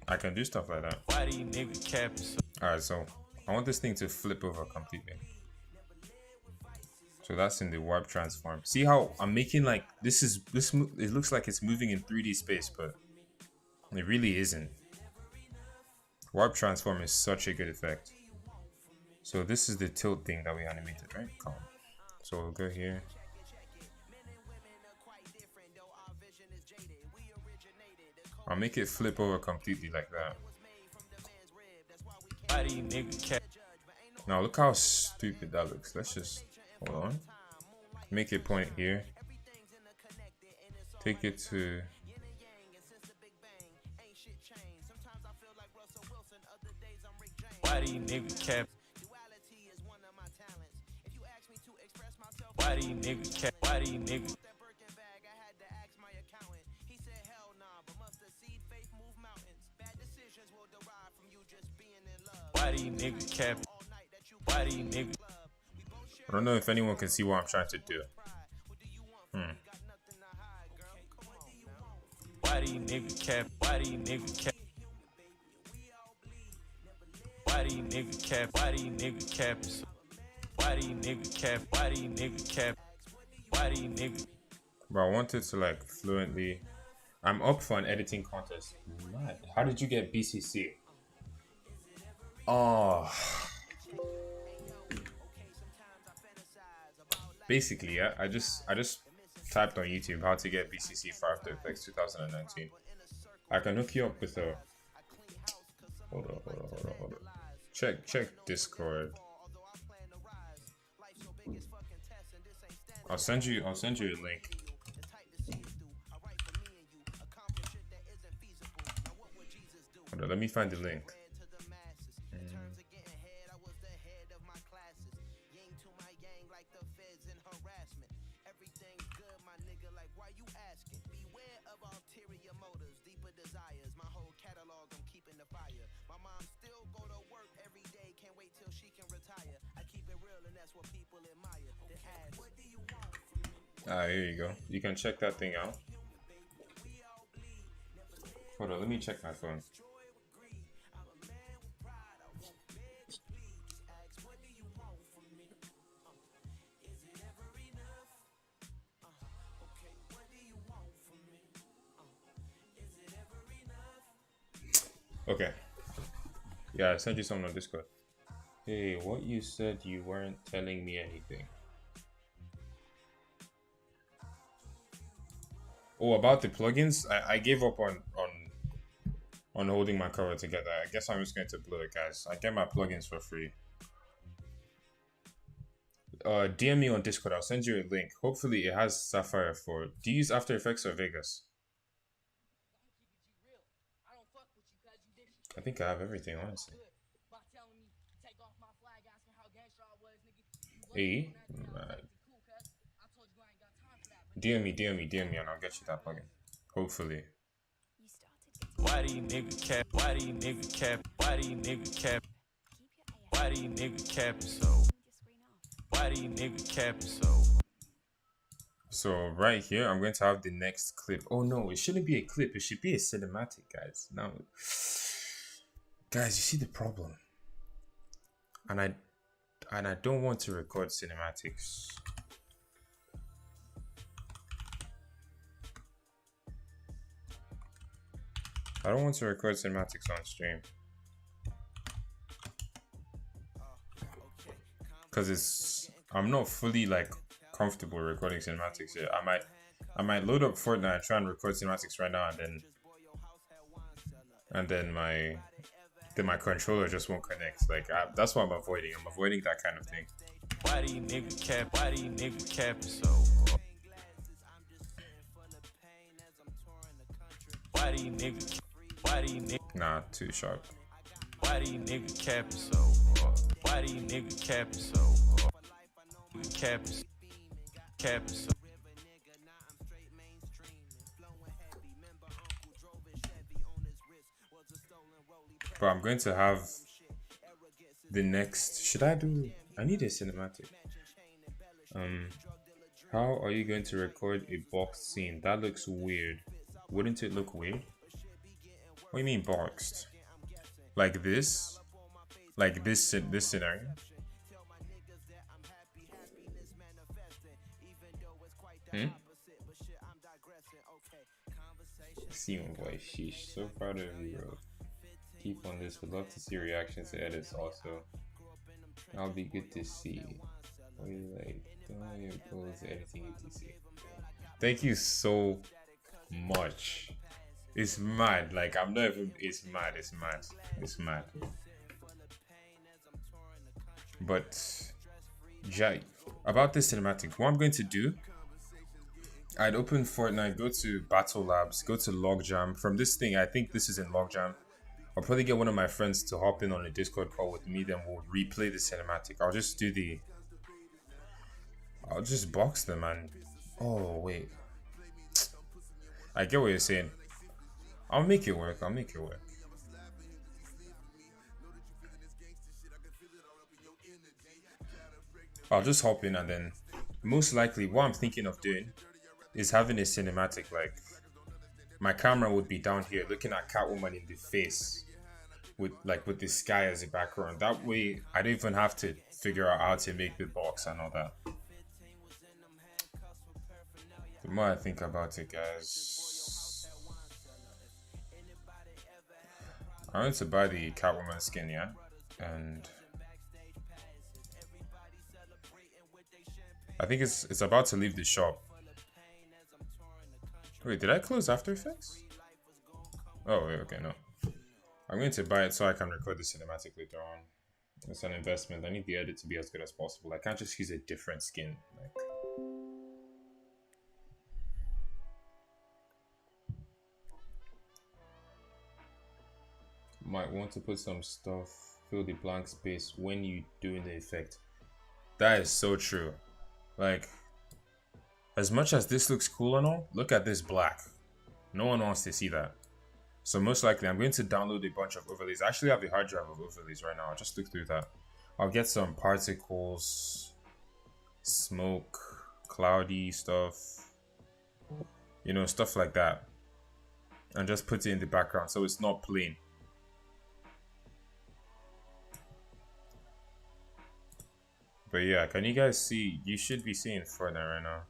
I can do stuff like that. Why these niggas capping so? Alright, so I want this thing to flip over completely. So that's in the warp transform. See how I'm making like this? It looks like it's moving in 3D space, but it really isn't. Warp transform is such a good effect. So this is the tilt thing that we animated, right? Come on. So we'll go here. I'll make it flip over completely like that. Why these niggas capping? Now look how stupid that looks. Let's just hold on. Make it point here. Take it to. Why these niggas capping? Why these niggas capping? Why these niggas? Why these niggas capping? Why these niggas? I don't know if anyone can see what I'm trying to do. Why these niggas capping? Why these niggas capping? Why these niggas capping? Why these niggas capping? Why these niggas capping? Why these niggas capping? Why these niggas? But I wanted to like fluently. I'm up for an editing contest. Mad. How did you get BCC? Oh. Basically, yeah, I just typed on YouTube how to get BCC for After Effects 2019. I can hook you up with a. Hold on. Check Discord. I'll send you a link. Hold on, let me find the link. Here you go. You can check that thing out. Hold on, let me check my phone. Okay. Yeah, I sent you something on Discord. Hey, what you said you weren't telling me anything. Oh, about the plugins, I gave up on holding my cover together. I guess I'm just going to blow it, guys. I get my plugins for free. DM me on Discord. I'll send you a link. Hopefully, it has Sapphire for. Do you use After Effects or Vegas? I think I have everything, honestly. Hey, DM me, and I'll get you that plugin. Hopefully. Why do you nigga cap? Why do you nigga cap? Why do you nigga cap? Why do you nigga cap so? Why do you nigga cap so? So right here, I'm going to have the next clip. Oh no, it shouldn't be a clip. It should be a cinematic, guys. Now, guys, you see the problem. And I don't want to record cinematics. I don't want to record cinematics on stream. Cause I'm not fully like comfortable recording cinematics here. I might load up Fortnite and try and record cinematics right now, and then my controller just won't connect. Like that's what I'm avoiding. I'm avoiding that kind of thing. Why do you nigga cap? Why do you nigga cap so? Why do you nigga? Why do you nigga? Nah, too sharp. Why do you nigga cap so? Why do you nigga cap so? Cap so. But I'm going to have the next. Should I do? I need a cinematic. How are you going to record a boxed scene? That looks weird. Wouldn't it look weird? What do you mean boxed? Like this? Like this scenario? Simon boy, sheesh. So proud of you, bro. Keep on this. Would love to see reactions to edits also. I'll be good to see. What do you like? Don't your goals, editing etc. Thank you so much. It's mad. Like I'm not even. It's mad. It's mad. But Jai, about this cinematic, what I'm going to do, I'd open Fortnite, go to Battle Labs, go to Logjam. From this thing, I think this is in Logjam. I'll probably get one of my friends to hop in on a Discord call with me, then we'll replay the cinematic. I'll just box them and... Oh, wait. I get what you're saying. I'll make it work. I'll just hop in and then... Most likely, what I'm thinking of doing is having a cinematic, like... My camera would be down here looking at Catwoman in the face. With the sky as a background. That way, I don't even have to figure out how to make the box and all that. The more I think about it, guys, I went to buy the Catwoman skin, yeah, and I think it's about to leave the shop. Wait, did I close After Effects? Oh, wait, okay, no. I'm going to buy it so I can record the cinematic later on. It's an investment. I need the edit to be as good as possible. I can't just use a different skin. Like, might want to put some stuff, fill the blank space when you doing the effect. That is so true. Like, as much as this looks cool and all, look at this black. No one wants to see that. So most likely I'm going to download a bunch of overlays. I actually have a hard drive of overlays right now. I'll just look through that. I'll get some particles, smoke, cloudy stuff, you know, stuff like that. And just put it in the background so it's not plain. But yeah, can you guys see? You should be seeing Fortnite right now.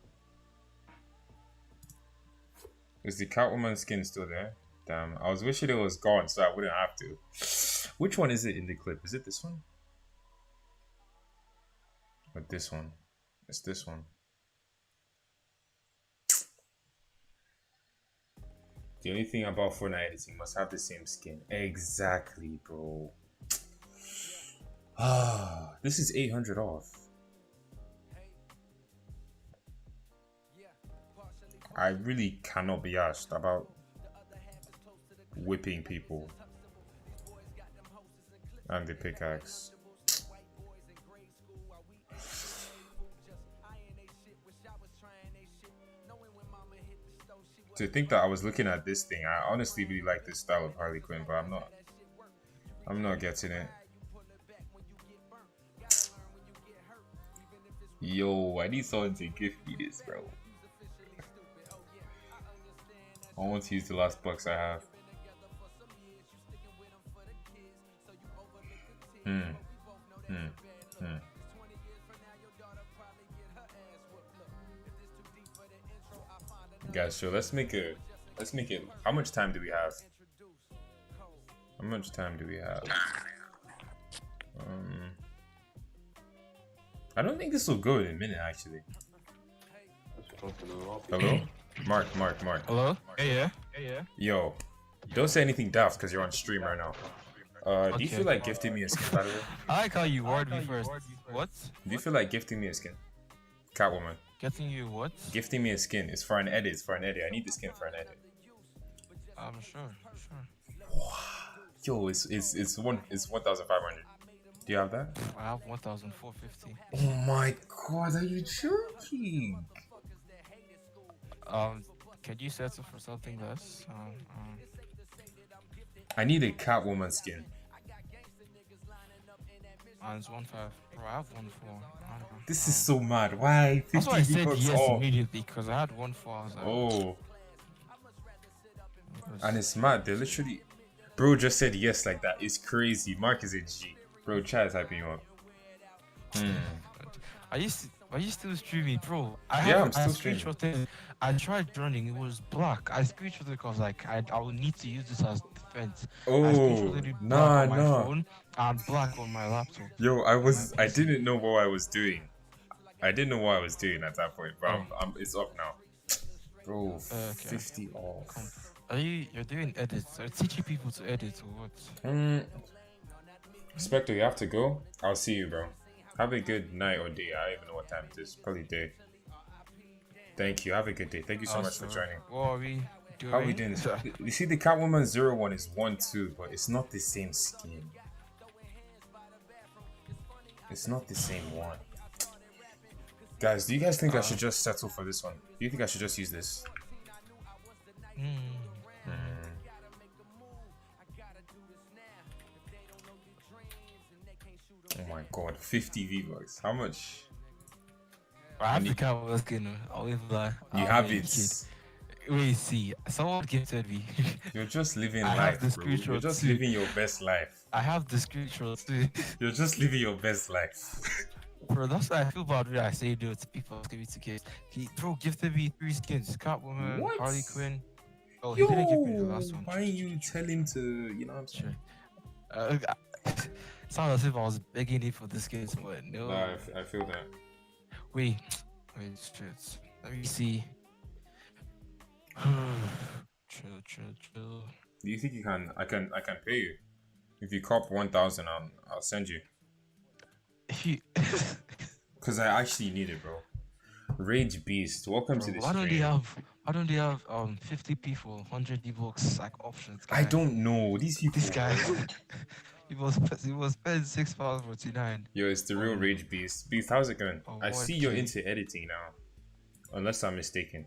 Is the Catwoman skin still there? Damn, I was wishing it was gone so I wouldn't have to. Which one is it in the clip? Is it this one? Or this one? It's this one. The only thing about Fortnite editing must have the same skin. Exactly, bro. Ah, this is 800 off. I really cannot be asked about whipping people and the pickaxe. To think that I was looking at this thing, I honestly really like this style of Harley Quinn, but I'm not getting it. Yo, I need someone to gift me this, bro. I want to use the last bucks I have. Guys, so let's make it. How much time do we have? How much time do we have? I don't think this will go in a minute, actually. Hello? Mark. Hello? Yeah. Yo, don't say anything daft because you're on stream right now. Do you feel like gifting me a skin, by the way? I like how you word me first. What? Do you feel like gifting me a skin? Catwoman. Getting you what? Gifting me a skin. It's for an edit. I need the skin for an edit. Sure. Yo, it's 1,500. Do you have that? I have 1,450. Oh my god, are you joking? Can you settle for something less? I need a Catwoman skin. It's 1.5. Bro, I have 1.4. This is so mad. Why? That's why I said yes off. immediately, because I had 1.4. I was like, Oh. And it's mad. They literally... Bro just said yes like that. It's crazy. Mark is a G. Bro, chat is hyping you up. Are you still streaming, bro? I'm still streaming. Screenshotted. I tried joining. It was black. I screenshotted because like I will need to use this as defense. I screenshotted it black on my phone and black on my laptop. Yo, I didn't know what I was doing. I didn't know what I was doing at that point, but it's up now. Bro, 50 off. You're doing edits? Are teaching people to edit or what? Spectre, you have to go. I'll see you, bro. Have a good night or day. I don't even know what time it is. Probably day. Thank you. Have a good day. Thank you so much for joining. What are we doing? How are we doing this? You see, the Catwoman 01 is 1-2, but it's not the same skin. It's not the same one. Guys, do you guys think I should just settle for this one? Do you think I should just use this? Oh my god, 50 V-Bucks. How much? I have the Catwoman skin. I'll even lie. You have it. Wait, see. Someone gifted me. You're just living I life, have the bro. You're just living your best life. I have the screenshot too. You're just living your best life. Bro, that's why I feel bad when I say no to people asking me to gift. He gifted me 3 skins: Catwoman, What? Harley Quinn. Oh, Yo, he didn't give me the last one. why you tell him to, you know what I'm saying? Sure. Sounds as if I was begging him for the skins, but no. Nah, I feel that. Wait, shit. Let me see. Chill. Do you think you can? I can pay you. If you cop 1,000, I'll send you. If you, Cause I actually need it, bro. Rage Beast, welcome to the why don't they stream. have 50p for 100 D-Bucks like options? I Guy? don't know these people. This guy, he was spend £6.49. Yo, it's the real Rage Beast. Beast, how's it going? Oh, I see you're okay. into editing now, unless I'm mistaken.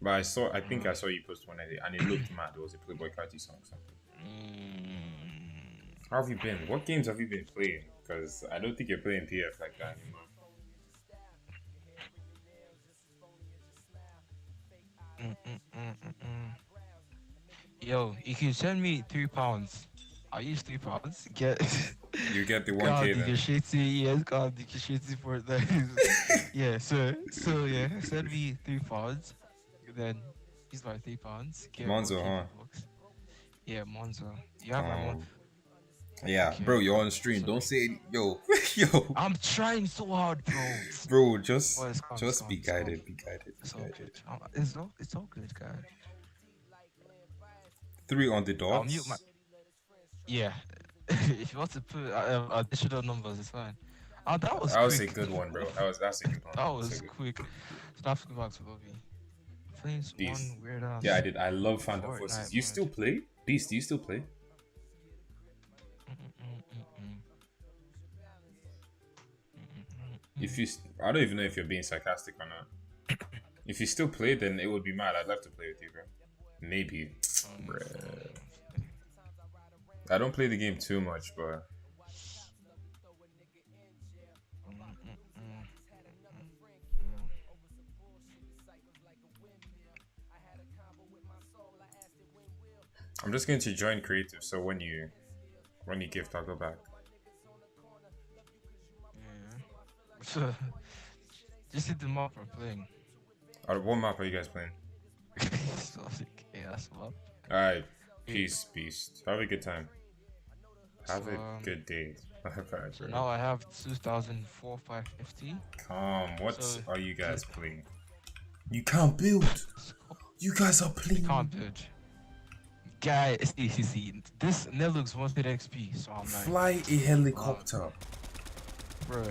But I think I saw you post one edit, and it looked mad. It was a Playboy Carti song. So. How have you been? What games have you been playing? Because I don't think you're playing PF like that anymore. Yo, you can send me £3. I use £3. Get You get the God, 1K then. yes, God, for that. Yeah, so yeah, send me £3. Then use my £3. Get Monzo, 1K huh? V-Bucks. Yeah, Monzo. You have my one. Yeah, Okay. bro, you're on stream. So- Don't say it. Yo, yo, I'm trying so hard, bro. bro. Just, Well, it's calm, just it's be calm, it's guided. Be guided. It's Be all guided. good. It's all good, guys. 3 on the I'll dots. mute my. Yeah. If you want to put additional numbers, it's fine. Oh, that was That was a quick. good one, bro. That's a good one. That That's was a good- quick. So I have to go back to lobby. Playing Beast. one weird ass. Yeah, I did. I love Phantom Fortnite Forces. You mode. still play? Beast, do you still play? If you, I don't even know if you're being sarcastic or not. If you still play, then it would be mad. I'd love to play with you, bro. Maybe. Bruh. I don't play the game too much, but I'm just going to join creative. So when you gift, I'll go back. Yeah. Just hit the map we're playing. What map are you guys playing? So, yeah, that's map. All right. Peace, Beast. Have a good time. Have So, a good day. So now I have 2,450. What So- are you guys playing? You can't build. You guys are playing. Can't build. Guy, see. This Nelux wanted XP, so I'm like, Fly a helicopter. bro.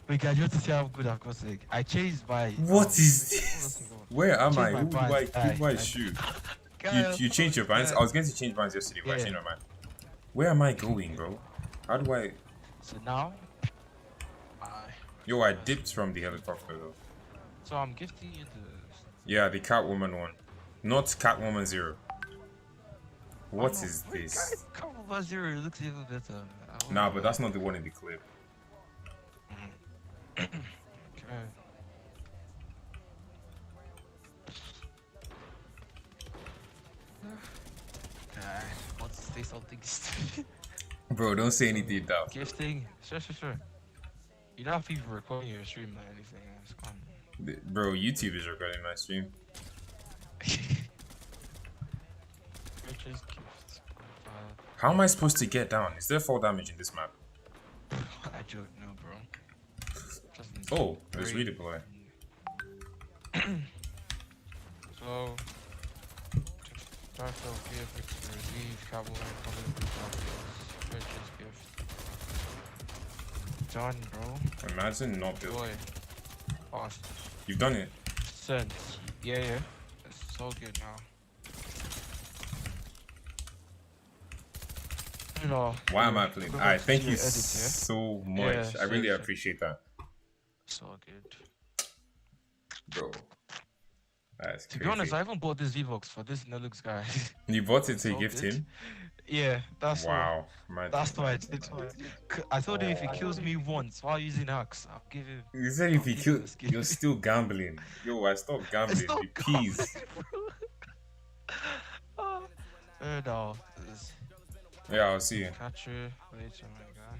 Wait, guys, you want to see how good I've got? Like, I changed my. What is wait, this? hold on. Where am I? Change my Who do I bands. shoot? Guy, You changed your bands? guy. I was going to change bands yesterday, but I Yeah. changed my mind. Where am I going, bro? How do I? So now, Yo, I dipped from the helicopter though. so I'm gifting you the. Yeah, the Catwoman one, not Catwoman 0. What is this? Come on, Zero, it looks even better. Nah, but that's not the one in the clip. Okay. I want to say something stupid. Bro, don't say anything dumb. Gifting? Sure. You don't have people recording your stream or anything. It's calm. Bro, YouTube is recording my stream. Purchase gifts. How am I supposed to get down? Is there fall damage in this map? I don't know, bro. Just Oh, there's Three. redeploy. So, start off gift to receive Catwoman purchase gift. Done, bro. Imagine not building. Boy. Awesome. You've done it. Sent. Yeah. It's so good now. You know, Why am I playing? go Alright, back thank to you your edit, yeah? so much. Yeah, I really sure. appreciate that, So good. bro. That's To crazy. be honest, I even bought this V-Box for this Nelux guy. You bought it to So gift good. him? Yeah, that's why. Wow. Imagine. That's why I did. I told him if he kills me once while using axe, I'll give him. You said if I'll you give kill, him a skin. you're still gambling. Yo, I stopped gambling. It's not The peas. Fair enough. Yeah, I'll see you. Catch you later, my guy.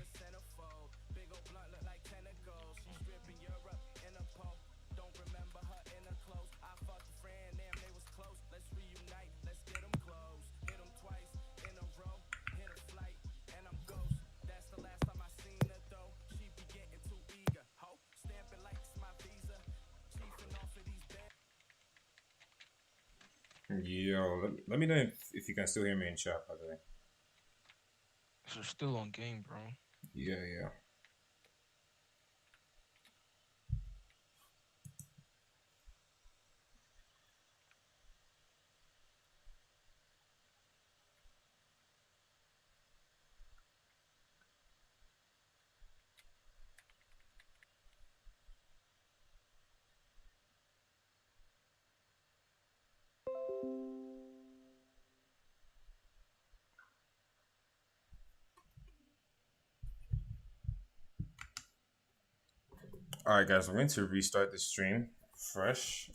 Yo, let me know if you can still hear me in chat, by the way. So still on game, bro. Yeah, yeah. Alright guys, I'm going to restart the stream fresh.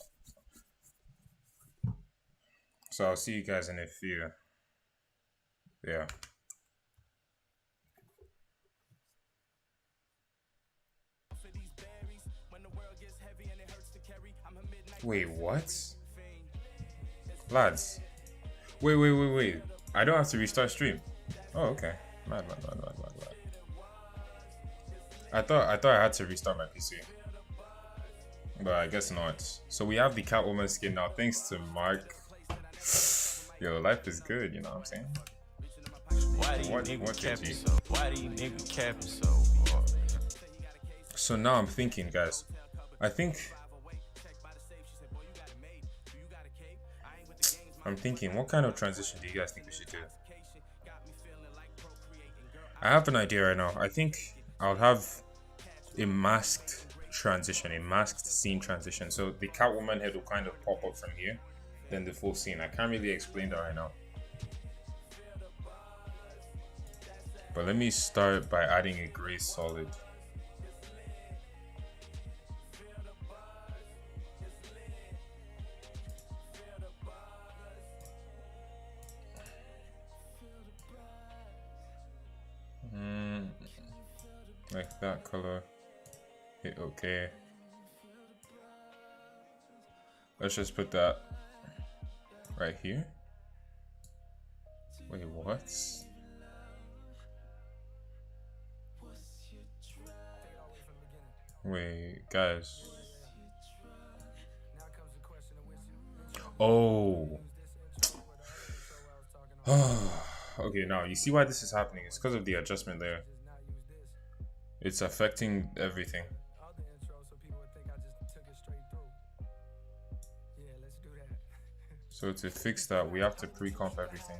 So I'll see you guys in a few. Yeah. Wait, what? Lads. Wait. I don't have to restart stream. Oh, okay. Mad. I thought I had to restart my PC. But I guess not. So we have the Catwoman skin now, thanks to Mark. Yo, life is good, you know what I'm saying? What did you? Why do you nigga capping so hard? So now I'm thinking, guys. I'm thinking, what kind of transition do you guys think we should do? I have an idea right now. I think I'll have a masked transition, a masked scene transition. So the Catwoman head will kind of pop up from here, then the full scene. I can't really explain that right now. But let me start by adding a gray solid. Like that color. Hit OK. Let's just put that right here. Wait, what? Wait, guys. Oh. Okay, now you see why this is happening. It's because of the adjustment layer. It's affecting everything. So to fix that, we have to pre-comp everything.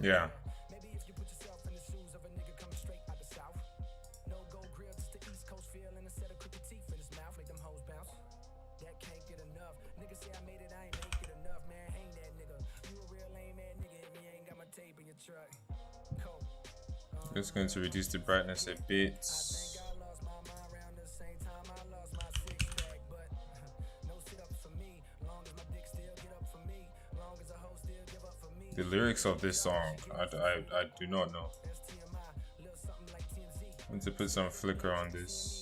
Yeah. Just going to reduce the brightness a bit. The lyrics of this song, I do not know. I need to put some flicker on this.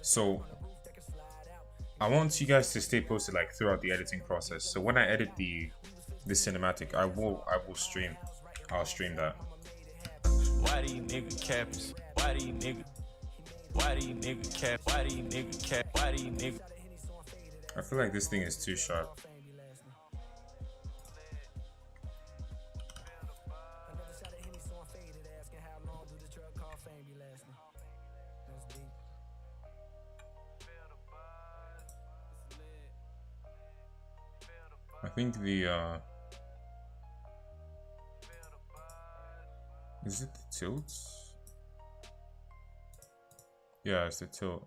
So I want you guys to stay posted like throughout the editing process. So when I edit the cinematic, I will stream. I'll stream that. Why do you nigga capping? Why do you nigga cap? Why do you nigga cap? Why do you nigga? I feel like this thing is too sharp. I think the is it the tilts? Yeah, it's the tilt.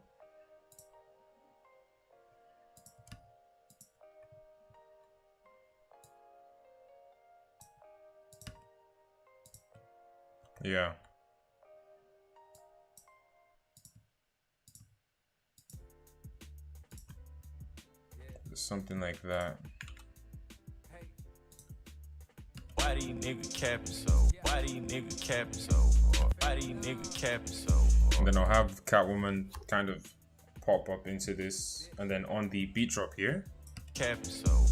Yeah. Something like that. Why do you nigga capping so? Why do you nigga capping so Why these niggas capping so And then I'll have Catwoman kind of pop up into this, and then on the beat drop here, capping so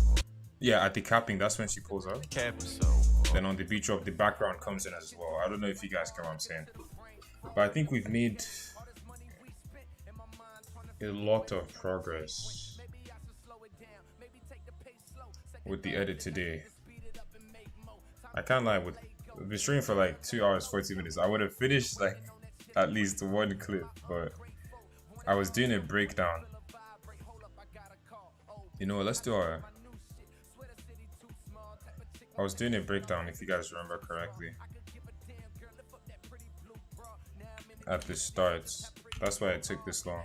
yeah, at the capping, that's when she pulls out. capping so Then on the beat drop, the background comes in as well. I don't know if you guys get what I'm saying, but I think we've made a lot of progress with the edit today. I can't lie, we've been streaming for like 2 hours 40 minutes. I would have finished like at least one clip, but I was doing a breakdown. You know what, let's do our... I was doing a breakdown, if you guys remember correctly, at the start. That's why it took this long.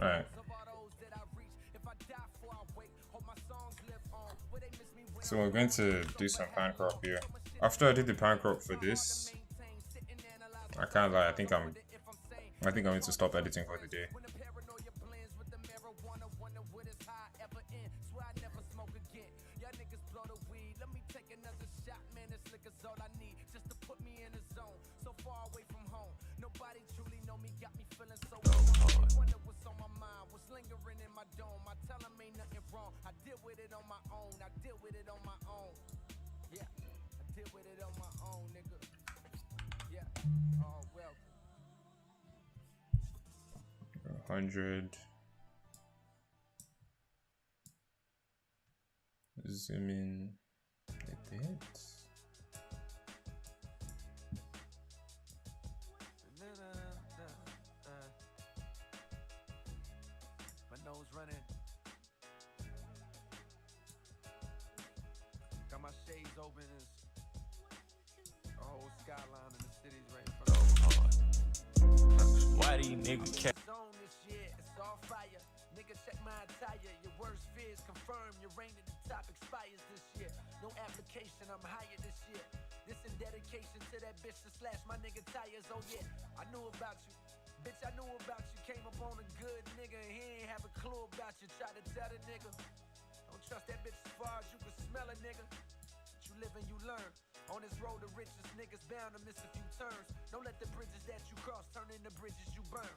Alright. So we're going to do some pan crop here. After I did the pan crop for this, I can't lie, I think I'm going to stop editing for the day. Oh, 100. Zoom in a bit. my nose running. Got my shades open. It's a whole skyline in the city's right in front of me. Why these niggas cap? This year, it's all fire. Nigga, check my attire. Your worst fears confirm. Your reign at the top expires this year. No application, I'm higher this year. This in dedication to that bitch to slash my nigga tires. Oh yeah, I knew about you. Bitch, I knew about you. Came up on a good nigga. He ain't have a clue about you. Try to tell the nigga. Don't trust that bitch as far as you can smell a nigga. But you live and you learn. On this road to riches, niggas bound to miss a few turns. Don't let the bridges that you cross turn into bridges you burn.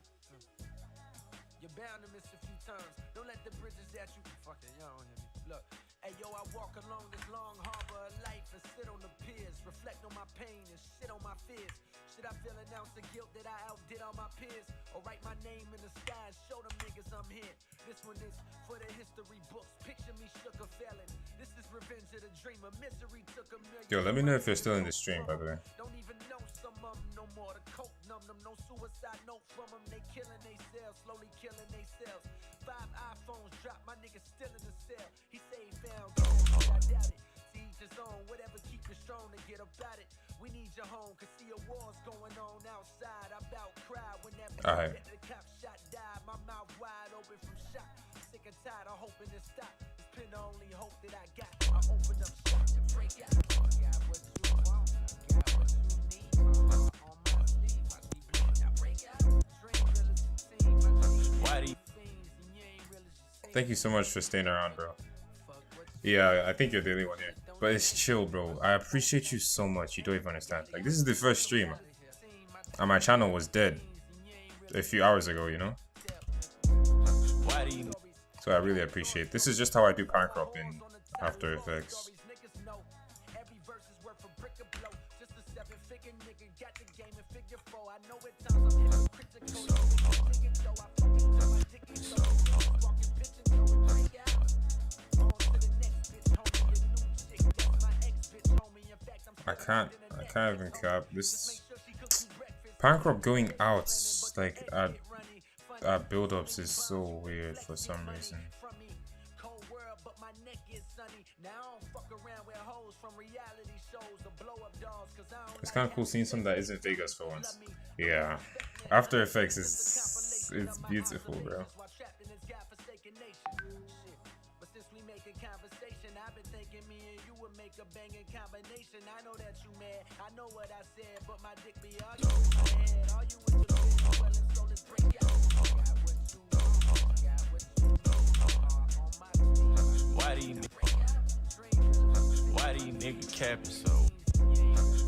You're bound to miss a few turns. Don't let the bridges that you fucking y'all don't hear me. Look, hey yo, I walk along this long harbor of life and sit on the piers, reflect on my pain and shit on my fears. Should I feel an ounce of guilt that I outdid all my peers, or write my name in the sky and show them niggas I'm here? This one is for the history books. Picture me shook or failing. This is revenge of the dreamer. Misery took a million. Yo, let me know if you're still in the stream, by the way. Don't even know some of them no more. The coke numb them. No suicide note from them. They killing they cells, slowly killing they cells. 5 iPhones dropped, my nigga still in the cell. He say he found God, I doubt it. To each his own, whatever keep you strong to get about it. We need your home, cause see a war's going on outside. I about cried when that Alright. the cop shot died. My mouth wide open from shock. Sick and tired of hoping to stop. It's been the only hope that I got. I open up shop to break out. Got what you want, got what you need. On my sleeve, I see bleed. I break out. Dream real as a team. Why do you Thank you so much for staying around, bro. Yeah, I think you're the only one here. But it's chill, bro. I appreciate you so much. You don't even understand. Like, this is the first stream. And my channel was dead a few hours ago, you know? So I really appreciate it. This is just how I do pan crop in After Effects. I can't even cap this pan crop going out like at build-ups is so weird for some reason. Now I don't fuck around with hoes from reality shows or blow up It's kind of cool seeing something that isn't Vegas for once. Yeah, After Effects is it's beautiful, bro. Why these niggas capping so?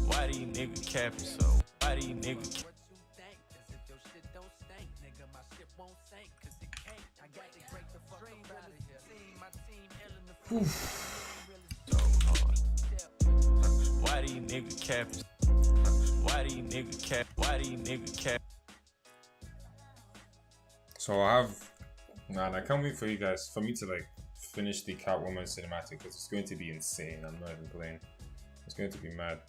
Why these niggas capping so? Why these niggas? Why these niggas capping? Why these niggas cap? Why these niggas cap? So I have, man, I can't wait for you guys, for me to like finish the Catwoman cinematic because it's going to be insane. I'm not even playing. It's going to be mad.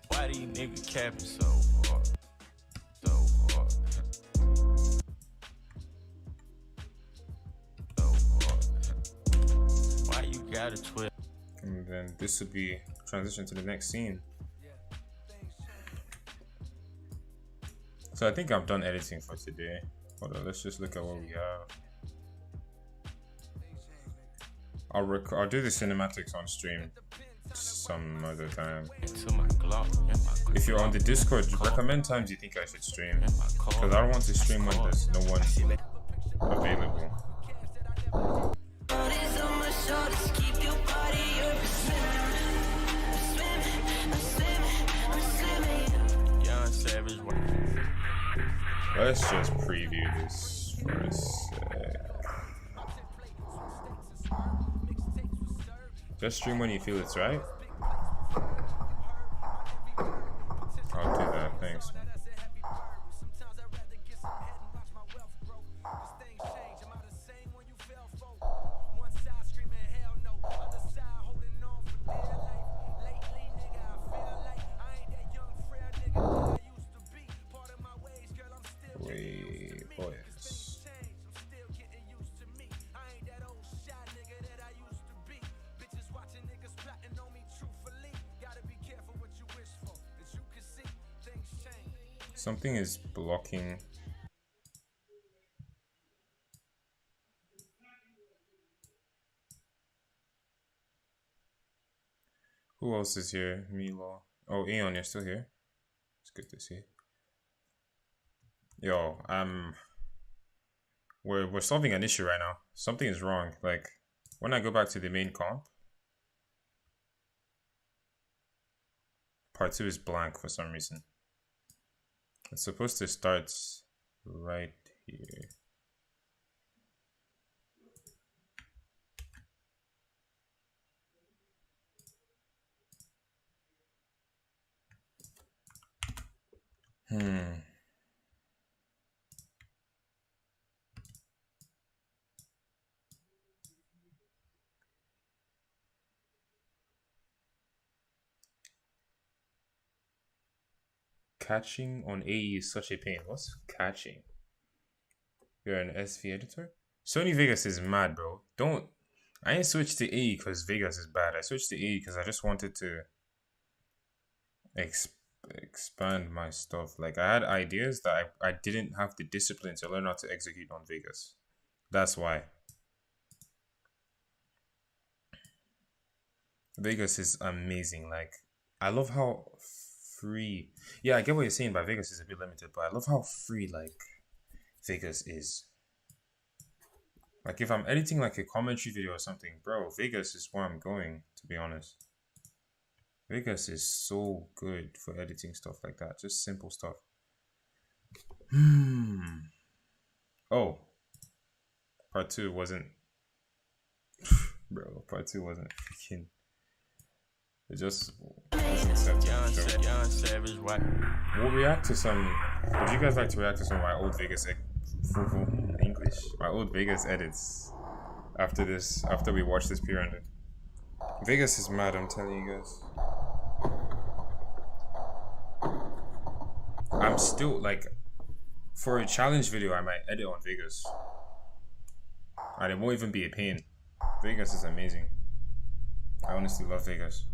Why these niggas capping so hard? So hard. So hard. Why you got a 12? And then this would be transition to the next scene. So I think I've done editing for today. Hold on, let's just look at what we have. I'll do the cinematics on stream some other time. If you're on the Discord, recommend times you think I should stream, because I don't want to stream when there's no one available. Let's just preview this for a sec. Just stream when you feel it's right. I'll do that, thanks. Wait, boys. Something is blocking. Who else is here? Milo. Oh, Aeon, you're still here. It's good to see. Yo, we're solving an issue right now. Something is wrong. Like when I go back to the main comp, part 2 is blank for some reason. It's supposed to start right here. Catching on AE is such a pain. What's catching? You're an SV editor? Sony Vegas is mad, bro. I ain't switched to AE because Vegas is bad. I switched to AE because I just wanted to expand my stuff. Like I had ideas that I didn't have the discipline to learn how to execute on Vegas. That's why. Vegas is amazing. Like I love how free. Yeah, I get what you're saying, but Vegas is a bit limited, but I love how free like Vegas is. Like if I'm editing like a commentary video or something, bro, Vegas is where I'm going, to be honest. Vegas is so good for editing stuff like that, just simple stuff. Oh, part 2 wasn't bro, part 2 wasn't freaking. It just wasn't set to We'll react to some. Would you guys like to react to some of my old Vegas English? My old Vegas edits after this, after we watch this pre-rendered. Vegas is mad, I'm telling you guys. I'm still like, for a challenge video, I might edit on Vegas, and it won't even be a pain. Vegas is amazing. I honestly love Vegas.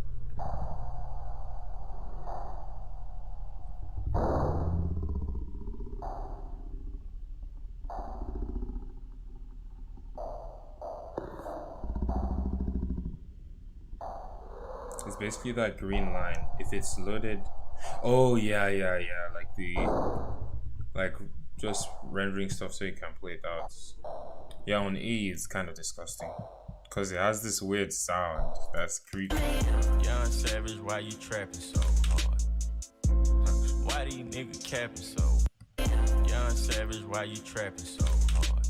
It's basically that green line. If it's loaded, oh yeah, like like just rendering stuff so you can play it out. Yeah, on E it's kind of disgusting because it has this weird sound that's creepy. Young Savage, why you trapping so hard? Why these niggas capping so? Young Savage, why you trapping so hard?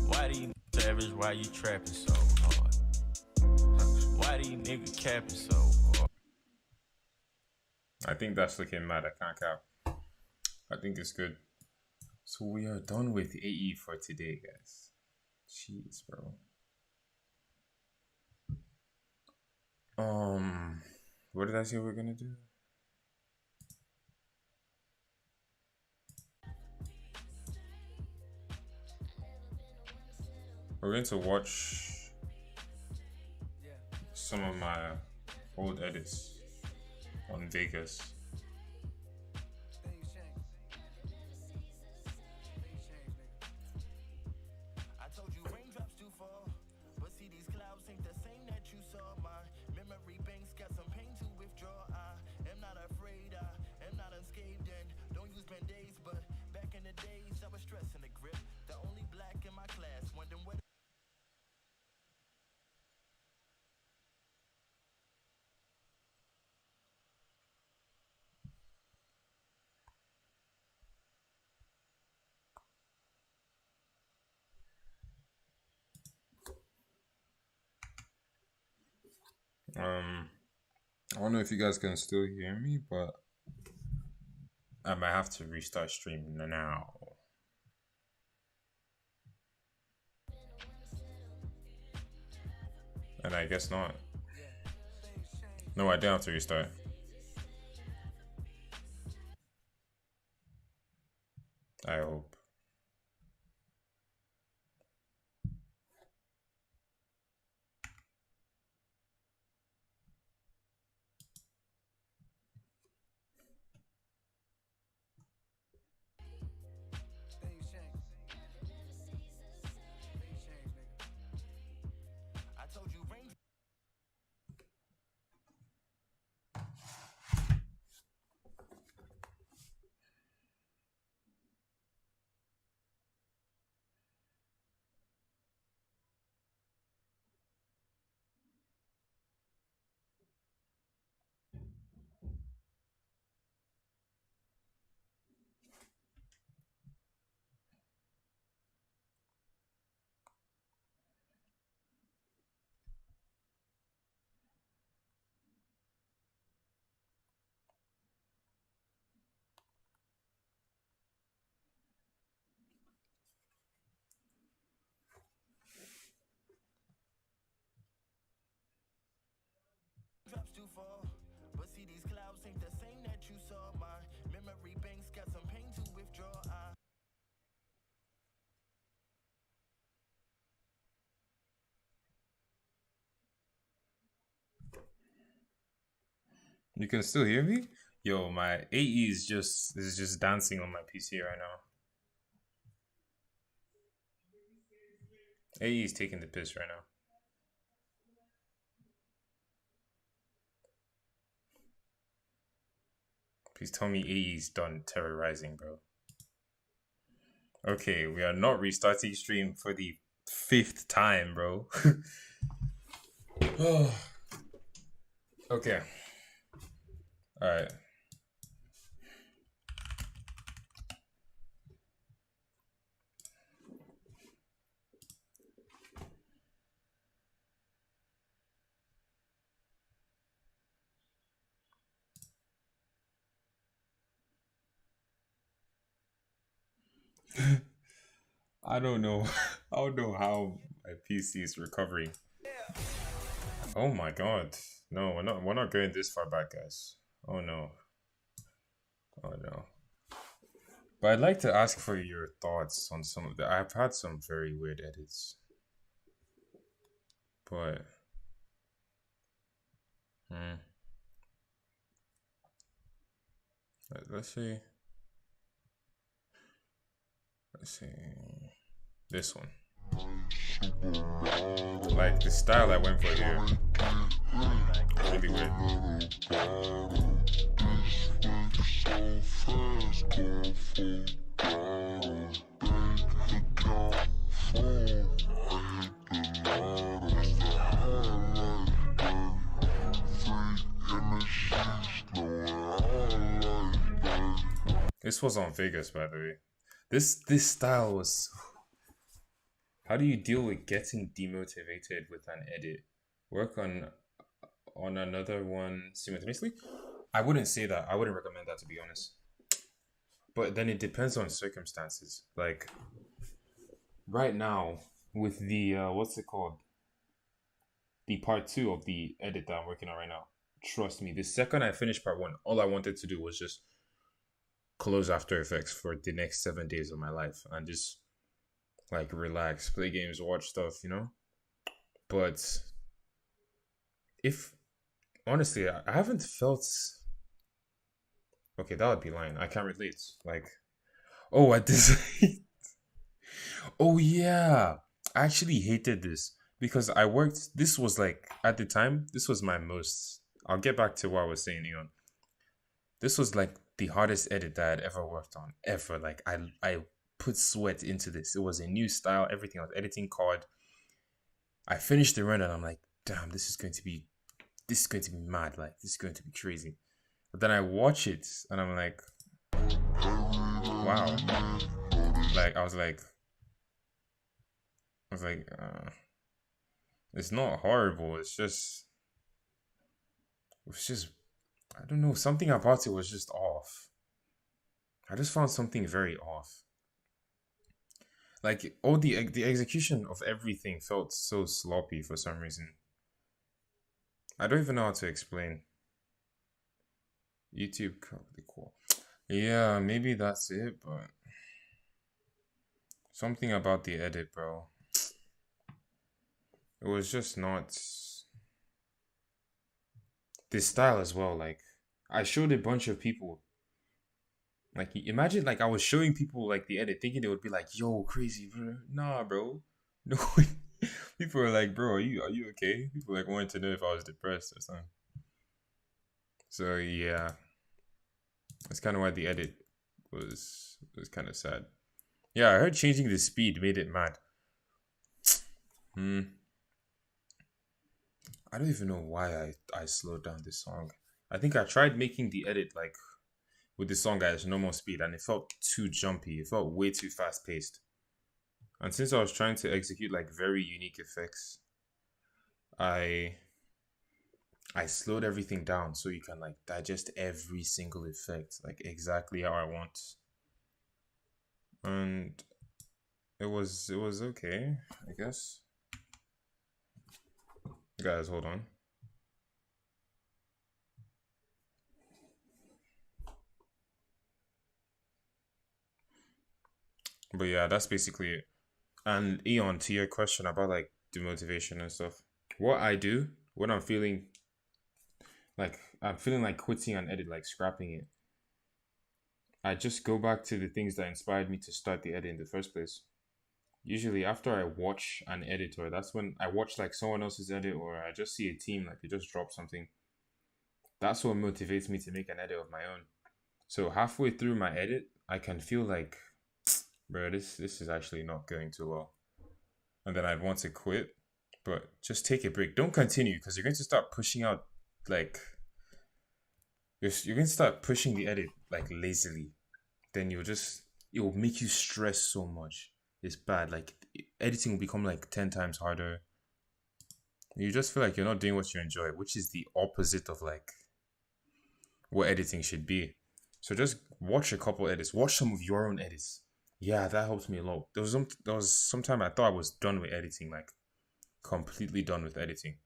Why these Savage, why you trapping so hard? Why these niggas capping so hard? I think that's looking mad. I can't cap. I think it's good. So we are done with AE for today, guys. Jeez, bro. What did I say we're gonna do? We're going to watch some of my old edits on Vegas. I told you raindrops do fall, but see these clouds ain't the same that you saw. My memory banks got some pain to withdraw. I am not afraid, I am not unscathed, and don't use band-aids, but back in the days I was stressing the grip. The only black in my class, wondering what. I don't know if you guys can still hear me, but I might have to restart streaming now. And I guess not. No, I didn't have to restart. I hope. I told you raindrops. Drops do fall, but see these clouds ain't the same that you saw. My memory banks got some pain to withdraw. You can still hear me? Yo, my AE is just dancing on my PC right now. AE is taking the piss right now. Please tell me AE is done terrorizing, bro. Okay, we are not restarting stream for the 5th time, bro. Okay. Alright. I don't know. I don't know how my PC is recovering. Oh my god. No, we're not going this far back, guys. Oh no. Oh no. But I'd like to ask for your thoughts on some of the I've had some very weird edits. But Hmm. Let's see. Let's see. This one. Like the style I went for here. Really weird. This was on Vegas, by the way. This style was. How do you deal with getting demotivated with an edit? Work on another one simultaneously? I wouldn't say that. I wouldn't recommend that, to be honest. But then it depends on circumstances. Like right now with the what's it called? The part 2 of the edit that I'm working on right now. Trust me, the second I finished part 1, all I wanted to do was just close After Effects for the next 7 days of my life and just like relax, play games, watch stuff, you know? But if honestly, I haven't felt. Okay, that would be lying. I can't relate. Like, oh, at this. Oh yeah, I actually hated this because I worked. This was like at the time. This was my most. I'll get back to what I was saying, Eon. This was like the hardest edit that I'd ever worked on, ever. Like I put sweat into this. It was a new style. Everything. I was editing card. I finished the run and I'm like, damn, this is going to be mad. Like this is going to be crazy. But then I watch it and I'm like, wow. Like I was like, it's not horrible. It's just, I don't know. Something about it was just off. I just found something very off. Like all the execution of everything felt so sloppy for some reason. I don't even know how to explain. YouTube probably cool. Yeah, maybe that's it, but something about the edit, bro. It was just not this style as well. Like I showed a bunch of people. Like imagine like I was showing people like the edit thinking they would be like, yo, crazy, bro. Nah, bro. No. People were like, bro, are you okay? People like wanted to know if I was depressed or something. So yeah. That's kind of why the edit was kind of sad. Yeah, I heard changing the speed made it mad. I don't even know why I slowed down this song. I think I tried making the edit like with the song at its normal speed and it felt too jumpy. It felt way too fast paced. And since I was trying to execute like very unique effects, I slowed everything down so you can like digest every single effect like exactly how I want. And it was okay, I guess. Guys, hold on. But yeah, that's basically it. And Eon, to your question about like demotivation and stuff, what I do when I'm feeling like quitting an edit, like scrapping it, I just go back to the things that inspired me to start the edit in the first place. Usually after I watch an editor, that's when I watch like someone else's edit or I just see a team like they just drop something. That's what motivates me to make an edit of my own. So halfway through my edit, I can feel like, bro, this is actually not going too well. And then I'd want to quit, but just take a break. Don't continue because you're going to start pushing out like you're going to start pushing the edit like lazily. Then it will make you stress so much. It's bad. Like editing will become like 10 times harder. You just feel like you're not doing what you enjoy, which is the opposite of like what editing should be. So just watch a couple edits. Watch some of your own edits. Yeah, that helped me a lot. There was some time I thought I was done with editing, like completely done with editing.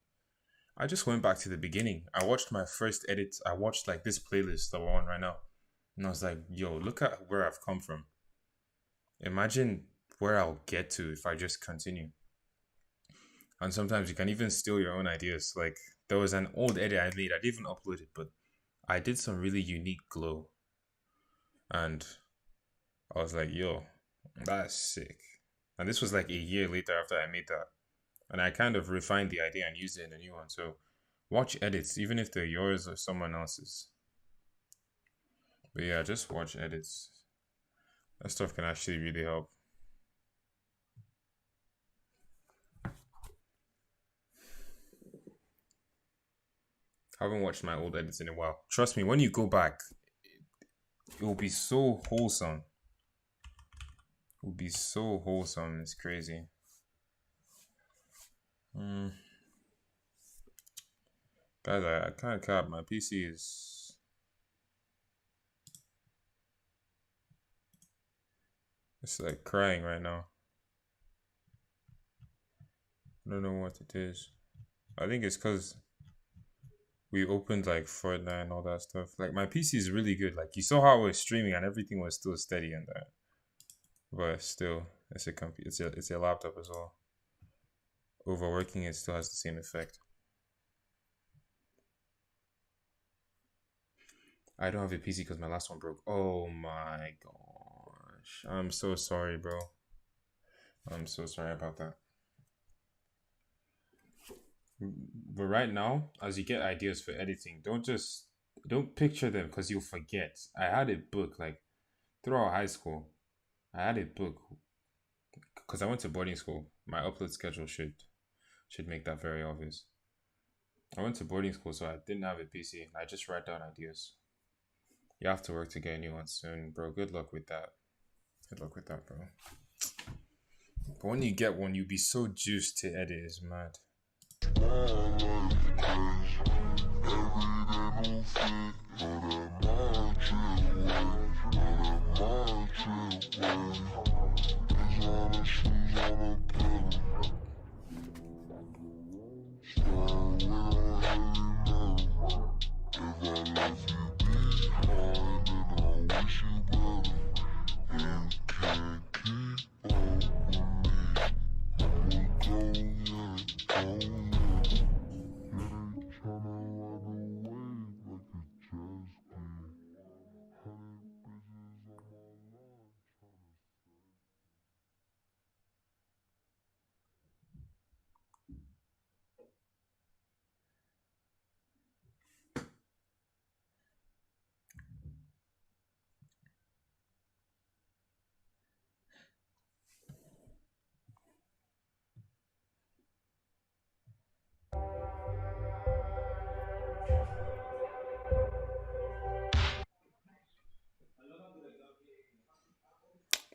I just went back to the beginning. I watched my first edit. I watched like this playlist that we're on right now. And I was like, yo, look at where I've come from. Imagine where I'll get to if I just continue. And sometimes you can even steal your own ideas. Like there was an old edit I made. I didn't even upload it, but I did some really unique glow. And I was like, yo, that's sick. And this was like a year later after I made that. And I kind of refined the idea and used it in a new one. So watch edits, even if they're yours or someone else's. But yeah, just watch edits. That stuff can actually really help. I haven't watched my old edits in a while. Trust me, when you go back, it will be so wholesome. It will be so wholesome. It's crazy. Guys, I can't cap. My PC is... It's like crying right now. I don't know what it is. I think it's because we opened like Fortnite and all that stuff. Like my PC is really good. Like you saw how I was streaming and everything was still steady and that. But still, it's a laptop as well. Overworking it still has the same effect. I don't have a PC because my last one broke. Oh my gosh. I'm so sorry, bro. I'm so sorry about that. But right now, as you get ideas for editing, don't picture them because you'll forget. I had it booked like throughout high school. I had it booked because I went to boarding school. My upload schedule should make that very obvious. I went to boarding school, so I didn't have a PC. I just write down ideas. You have to work to get a new one soon, bro. Good luck with that. Good luck with that, bro. But when you get one, you'll be so juiced to edit. It's mad.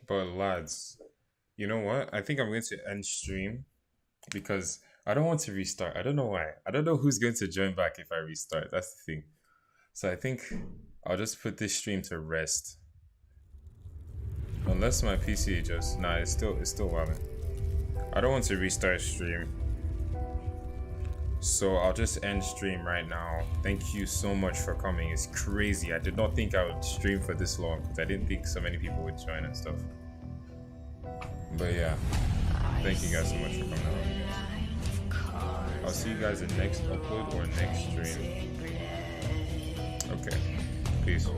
But lads, you know what? I think I'm going to end stream because I don't want to restart. I don't know why. I don't know who's going to join back if I restart. That's the thing. So I think I'll just put this stream to rest. Unless my PC just... Nah, it's still wilding. I don't want to restart stream. So I'll just end stream right now. Thank you so much for coming. It's crazy. I did not think I would stream for this long because I didn't think so many people would join and stuff. But yeah, thank you guys so much for coming out. I'll see you guys in next upload or next stream. Okay, peace.